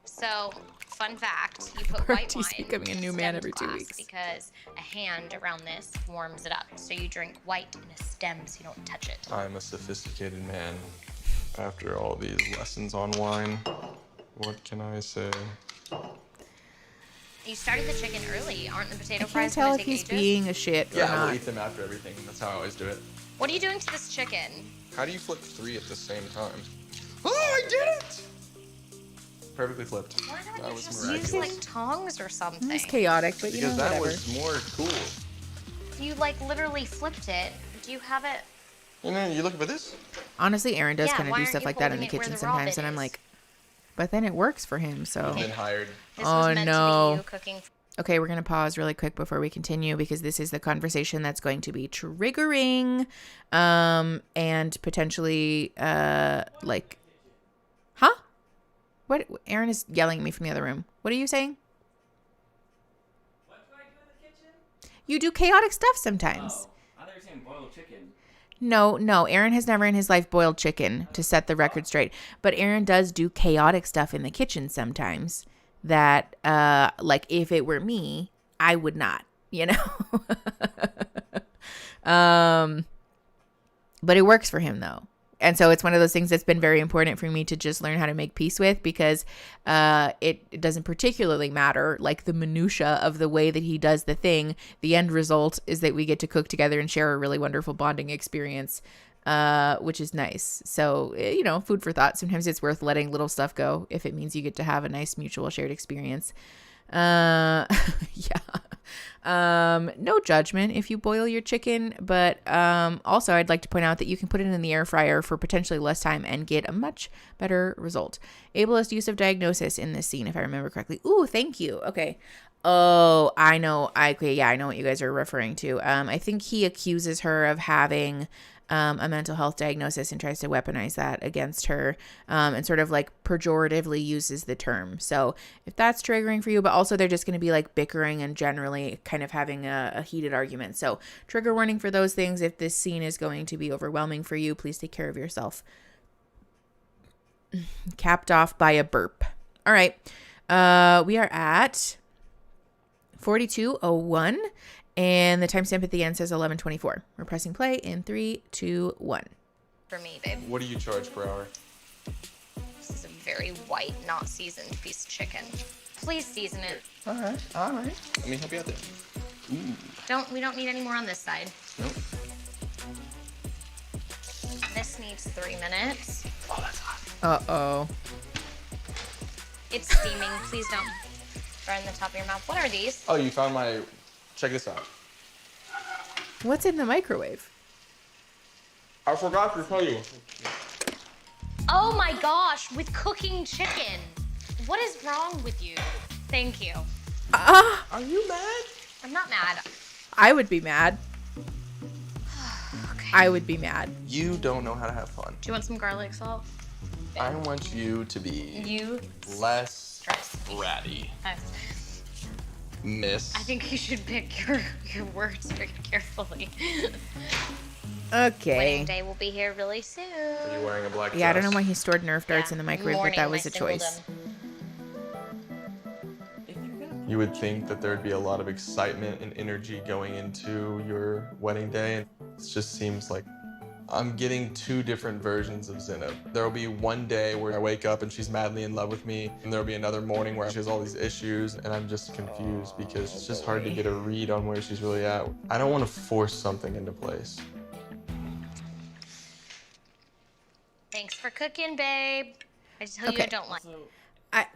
Speaker 20: So, fun fact, you put white
Speaker 1: Bartie's
Speaker 20: wine
Speaker 1: becoming a new
Speaker 20: in
Speaker 1: man
Speaker 20: stemmed
Speaker 1: every 2
Speaker 20: glass
Speaker 1: weeks.
Speaker 20: because a hand around this warms it up. So you drink white in a stem so you don't touch it.
Speaker 10: I'm a sophisticated man. After all these lessons on wine, what can I say?
Speaker 20: You started the chicken early. Aren't the potato
Speaker 1: I can't
Speaker 20: fries
Speaker 1: tell
Speaker 20: going
Speaker 1: if
Speaker 20: to take
Speaker 1: he's
Speaker 20: ages?
Speaker 1: being a shit or
Speaker 10: Yeah,
Speaker 1: not.
Speaker 10: we'll eat them after everything. That's how I always do it.
Speaker 20: What are you doing to this chicken?
Speaker 10: How do you flip 3 at the same time? Oh, I did it! Perfectly flipped.
Speaker 20: Why don't
Speaker 10: That
Speaker 20: you
Speaker 10: was
Speaker 20: just
Speaker 10: miraculous.
Speaker 20: use like tongs or something?
Speaker 1: It's chaotic, but you
Speaker 10: Because
Speaker 1: know,
Speaker 10: that
Speaker 1: whatever.
Speaker 10: was more cool.
Speaker 20: You like literally flipped it. Do you have it?
Speaker 10: And then you looking for this?
Speaker 1: Honestly, Aaron does
Speaker 20: Yeah,
Speaker 1: kind of
Speaker 20: why
Speaker 1: do
Speaker 20: aren't
Speaker 1: stuff
Speaker 20: you
Speaker 1: like that in the
Speaker 20: holding it where
Speaker 1: kitchen
Speaker 20: the
Speaker 1: sometimes,
Speaker 20: robin
Speaker 1: and I'm
Speaker 20: is?
Speaker 1: like, but then it works for him, so.
Speaker 10: You've been hired.
Speaker 20: This
Speaker 1: Oh
Speaker 20: was meant to be
Speaker 1: no.
Speaker 20: you cooking.
Speaker 1: Okay, we're going to pause really quick before we continue because this is the conversation that's going to be triggering and potentially like, huh? What? Aaron is yelling at me from the other room. What are you saying?
Speaker 19: What do I do in the kitchen?
Speaker 1: You do chaotic stuff sometimes.
Speaker 19: Oh, I thought you were saying boiled chicken.
Speaker 1: No. Aaron has never in his life boiled chicken, to set the record straight. But Aaron does do chaotic stuff in the kitchen sometimes that, like, if it were me, I would not, you know? But it works for him, though. And so it's one of those things that's been very important for me to just learn how to make peace with, because it doesn't particularly matter, like the minutia of the way that he does the thing. The end result is that we get to cook together and share a really wonderful bonding experience, which is nice. So, you know, food for thought. Sometimes it's worth letting little stuff go if it means you get to have a nice mutual shared experience. Yeah. No judgment if you boil your chicken, but also I'd like to point out that you can put it in the air fryer for potentially less time and get a much better result. Ableist use of diagnosis in this scene, if I remember correctly. Ooh, thank you. Okay. Oh, I know. I know what you guys are referring to. I think he accuses her of having a mental health diagnosis and tries to weaponize that against her, and sort of like pejoratively uses the term. So if that's triggering for you, but also they're just going to be like bickering and generally kind of having a heated argument. So trigger warning for those things. If this scene is going to be overwhelming for you, please take care of yourself. Capped off by a burp. All right. We are at 42:01. And the timestamp at the end says 11:24. We're pressing play in 3, 2, 1.
Speaker 17: For me, babe.
Speaker 10: What do you charge per hour?
Speaker 17: This is a very white, not seasoned piece of chicken. Please season it.
Speaker 10: All right. Let me help you out there. Ooh.
Speaker 17: We don't need any more on this side.
Speaker 10: Nope.
Speaker 17: This needs 3 minutes.
Speaker 10: Oh, that's hot.
Speaker 1: Uh-oh.
Speaker 17: It's steaming. Please don't burn the top of your mouth. What are these?
Speaker 10: Oh, you found my... Check this out.
Speaker 1: What's in the microwave?
Speaker 10: I forgot to tell you.
Speaker 17: Oh my gosh, with cooking chicken. What is wrong with you? Thank you.
Speaker 10: Are you mad?
Speaker 17: I'm not mad.
Speaker 1: I would be mad. Okay. I would be mad.
Speaker 10: You don't know how to have fun.
Speaker 17: Do you want some garlic salt?
Speaker 10: I want you to be less bratty. Miss.
Speaker 17: I think you should pick your words very carefully.
Speaker 1: Okay.
Speaker 17: Wedding day will be here really soon.
Speaker 10: Are you wearing a black dress?
Speaker 1: Yeah, I don't know why he stored Nerf darts in the microwave, but that was a choice.
Speaker 10: You would think that there'd be a lot of excitement and energy going into your wedding day. It just seems like I'm getting 2 different versions of Zinab. There'll be one day where I wake up and she's madly in love with me, and there'll be another morning where she has all these issues, and I'm just confused because it's just hard to get a read on where she's really at. I don't want to force something into place.
Speaker 17: Thanks for cooking, babe. I tell you I don't like.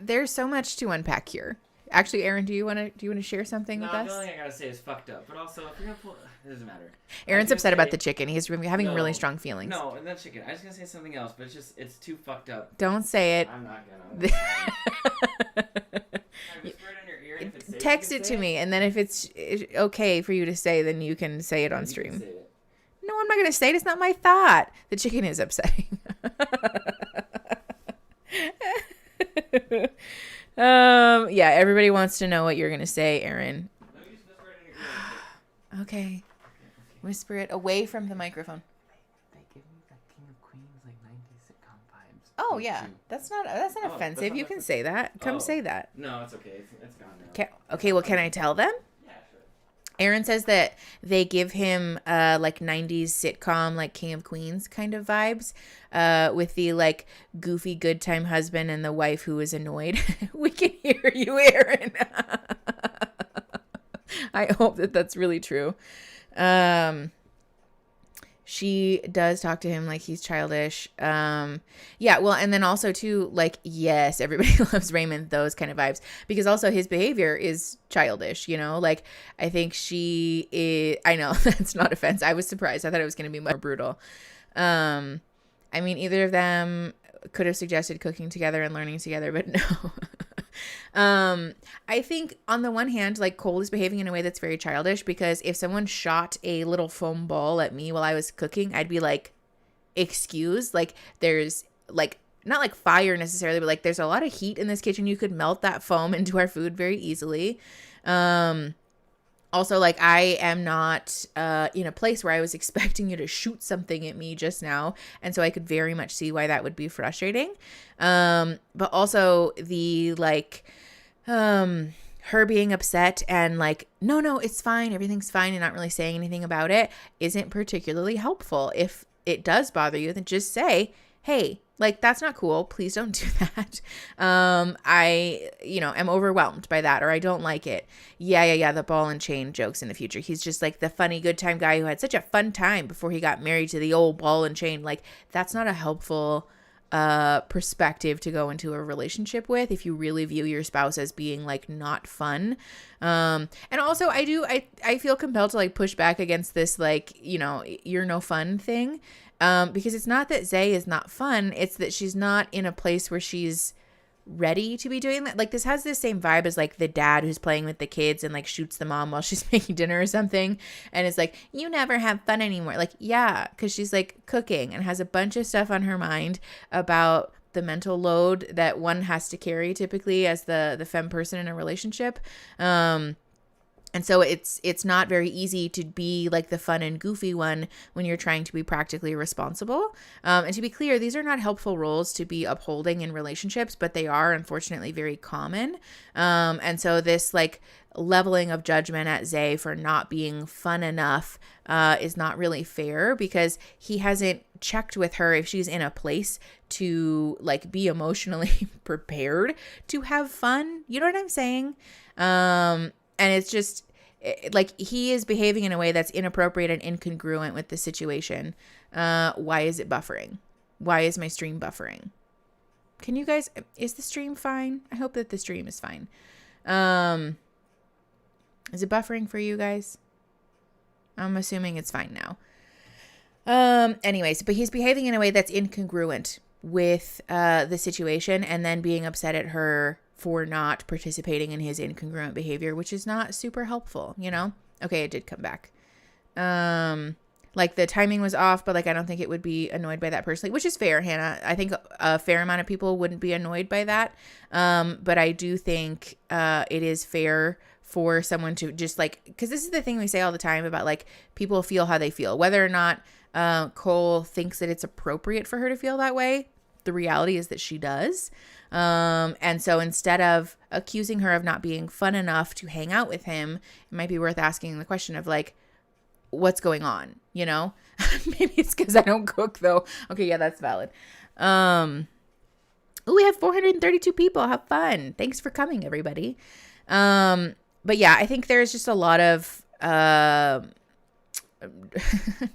Speaker 1: There's so much to unpack here. Actually, Aaron, do you want to share something with us?
Speaker 19: The only thing I gotta say is fucked up. But also, if you're gonna pull, it doesn't matter.
Speaker 1: Aaron's upset about the chicken. He's having really strong feelings.
Speaker 19: No, and that chicken. I was gonna say something else, but it's too fucked up.
Speaker 1: Don't say it.
Speaker 19: I'm not gonna. I whisper it in your ear, and if it's safe,
Speaker 1: text it to me, and then if it's okay for you to say, then you can say it on stream. No, I'm not gonna say it. It's not my thought. The chicken is upsetting. Yeah, everybody wants to know what you're gonna say, Aaron. Okay. Whisper it away from the microphone.
Speaker 19: They give me like King of Queens, like 90s sitcom vibes.
Speaker 1: Oh yeah, that's not offensive. You can say that. Come say that.
Speaker 19: No, it's okay. It's gone now.
Speaker 1: Okay, well, can I tell them?
Speaker 19: Yeah, sure.
Speaker 1: Aaron says that they give him like 90s sitcom, like King of Queens kind of vibes, with the like goofy good time husband and the wife who is annoyed. We can hear you, Aaron. I hope that that's really true. She does talk to him like he's childish. Yeah, well, and then also too, like, yes, everybody loves Raymond, those kind of vibes, because also his behavior is childish, you know, like, I think she is, I know that's not offense. I was surprised. I thought it was going to be more brutal. I mean, either of them could have suggested cooking together and learning together, but no. I think on the one hand, like Cole is behaving in a way that's very childish, because if someone shot a little foam ball at me while I was cooking, I'd be like, excuse, like there's like, not like fire necessarily, but like there's a lot of heat in this kitchen. You could melt that foam into our food very easily. Also, like, I am not in a place where I was expecting you to shoot something at me just now. And so I could very much see why that would be frustrating. But also the, like, her being upset and like, no, it's fine. Everything's fine. And not really saying anything about it isn't particularly helpful. If it does bother you, then just say, hey, like, that's not cool. Please don't do that. I, am overwhelmed by that, or I don't like it. Yeah. The ball and chain jokes in the future. He's just like the funny, good time guy who had such a fun time before he got married to the old ball and chain. Like, that's not a helpful perspective to go into a relationship with if you really view your spouse as being like not fun. And also I feel compelled to like push back against this, like, you're no fun thing. Because it's not that Zay is not fun. It's that she's not in a place where she's ready to be doing that. Like, this has the same vibe as like the dad who's playing with the kids and like shoots the mom while she's making dinner or something. And it's like, you never have fun anymore. Like, yeah, because she's like cooking and has a bunch of stuff on her mind about the mental load that one has to carry typically as the femme person in a relationship. And so it's not very easy to be like the fun and goofy one when you're trying to be practically responsible. And to be clear, these are not helpful roles to be upholding in relationships, but they are unfortunately very common. And so this like leveling of judgment at Zay for not being fun enough is not really fair, because he hasn't checked with her if she's in a place to like be emotionally prepared to have fun. You know what I'm saying? And it's just like he is behaving in a way that's inappropriate and incongruent with the situation. Why is it buffering? Why is my stream buffering? Can you guys, is the stream fine? I hope that the stream is fine. Is it buffering for you guys? I'm assuming it's fine now. Anyways, but he's behaving in a way that's incongruent with the situation, and then being upset at her for not participating in his incongruent behavior, which is not super helpful, Okay, it did come back. Like the timing was off, but like I don't think it would be annoyed by that personally, which is fair, Hannah. I think a fair amount of people wouldn't be annoyed by that. But I do think it is fair for someone to just like, because this is the thing we say all the time about like people feel how they feel, whether or not Cole thinks that it's appropriate for her to feel that way. The reality is that she does. And so instead of accusing her of not being fun enough to hang out with him, it might be worth asking the question of like, what's going on? Maybe it's because I don't cook though. Okay. Yeah, that's valid. We have 432 people. Have fun. Thanks for coming, everybody. But yeah, I think there's just a lot of,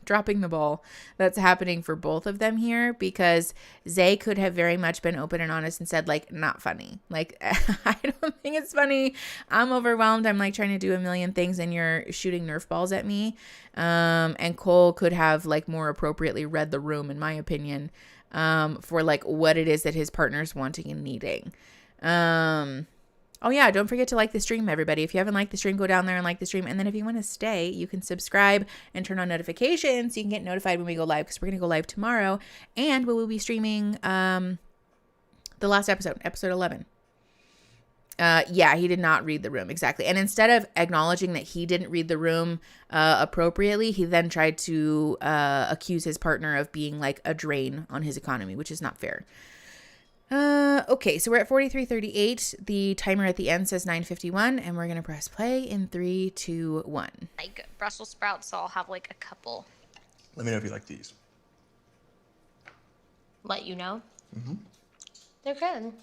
Speaker 1: dropping the ball that's happening for both of them here, because Zay could have very much been open and honest and said like, not funny. Like, I don't think it's funny. I'm overwhelmed. I'm like trying to do a million things and you're shooting Nerf balls at me. And Cole could have like more appropriately read the room, in my opinion, for like what it is that his partner's wanting and needing. Oh yeah, don't forget to like the stream, everybody. If you haven't liked the stream, go down there and like the stream. And then if you want to stay, you can subscribe and turn on notifications so you can get notified when we go live, because we're going to go live tomorrow. And we will be streaming the last episode 11. Yeah, he did not read the room. Exactly. And instead of acknowledging that he didn't read the room appropriately, he then tried to accuse his partner of being like a drain on his economy, which is not fair. Okay, so we're at 43:38. The timer at the end says 9:51, and we're going to press play in 3, 2, 1.
Speaker 20: Like Brussels sprouts, so I'll have like a couple.
Speaker 10: Let me know if you like these.
Speaker 20: Let you know?
Speaker 10: Mm-hmm.
Speaker 20: They're good.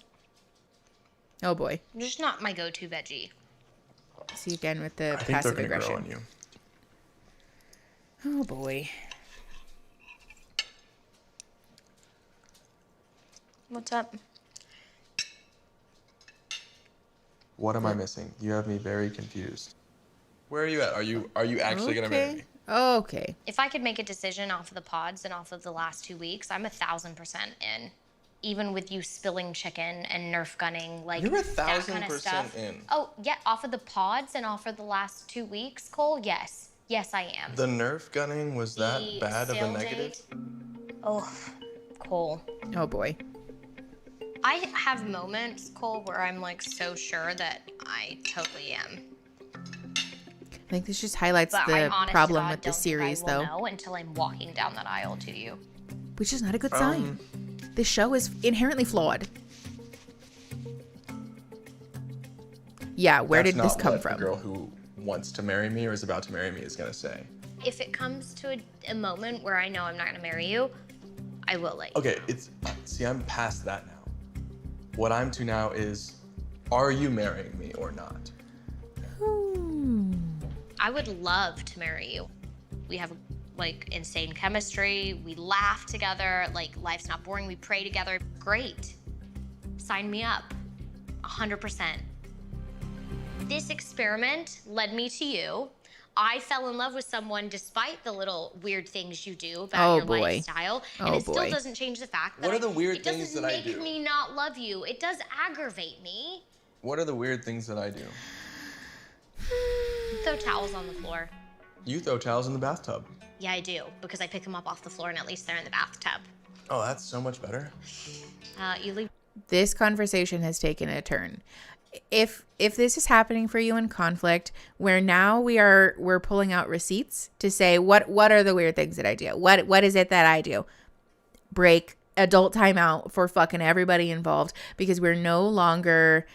Speaker 1: Oh boy.
Speaker 20: Just not my go-to veggie.
Speaker 1: See again with the
Speaker 10: I think
Speaker 1: passive
Speaker 10: they're gonna
Speaker 1: aggression.
Speaker 10: grow on you.
Speaker 1: Oh boy.
Speaker 20: What's up?
Speaker 10: What am I missing? You have me very confused. Where are you at? Are you actually gonna marry me?
Speaker 1: Okay.
Speaker 20: If I could make a decision off of the pods and off of the last 2 weeks, I'm 1,000% in. even with you spilling chicken and Nerf gunning, like
Speaker 10: You're
Speaker 20: that kind of
Speaker 10: 1,000%
Speaker 20: stuff.
Speaker 10: in.
Speaker 20: Oh, yeah, off of the pods and off of the last 2 weeks, Cole, yes. Yes, I am.
Speaker 10: The Nerf gunning, was that
Speaker 20: The
Speaker 10: bad of a
Speaker 20: sale
Speaker 10: negative?
Speaker 20: date- Oh, Cole.
Speaker 1: Oh boy.
Speaker 20: I have moments, Cole, where I'm like so sure that I totally am.
Speaker 1: I think this just highlights
Speaker 20: But
Speaker 1: the
Speaker 20: I honest to
Speaker 1: problem
Speaker 20: God
Speaker 1: with the
Speaker 20: don't think
Speaker 1: series,
Speaker 20: I
Speaker 1: though.
Speaker 20: will know until I'm walking down that aisle to you.
Speaker 1: Which is not a good sign. This show is inherently flawed. Yeah, where
Speaker 10: That's
Speaker 1: did this
Speaker 10: not
Speaker 1: come
Speaker 10: what
Speaker 1: from?
Speaker 10: The girl who wants to marry me or is about to marry me is gonna say.
Speaker 20: If it comes to a moment where I know I'm not going to marry you, I will let you.
Speaker 10: Okay, see, I'm past that now. What I'm to now is, are you marrying me or not?
Speaker 20: I would love to marry you. We have like insane chemistry. We laugh together. Like life's not boring. We pray together. Great. Sign me up. 100%. This experiment led me to you. I fell in love with someone despite the little weird things you do about your lifestyle. And it still doesn't change the fact that
Speaker 10: What are the weird
Speaker 20: it
Speaker 10: things
Speaker 20: doesn't
Speaker 10: that I
Speaker 20: make
Speaker 10: do?
Speaker 20: me not love you. It does aggravate me.
Speaker 10: What are the weird things that I do?
Speaker 20: Throw towels on the floor.
Speaker 10: You throw towels in the bathtub.
Speaker 20: Yeah, I do, because I pick them up off the floor and at least they're in the bathtub.
Speaker 10: Oh, that's so much better.
Speaker 20: You leave.
Speaker 1: This conversation has taken a turn. If this is happening for you in conflict, where now we're pulling out receipts to say what are the weird things that I do? What is it that I do? Break, adult timeout for fucking everybody involved, because we're no longer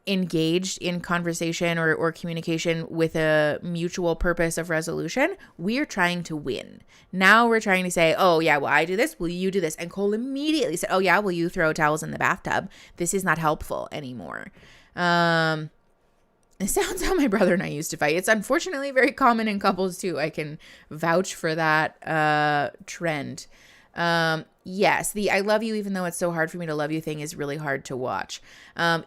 Speaker 1: engaged in conversation or communication with a mutual purpose of resolution. We're trying to win. Now we're trying to say, oh yeah, well I do this, will you do this? And Cole immediately said, oh yeah, will you throw towels in the bathtub? This is not helpful anymore. It sounds how my brother and I used to fight. It's unfortunately very common in couples too. I can vouch for that trend. Yes, the I love you even though it's so hard for me to love you thing is really hard to watch.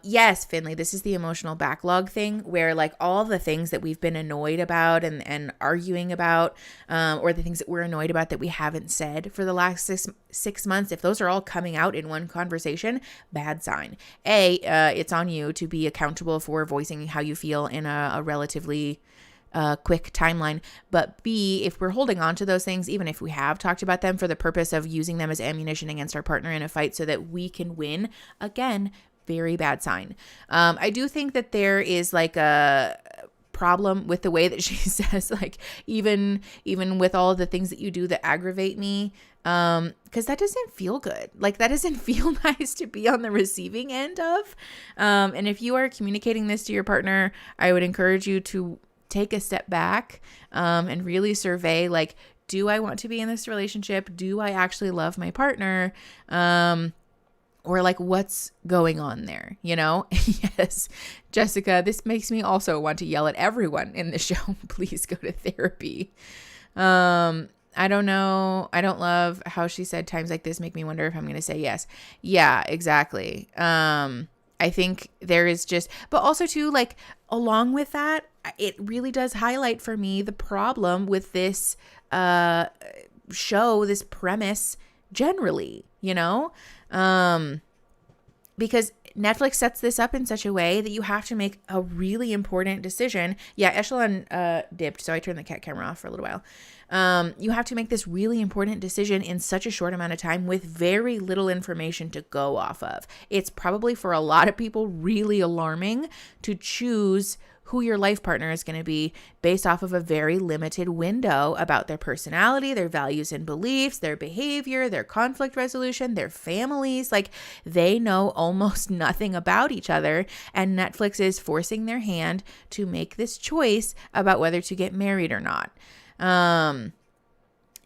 Speaker 1: Yes, Finley, this is the emotional backlog thing where like all the things that we've been annoyed about and arguing about, or the things that we're annoyed about that we haven't said for the last six months, if those are all coming out in one conversation, bad sign. It's on you to be accountable for voicing how you feel in a relatively quick timeline. But B, if we're holding on to those things, even if we have talked about them for the purpose of using them as ammunition against our partner in a fight so that we can win, again, very bad sign. I do think that there is like a problem with the way that she says, like, even with all the things that you do that aggravate me, because that doesn't feel good. Like, that doesn't feel nice to be on the receiving end of. And if you are communicating this to your partner, I would encourage you to take a step back and really survey, like, do I want to be in this relationship? Do I actually love my partner? Or like, what's going on there? You know? Yes, Jessica, this makes me also want to yell at everyone in the show. Please go to therapy. I don't know. I don't love how she said times like this make me wonder if I'm going to say yes. Yeah, exactly. I think there is just, but also too, like, along with that, it really does highlight for me the problem with this show, this premise generally, you know? Because Netflix sets this up in such a way that you have to make a really important decision. Yeah, Echelon dipped, so I turned the cat camera off for a little while. You have to make this really important decision in such a short amount of time with very little information to go off of. It's probably for a lot of people really alarming to choose who your life partner is going to be based off of a very limited window about their personality, their values and beliefs, their behavior, their conflict resolution, their families. Like, they know almost nothing about each other, and Netflix is forcing their hand to make this choice about whether to get married or not.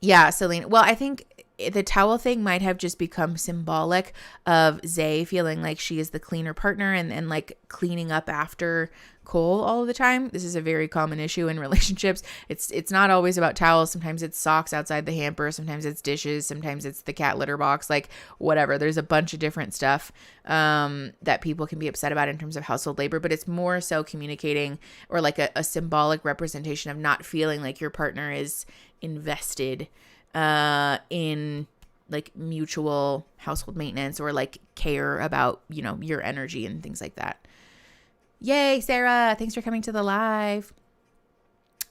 Speaker 1: Yeah, Celine. Well, I think the towel thing might have just become symbolic of Zay feeling like she is the cleaner partner and like cleaning up after Cole all the time. This is a very common issue in relationships. It's not always about towels. Sometimes it's socks outside the hamper. Sometimes it's dishes. Sometimes it's the cat litter box, like whatever. There's a bunch of different stuff that people can be upset about in terms of household labor, but it's more so communicating or like a symbolic representation of not feeling like your partner is invested in like mutual household maintenance or like care about, you know, your energy and things like that. Yay, Sarah. Thanks for coming to the live.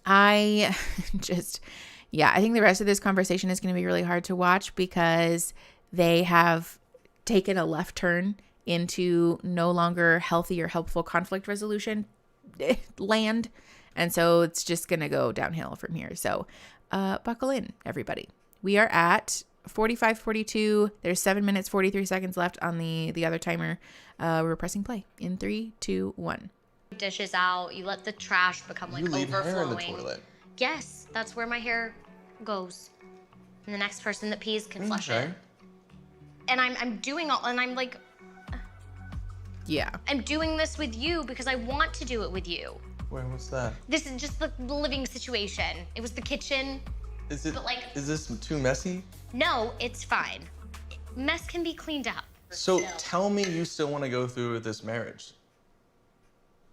Speaker 1: I think the rest of this conversation is going to be really hard to watch because they have taken a left turn into no longer healthy or helpful conflict resolution land. And so it's just going to go downhill from here. So buckle in, everybody. We are at 45:42. There's 7 minutes, 43 seconds left on the other timer. We're pressing play in 3, 2, 1.
Speaker 20: Dishes out. You let the trash become like
Speaker 10: You leave
Speaker 20: overflowing.
Speaker 10: hair in the toilet.
Speaker 20: Yes, that's where my hair goes. And the next person that pees can flush it. And I'm doing all, and I'm like,
Speaker 1: yeah.
Speaker 20: I'm doing this with you because I want to do it with you.
Speaker 10: Wait, what's that?
Speaker 20: This is just the living situation. It was the kitchen.
Speaker 10: Is it?
Speaker 20: But like,
Speaker 10: Is this too messy?
Speaker 20: no, it's fine. Mess can be cleaned up.
Speaker 10: So tell me you still want to go through with this marriage.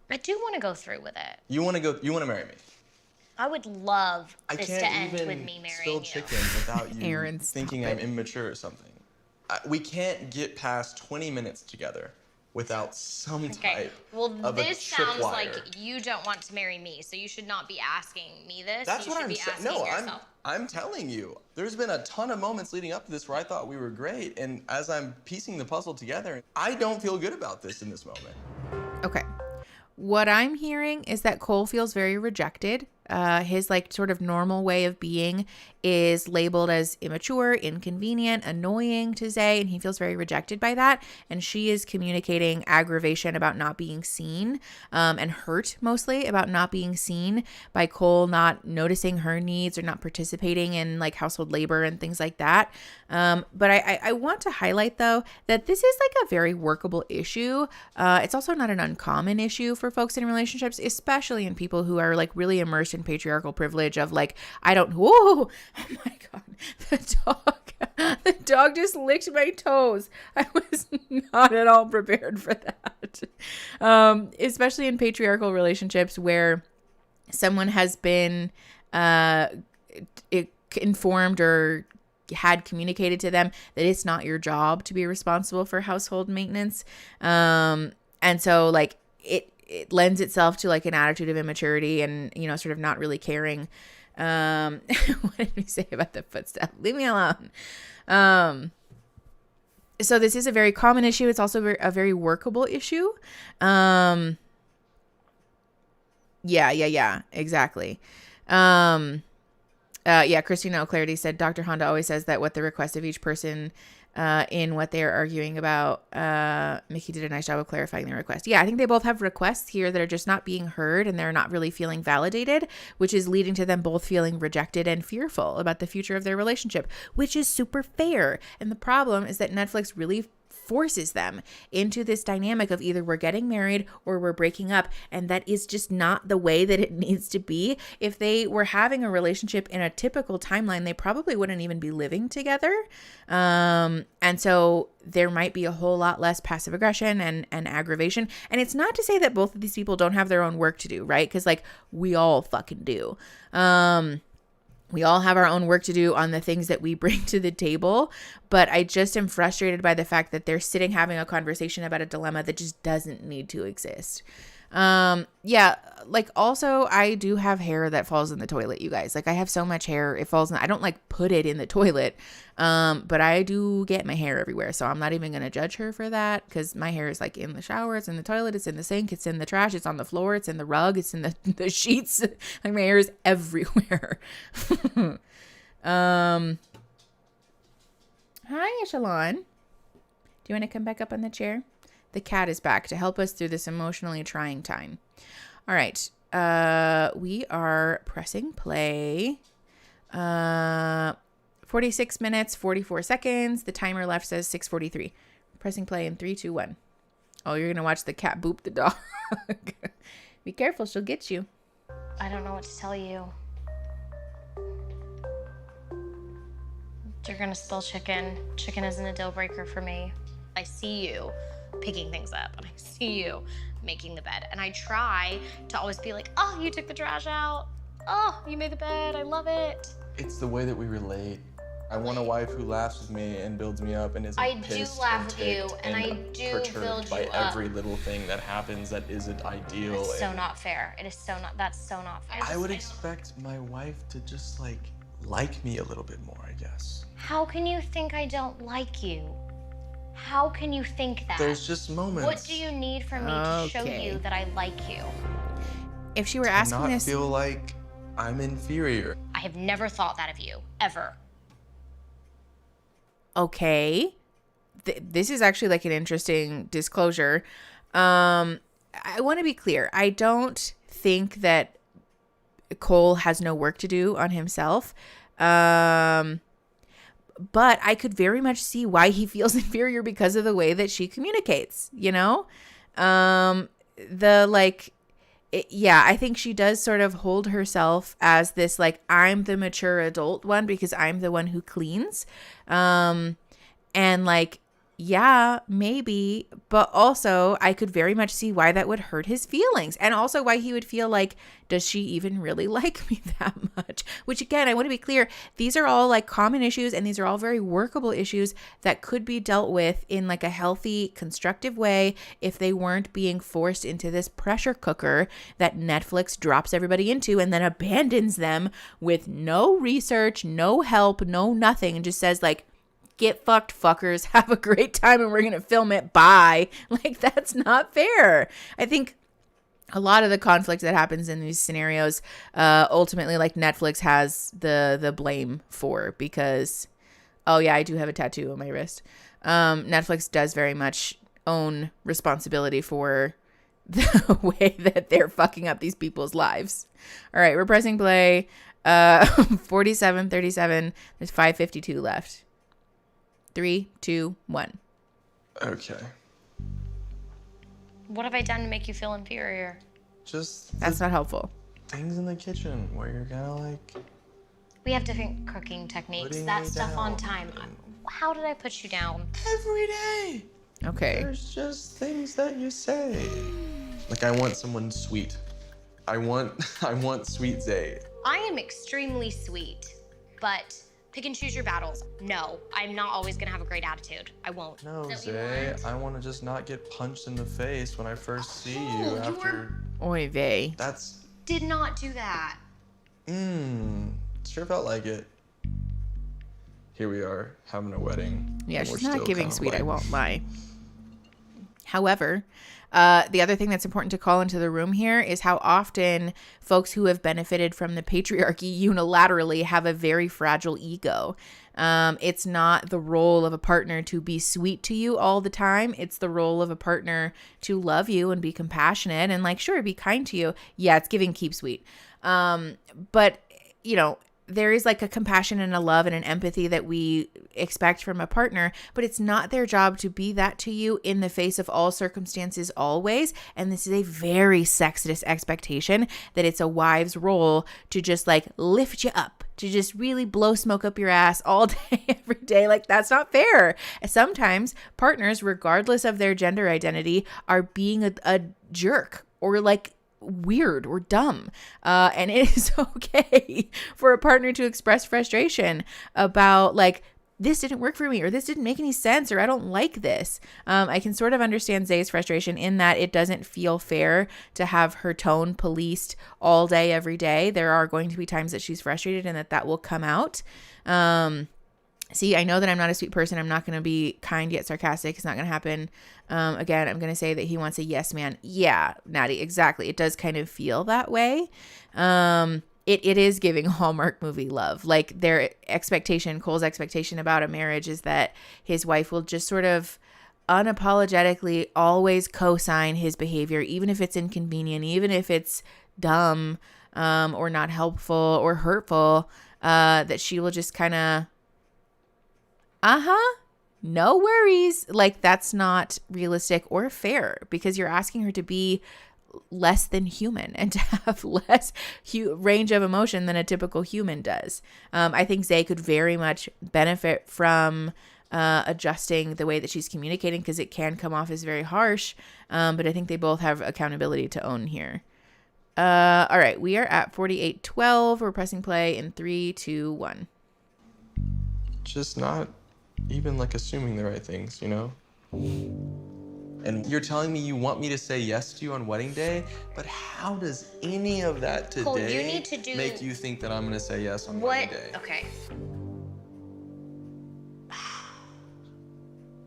Speaker 20: I do want to go through with it.
Speaker 10: You want to marry me.
Speaker 20: I would love
Speaker 10: I
Speaker 20: this
Speaker 10: can't
Speaker 20: to end
Speaker 10: even
Speaker 20: with me marrying
Speaker 10: spill
Speaker 20: you.
Speaker 10: chicken without you
Speaker 1: Aaron,
Speaker 10: thinking
Speaker 1: stop
Speaker 10: I'm
Speaker 1: it.
Speaker 10: immature or something. We can't get past 20 minutes together without some
Speaker 20: Okay.
Speaker 10: type
Speaker 20: Well,
Speaker 10: of a
Speaker 20: this sounds
Speaker 10: tripwire.
Speaker 20: like you don't want to marry me, so you should not be asking me this.
Speaker 10: That's
Speaker 20: you
Speaker 10: what
Speaker 20: should
Speaker 10: I'm
Speaker 20: be
Speaker 10: saying.
Speaker 20: asking
Speaker 10: No,
Speaker 20: yourself.
Speaker 10: I'm telling you. There's been a ton of moments leading up to this where I thought we were great, and as I'm piecing the puzzle together, I don't feel good about this in this moment.
Speaker 1: Okay. What I'm hearing is that Cole feels very rejected. His like sort of normal way of being is labeled as immature, inconvenient, annoying to Zay, and he feels very rejected by that. And she is communicating aggravation about not being seen, and hurt mostly about not being seen by Cole not noticing her needs or not participating in like household labor and things like that. But I want to highlight though that this is like a very workable issue. It's also not an uncommon issue for folks in relationships, especially in people who are like really immersed in patriarchal privilege of like, oh my God, the dog just licked my toes. I was not at all prepared for that. Especially in patriarchal relationships where someone has been informed or had communicated to them that it's not your job to be responsible for household maintenance. And so like it lends itself to like an attitude of immaturity and, you know, sort of not really caring. What did we say about the footstep? Leave me alone. So this is a very common issue. It's also a very workable issue. Yeah, exactly. Christina O'Clarity said, Dr. Honda always says that what the request of each person in what they're arguing about. Mickey did a nice job of clarifying their request. Yeah, I think they both have requests here that are just not being heard and they're not really feeling validated, which is leading to them both feeling rejected and fearful about the future of their relationship, which is super fair. And the problem is that Netflix really forces them into this dynamic of either we're getting married or we're breaking up, and that is just not the way that it needs to be. If they were having a relationship in a typical timeline, they probably wouldn't even be living together, and so there might be a whole lot less passive aggression and aggravation. And it's not to say that both of these people don't have their own work to do, right? Because like we all fucking do. We all have our own work to do on the things that we bring to the table, but I just am frustrated by the fact that they're sitting having a conversation about a dilemma that just doesn't need to exist. Yeah, like also I do have hair that falls in the toilet, you guys. Like I have so much hair, it falls in, I don't like put it in the toilet, but I do get my hair everywhere. So I'm not even going to judge her for that because my hair is like in the shower, it's in the toilet, it's in the sink, it's in the trash, it's on the floor, it's in the rug, it's in the sheets. Like my hair is everywhere. Hi, Echelon. Do you want to come back up on the chair? The cat is back to help us through this emotionally trying time. All right. We are pressing play. 46 minutes, 44 seconds. The timer left says 6:43. Pressing play in 3, 2, 1. Oh, you're going to watch the cat boop the dog. Be careful. She'll get you.
Speaker 20: I don't know what to tell you. You're gonna spill chicken. Chicken isn't a deal breaker for me. I see you picking things up and I see you making the bed. And I try to always be like, oh, you took the trash out. Oh, you made the bed. I love it.
Speaker 10: It's the way that we relate. I want a wife who laughs with me and builds me up and isn't
Speaker 20: I do
Speaker 10: pissed
Speaker 20: laugh
Speaker 10: and
Speaker 20: with you,
Speaker 10: ticked
Speaker 20: and I do
Speaker 10: perturbed
Speaker 20: build
Speaker 10: by
Speaker 20: you up.
Speaker 10: every little thing that happens that isn't ideal.
Speaker 20: It's so
Speaker 10: and
Speaker 20: not fair. It is so not, that's so not fair.
Speaker 10: I would expect my wife to just like me a little bit more, I guess.
Speaker 20: How can you think I don't like you? How can you think that?
Speaker 10: There's just moments.
Speaker 20: What do you need from me to show you that I like you?
Speaker 1: If she were asking
Speaker 10: not
Speaker 1: this,
Speaker 10: feel like I'm inferior.
Speaker 20: I have never thought that of you, ever.
Speaker 1: okay, this is actually like an interesting disclosure. I want to be clear. I don't think that Cole has no work to do on himself. But I could very much see why he feels inferior because of the way that she communicates, you know? I think she does sort of hold herself as this, like, I'm the mature adult one because I'm the one who cleans. And like, yeah, maybe, but also I could very much see why that would hurt his feelings, and also why he would feel like, does she even really like me that much? Which, again, I want to be clear, these are all like common issues, and these are all very workable issues that could be dealt with in like a healthy, constructive way if they weren't being forced into this pressure cooker that Netflix drops everybody into and then abandons them with no research, no help, no nothing, and just says like, get fucked, fuckers, have a great time, and we're going to film it, bye. Like, that's not fair. I think a lot of the conflict that happens in these scenarios, ultimately, like, Netflix has the blame for, because, oh yeah, I do have a tattoo on my wrist. Netflix does very much own responsibility for the way that they're fucking up these people's lives. All right, we're pressing play. 47:37. There's 5:52 left. 3, 2, 1.
Speaker 10: Okay.
Speaker 20: What have I done to make you feel inferior?
Speaker 10: Just
Speaker 1: that's not helpful.
Speaker 10: Things in the kitchen where you're kind of like,
Speaker 20: We have different cooking techniques.
Speaker 10: Putting
Speaker 20: That
Speaker 10: me
Speaker 20: stuff on
Speaker 10: down.
Speaker 20: time. How did I put you down?
Speaker 10: Every day.
Speaker 1: Okay.
Speaker 10: There's just things that you say. Like, I want someone sweet. I want sweet Zay.
Speaker 20: I am extremely sweet, but pick and choose your battles. No, I'm not always gonna have a great attitude. I won't.
Speaker 10: No,
Speaker 20: Is that what you
Speaker 10: Zay,
Speaker 20: want?
Speaker 10: I want to just not get punched in the face when I first see you
Speaker 20: you
Speaker 10: after.
Speaker 1: Oy vey.
Speaker 10: That's.
Speaker 20: Did not do that.
Speaker 10: Sure felt like it. Here we are, having a wedding.
Speaker 1: Yeah,
Speaker 10: and we're
Speaker 1: she's not
Speaker 10: still
Speaker 1: giving
Speaker 10: kind of
Speaker 1: sweet, I
Speaker 10: like-
Speaker 1: won't lie. However, the other thing that's important to call into the room here is how often folks who have benefited from the patriarchy unilaterally have a very fragile ego. It's not the role of a partner to be sweet to you all the time. It's the role of a partner to love you and be compassionate and, like, sure, be kind to you. Yeah, it's giving keep sweet. But, you know, there is like a compassion and a love and an empathy that we expect from a partner, but it's not their job to be that to you in the face of all circumstances always. And this is a very sexist expectation that it's a wife's role to just like lift you up, to just really blow smoke up your ass all day, every day. Like, that's not fair. Sometimes partners, regardless of their gender identity, are being a jerk or like weird or dumb, and it is okay for a partner to express frustration about like, this didn't work for me, or this didn't make any sense, or I don't like this. I can sort of understand Zay's frustration in that it doesn't feel fair to have her tone policed all day, every day. There are going to be times that she's frustrated and that will come out. See, I know that I'm not a sweet person. I'm not going to be kind yet sarcastic. It's not going to happen. Again, I'm going to say that he wants a yes man. Yeah, Natty, exactly. It does kind of feel that way. It is giving Hallmark movie love. Like, their expectation, Cole's expectation about a marriage is that his wife will just sort of unapologetically always co-sign his behavior, even if it's inconvenient, even if it's dumb, or not helpful or hurtful, that she will just kind of, no worries. Like, that's not realistic or fair, because you're asking her to be less than human and to have less range of emotion than a typical human does. I think Zay could very much benefit from adjusting the way that she's communicating, because it can come off as very harsh. But I think they both have accountability to own here. All right, we are at 48:12. We're pressing play in 3, 2, 1.
Speaker 10: just not even like assuming the right things, you know? And you're telling me you want me to say yes to you on wedding day, but how does any of that today
Speaker 20: Cole, you need to do
Speaker 10: make you think that I'm gonna say yes on wedding
Speaker 20: what?
Speaker 10: day?
Speaker 20: Okay.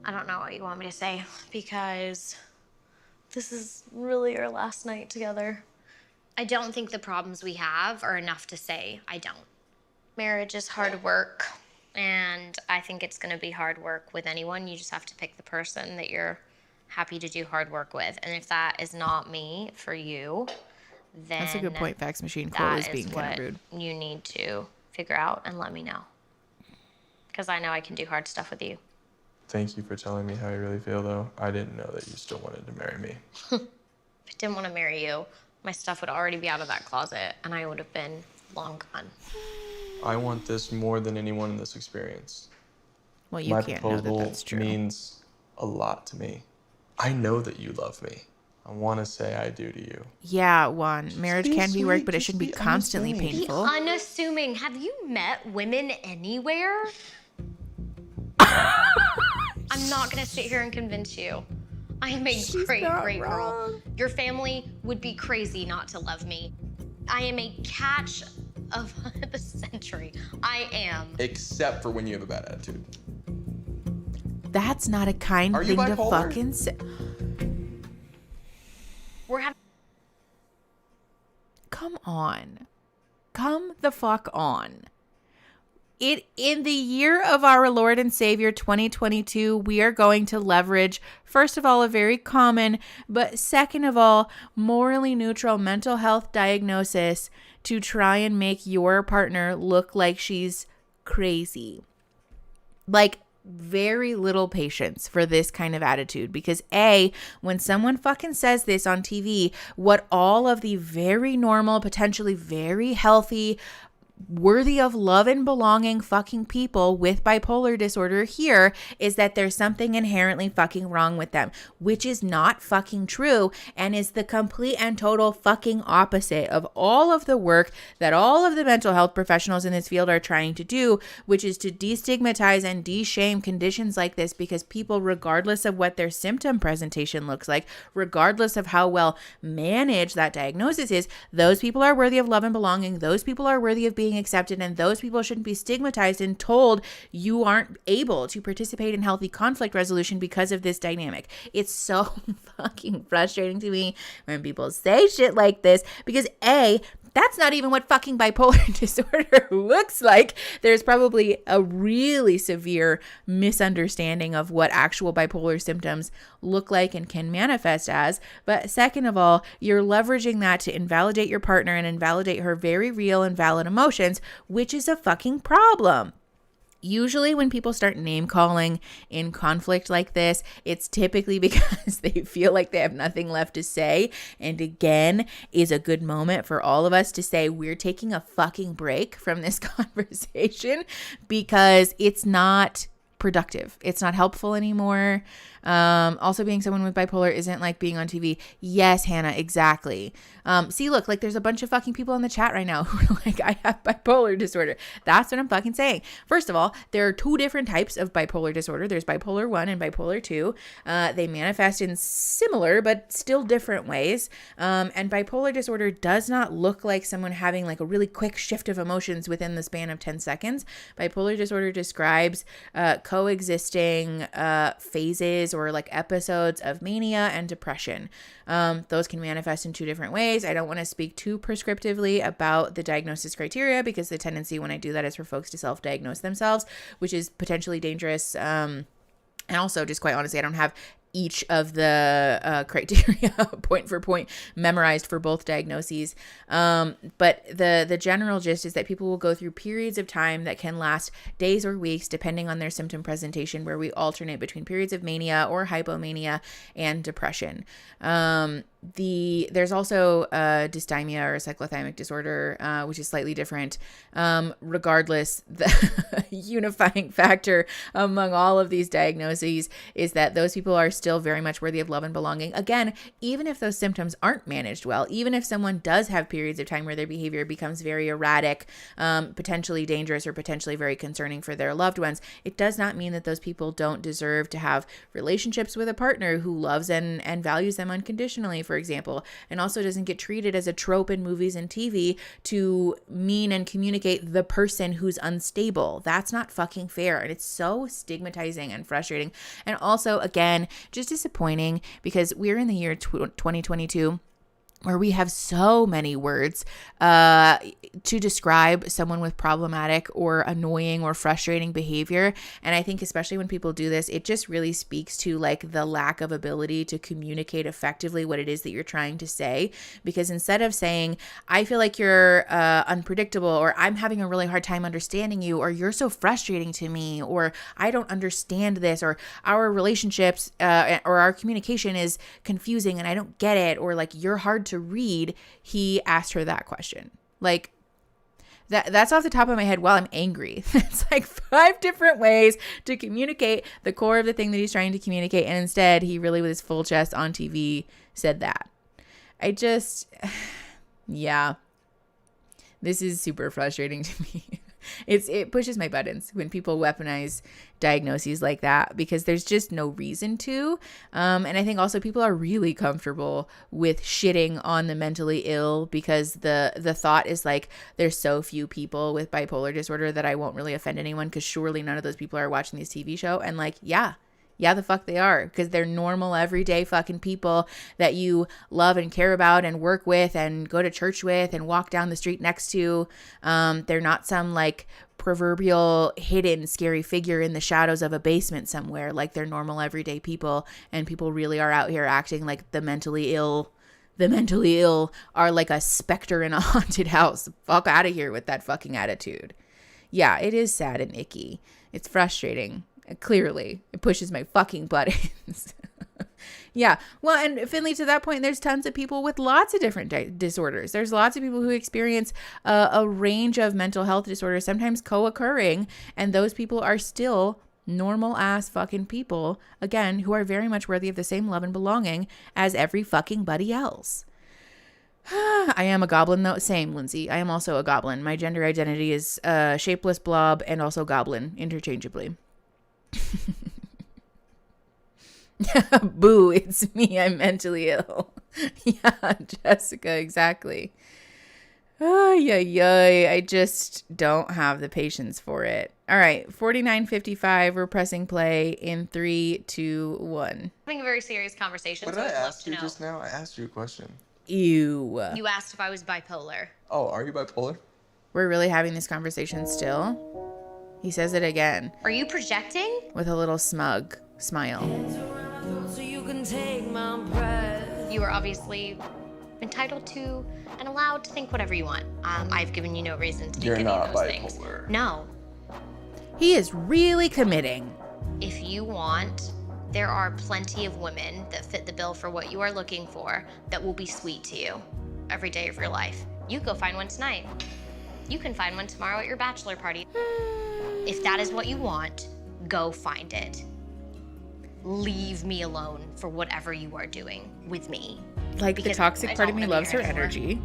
Speaker 20: I don't know what you want me to say because this is really our last night together. I don't think the problems we have are enough to say I don't. Marriage is hard work, and I think it's gonna be hard work with anyone. You just have to pick the person that you're happy to do hard work with. And if that is not me for you, then
Speaker 1: That's a good point, Fax Machine. Cole is being kind of rude.
Speaker 20: You need to figure out and let me know. Because I know I can do hard stuff with you.
Speaker 10: Thank you for telling me how you really feel, though. I didn't know that you still wanted to marry me.
Speaker 20: If I didn't want to marry you, my stuff would already be out of that closet and I would have been long gone.
Speaker 10: I want this more than anyone in this experience.
Speaker 1: Well, you can't know that that's true.
Speaker 10: My proposal means a lot to me. I know that you love me. I want to say I do to you.
Speaker 1: Yeah, Juan. Marriage can be work, but it shouldn't be constantly painful.
Speaker 20: Be unassuming. Have you met women anywhere? I'm not going to sit here and convince you. I am a great girl. Your family would be crazy not to love me. I am a catch of the century. I am.
Speaker 10: Except for when you have a bad attitude.
Speaker 1: That's not a kind thing to fucking say.
Speaker 20: We're having.
Speaker 1: Come on. Come the fuck on. In the year of our Lord and Savior 2022, we are going to leverage, first of all, a very common, but second of all, morally neutral mental health diagnosis to try and make your partner look like she's crazy. Like, very little patience for this kind of attitude because when someone fucking says this on TV, what all of the very normal, potentially very healthy, worthy of love and belonging fucking people with bipolar disorder hear is that there's something inherently fucking wrong with them, which is not fucking true and is the complete and total fucking opposite of all of the work that all of the mental health professionals in this field are trying to do, which is to destigmatize and de-shame conditions like this because people, regardless of what their symptom presentation looks like, regardless of how well managed that diagnosis is, those people are worthy of love and belonging. Those people are worthy of being accepted, and those people shouldn't be stigmatized and told you aren't able to participate in healthy conflict resolution because of this dynamic. It's so fucking frustrating to me when people say shit like this because that's not even what fucking bipolar disorder looks like. There's probably a really severe misunderstanding of what actual bipolar symptoms look like and can manifest as. But second of all, you're leveraging that to invalidate your partner and invalidate her very real and valid emotions, which is a fucking problem. Usually when people start name calling in conflict like this, it's typically because they feel like they have nothing left to say. And again, is a good moment for all of us to say we're taking a fucking break from this conversation because it's not productive. It's not helpful anymore. Also, being someone with bipolar isn't like being on TV. Yes, Hannah, exactly. See, look, like there's a bunch of fucking people in the chat right now who are like, I have bipolar disorder. That's what I'm fucking saying. First of all, there are two different types of bipolar disorder. There's bipolar 1 and bipolar 2. They manifest in similar but still different ways. And bipolar disorder does not look like someone having like a really quick shift of emotions within the span of 10 seconds. Bipolar disorder describes coexisting phases or like episodes of mania and depression. Those can manifest in two different ways. I don't want to speak too prescriptively about the diagnosis criteria because the tendency when I do that is for folks to self-diagnose themselves, which is potentially dangerous. And also, just quite honestly, I don't have each of the criteria point for point memorized for both diagnoses. But the general gist is that people will go through periods of time that can last days or weeks, depending on their symptom presentation, where we alternate between periods of mania or hypomania and depression. There's also dysthymia or cyclothymic disorder, which is slightly different. Regardless, the unifying factor among all of these diagnoses is that those people are still very much worthy of love and belonging. Again, even if those symptoms aren't managed well, even if someone does have periods of time where their behavior becomes very erratic, potentially dangerous or potentially very concerning for their loved ones, it does not mean that those people don't deserve to have relationships with a partner who loves and values them unconditionally, for example, and also doesn't get treated as a trope in movies and TV to mean and communicate the person who's unstable. That's not fucking fair. And it's so stigmatizing and frustrating. And also, again, just disappointing because we're in the year 2022 where we have so many words to describe someone with problematic or annoying or frustrating behavior. And I think especially when people do this, it just really speaks to like the lack of ability to communicate effectively what it is that you're trying to say. Because instead of saying, I feel like you're unpredictable, or I'm having a really hard time understanding you, or you're so frustrating to me, or I don't understand this, or our relationships or our communication is confusing and I don't get it, or like you're hard to read, he asked her that question. Like that's off the top of my head while I'm angry. It's like 5 different ways to communicate the core of the thing that he's trying to communicate, and instead he really with his full chest on TV said that. I just yeah, this is super frustrating to me. It pushes my buttons when people weaponize diagnoses like that, because there's just no reason to. And I think also people are really comfortable with shitting on the mentally ill because the thought is like, there's so few people with bipolar disorder that I won't really offend anyone because surely none of those people are watching this TV show. And like, yeah, the fuck they are, because they're normal, everyday fucking people that you love and care about and work with and go to church with and walk down the street next to. They're not some like proverbial hidden scary figure in the shadows of a basement somewhere. Like, they're normal, everyday people, and people really are out here acting like the mentally ill are like a specter in a haunted house. Fuck out of here with that fucking attitude. Yeah, it is sad and icky. It's frustrating. Clearly, it pushes my fucking buttons. Yeah. Well, and Finley, to that point, there's tons of people with lots of different disorders. There's lots of people who experience a range of mental health disorders, sometimes co-occurring, and those people are still normal ass fucking people, again, who are very much worthy of the same love and belonging as every fucking buddy else. I am a goblin though. Same, Lindsay. I am also a goblin. My gender identity is shapeless blob and also goblin interchangeably. Boo, it's me. I'm mentally ill. Yeah, Jessica, exactly. I just don't have the patience for it. All right, 49:55. We're pressing play in 3, 2, 1.
Speaker 20: Having a very serious conversation.
Speaker 10: What
Speaker 20: so
Speaker 10: did I
Speaker 20: I'd love
Speaker 10: ask
Speaker 20: to
Speaker 10: you
Speaker 20: know.
Speaker 10: just now? I asked you a question.
Speaker 1: Ew.
Speaker 20: You asked if I was bipolar.
Speaker 10: Oh, are you bipolar?
Speaker 1: We're really having this conversation still? He says it again.
Speaker 20: Are you projecting?
Speaker 1: With a little smug smile.
Speaker 11: So you can take my breath.
Speaker 20: You are obviously entitled to and allowed to think whatever you want. I've given you no reason to think
Speaker 10: You're
Speaker 20: any
Speaker 10: not
Speaker 20: of those
Speaker 10: bipolar.
Speaker 20: things. No.
Speaker 1: He is really committing.
Speaker 20: If you want, there are plenty of women that fit the bill for what you are looking for that will be sweet to you every day of your life. You go find one tonight. You can find one tomorrow at your bachelor party. If that is what you want, go find it. Leave me alone for whatever you are doing with me.
Speaker 1: Like, the toxic part of me loves her energy.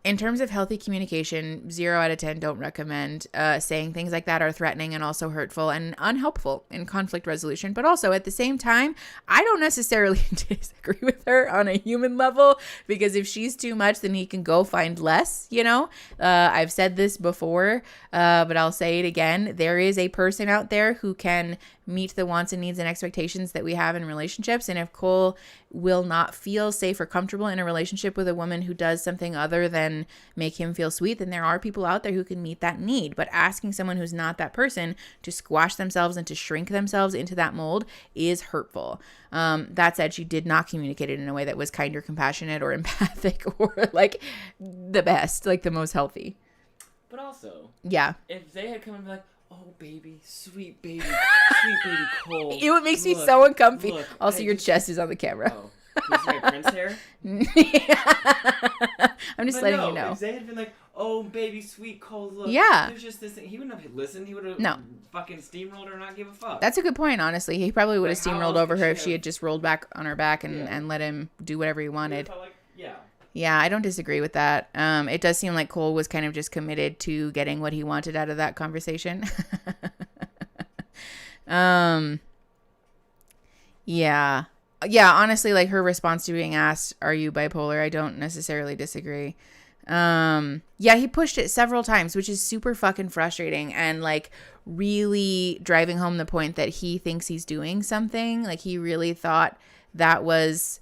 Speaker 1: In terms of healthy communication, 0 out of 10 don't recommend. Saying things like that are threatening and also hurtful and unhelpful in conflict resolution. But also, at the same time, I don't necessarily disagree with her on a human level, because if she's too much, then he can go find less, you know? I've said this before, but I'll say it again. There is a person out there who can meet the wants and needs and expectations that we have in relationships. And if Cole will not feel safe or comfortable in a relationship with a woman who does something other than make him feel sweet, then there are people out there who can meet that need. But asking someone who's not that person to squash themselves and to shrink themselves into that mold is hurtful. That said, she did not communicate it in a way that was kind or compassionate or empathic or like the best, like the most healthy.
Speaker 19: But also,
Speaker 1: yeah,
Speaker 19: if they had come and be like, oh baby, sweet baby Cole.
Speaker 1: It makes me
Speaker 19: Look,
Speaker 1: so uncomfy.
Speaker 19: look,
Speaker 1: Also,
Speaker 19: I
Speaker 1: your
Speaker 19: just-
Speaker 1: chest is on the camera.
Speaker 19: Oh, can you see my Prince hair?
Speaker 1: I'm just
Speaker 19: But
Speaker 1: letting
Speaker 19: no,
Speaker 1: you know.
Speaker 19: If Zay had been like, oh baby, sweet Cole, look.
Speaker 1: Yeah.
Speaker 19: There's just this thing. He wouldn't have listened. He would have
Speaker 1: No.
Speaker 19: fucking steamrolled her and not give a fuck.
Speaker 1: That's a good point, honestly. He probably would have
Speaker 19: Like, how
Speaker 1: steamrolled
Speaker 19: else
Speaker 1: over
Speaker 19: could
Speaker 1: her
Speaker 19: she
Speaker 1: if she
Speaker 19: have-
Speaker 1: had just rolled back on her back and let him do whatever he wanted.
Speaker 19: Felt like, yeah.
Speaker 1: Yeah, I don't disagree with that. It does seem like Cole was kind of just committed to getting what he wanted out of that conversation. Yeah. Yeah, honestly, like her response to being asked, are you bipolar? I don't necessarily disagree. Yeah, he pushed it several times, which is super fucking frustrating and like really driving home the point that he thinks he's doing something. Like he really thought that was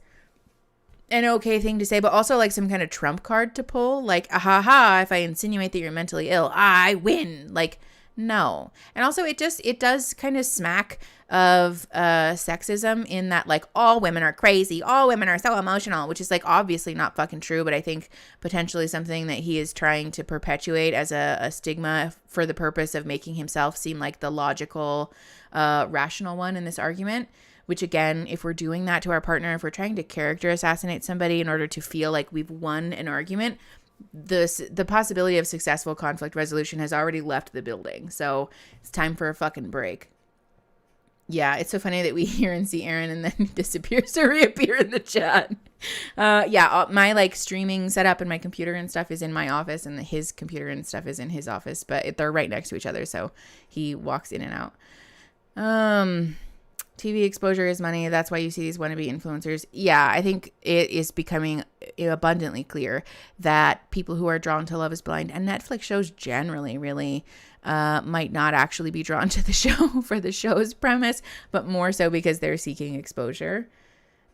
Speaker 1: an okay thing to say, but also like some kind of trump card to pull. Like, ha, if I insinuate that you're mentally ill, I win. Like, no. And also it does kind of smack of sexism in that like all women are crazy, all women are so emotional, which is like obviously not fucking true, but I think potentially something that he is trying to perpetuate as a stigma for the purpose of making himself seem like the logical, rational one in this argument. Which again, if we're doing that to our partner, if we're trying to character assassinate somebody in order to feel like we've won an argument, the possibility of successful conflict resolution has already left the building. So it's time for a fucking break. Yeah, it's so funny that we hear and see Aaron and then he disappears to reappear in the chat. Yeah, my like streaming setup and my computer and stuff is in my office and his computer and stuff is in his office, but they're right next to each other, so he walks in and out. TV exposure is money. That's why you see these wannabe influencers. Yeah, I think it is becoming abundantly clear that people who are drawn to Love is Blind and Netflix shows generally really might not actually be drawn to the show for the show's premise, but more so because they're seeking exposure.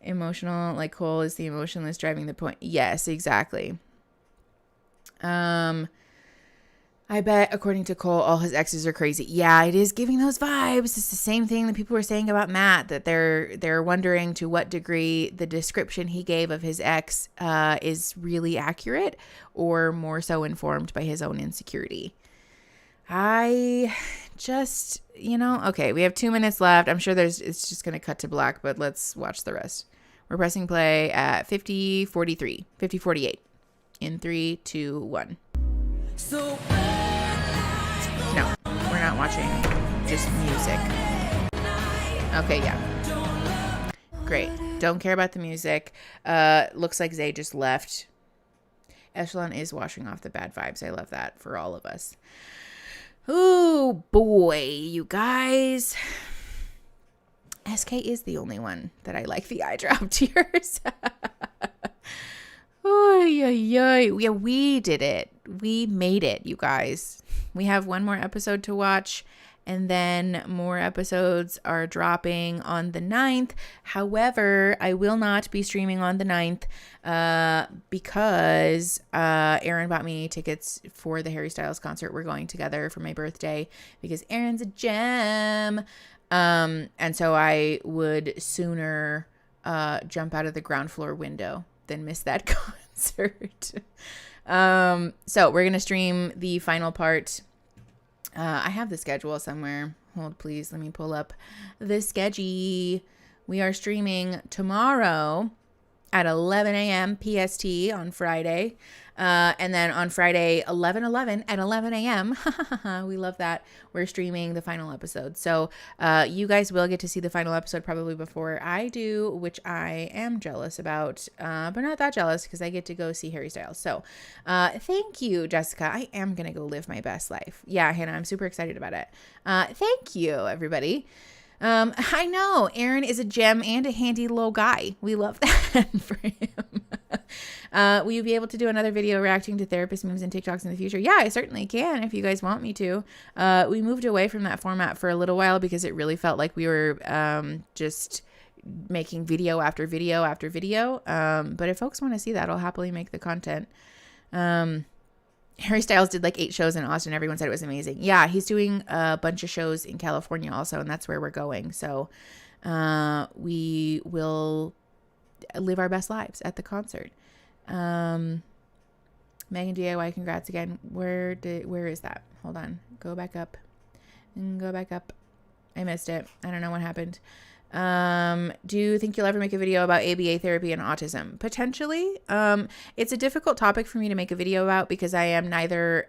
Speaker 1: Emotional, like Cole is the emotionless driving the point. Yes, exactly. I bet, according to Cole, all his exes are crazy. Yeah, it is giving those vibes. It's the same thing that people were saying about Matt, that they're wondering to what degree the description he gave of his ex is really accurate or more so informed by his own insecurity. I just, okay, we have 2 minutes left. I'm sure it's just going to cut to black, but let's watch the rest. We're pressing play at 50:48 in 3, 2, 1.
Speaker 11: So
Speaker 1: no, we're not watching, just music. Okay, yeah. Great. Don't care about the music. Looks like Zay just left. Echelon is washing off the bad vibes. I love that for all of us. Oh boy, you guys. SK is the only one that I like the eye drop tears. Yeah, we did it. We made it, you guys. We have one more episode to watch, and then more episodes are dropping on the 9th. However, I will not be streaming on the 9th because Aaron bought me tickets for the Harry Styles concert. We're going together for my birthday because Aaron's a gem. And so I would sooner jump out of the ground floor window than miss that concert. So we're going to stream the final part. I have the schedule somewhere. Hold, please. Let me pull up the schedule. We are streaming tomorrow at 11 a.m. PST on Friday. And then on Friday, 11/11 at 11 a.m. We love that. We're streaming the final episode. So you guys will get to see the final episode probably before I do, which I am jealous about, but not that jealous because I get to go see Harry Styles. So thank you, Jessica. I am going to go live my best life. Yeah, Hannah, I'm super excited about it. Thank you, everybody. I know Aaron is a gem and a handy little guy. We love that for him. Will you be able to do another video reacting to therapist memes and TikToks in the future? Yeah, I certainly can if you guys want me to. We moved away from that format for a little while because it really felt like we were just making video after video after video. But if folks want to see that, I'll happily make the content. Harry Styles did like 8 shows in Austin. Everyone said it was amazing. Yeah, he's doing a bunch of shows in California also, and that's where we're going. So we will live our best lives at the concert. Megan DIY, congrats again. Where is that? Hold on. Go back up. And go back up. I missed it. I don't know what happened. Do you think you'll ever make a video about ABA therapy and autism? Potentially. It's a difficult topic for me to make a video about because I am neither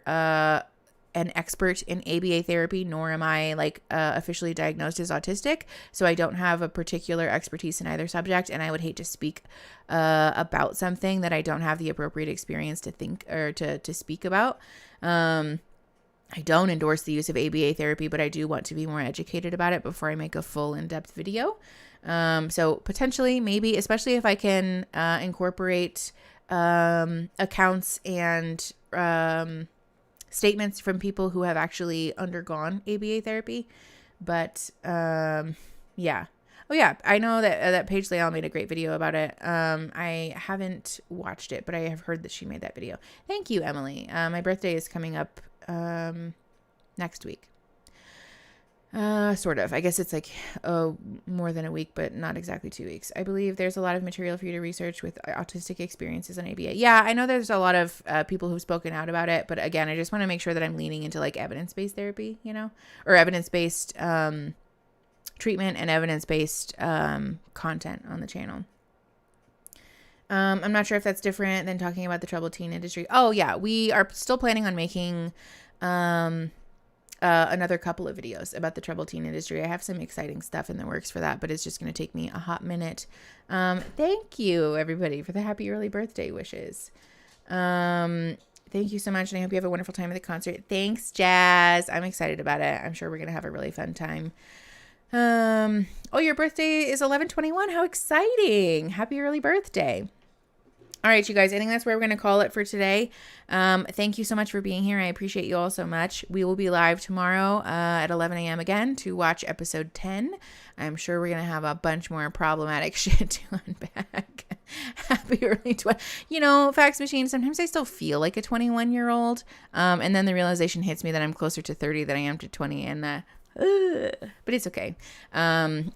Speaker 1: an expert in ABA therapy, nor am I like officially diagnosed as autistic. So I don't have a particular expertise in either subject, and I would hate to speak about something that I don't have the appropriate experience to think or to speak about. I don't endorse the use of ABA therapy, but I do want to be more educated about it before I make a full in-depth video. So potentially, maybe, especially if I can incorporate accounts and statements from people who have actually undergone ABA therapy. But yeah. Oh yeah, I know that Paige Leal made a great video about it. I haven't watched it, but I have heard that she made that video. Thank you, Emily. My birthday is coming up next week. Sort of. I guess it's like more than a week, but not exactly 2 weeks. I believe there's a lot of material for you to research with autistic experiences on ABA. Yeah, I know there's a lot of people who've spoken out about it, but again, I just want to make sure that I'm leaning into like evidence-based therapy, you know, or evidence-based treatment and evidence-based content on the channel. I'm not sure if that's different than talking about the troubled teen industry. Oh yeah, we are still planning on making another couple of videos about the troubled teen industry. I have some exciting stuff in the works for that, but it's just going to take me a hot minute. Thank you everybody for the happy early birthday wishes. Thank you so much, and I hope you have a wonderful time at the concert. Thanks, Jazz. I'm excited about it. I'm sure we're going to have a really fun time. Oh, your birthday is 11/21. How exciting. Happy early birthday. All right, you guys, I think that's where we're going to call it for today. Thank you so much for being here. I appreciate you all so much. We will be live tomorrow at 11 a.m. again to watch episode 10. I'm sure we're going to have a bunch more problematic shit to unpack. Happy early fax machine. Sometimes I still feel like a 21-year-old. And then the realization hits me that I'm closer to 30 than I am to 20. And but it's okay.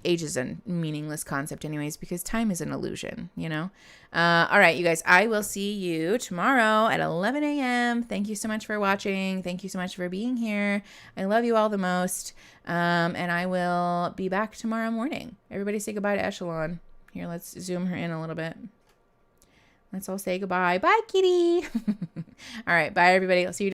Speaker 1: Age is a meaningless concept anyways, because time is an illusion, you know? All right, you guys, I will see you tomorrow at 11 a.m. Thank you so much for watching. Thank you so much for being here. I love you all the most. And I will be back tomorrow morning. Everybody say goodbye to Echelon. Here, let's zoom her in a little bit. Let's all say goodbye. Bye, kitty. All right, bye, everybody. I'll see you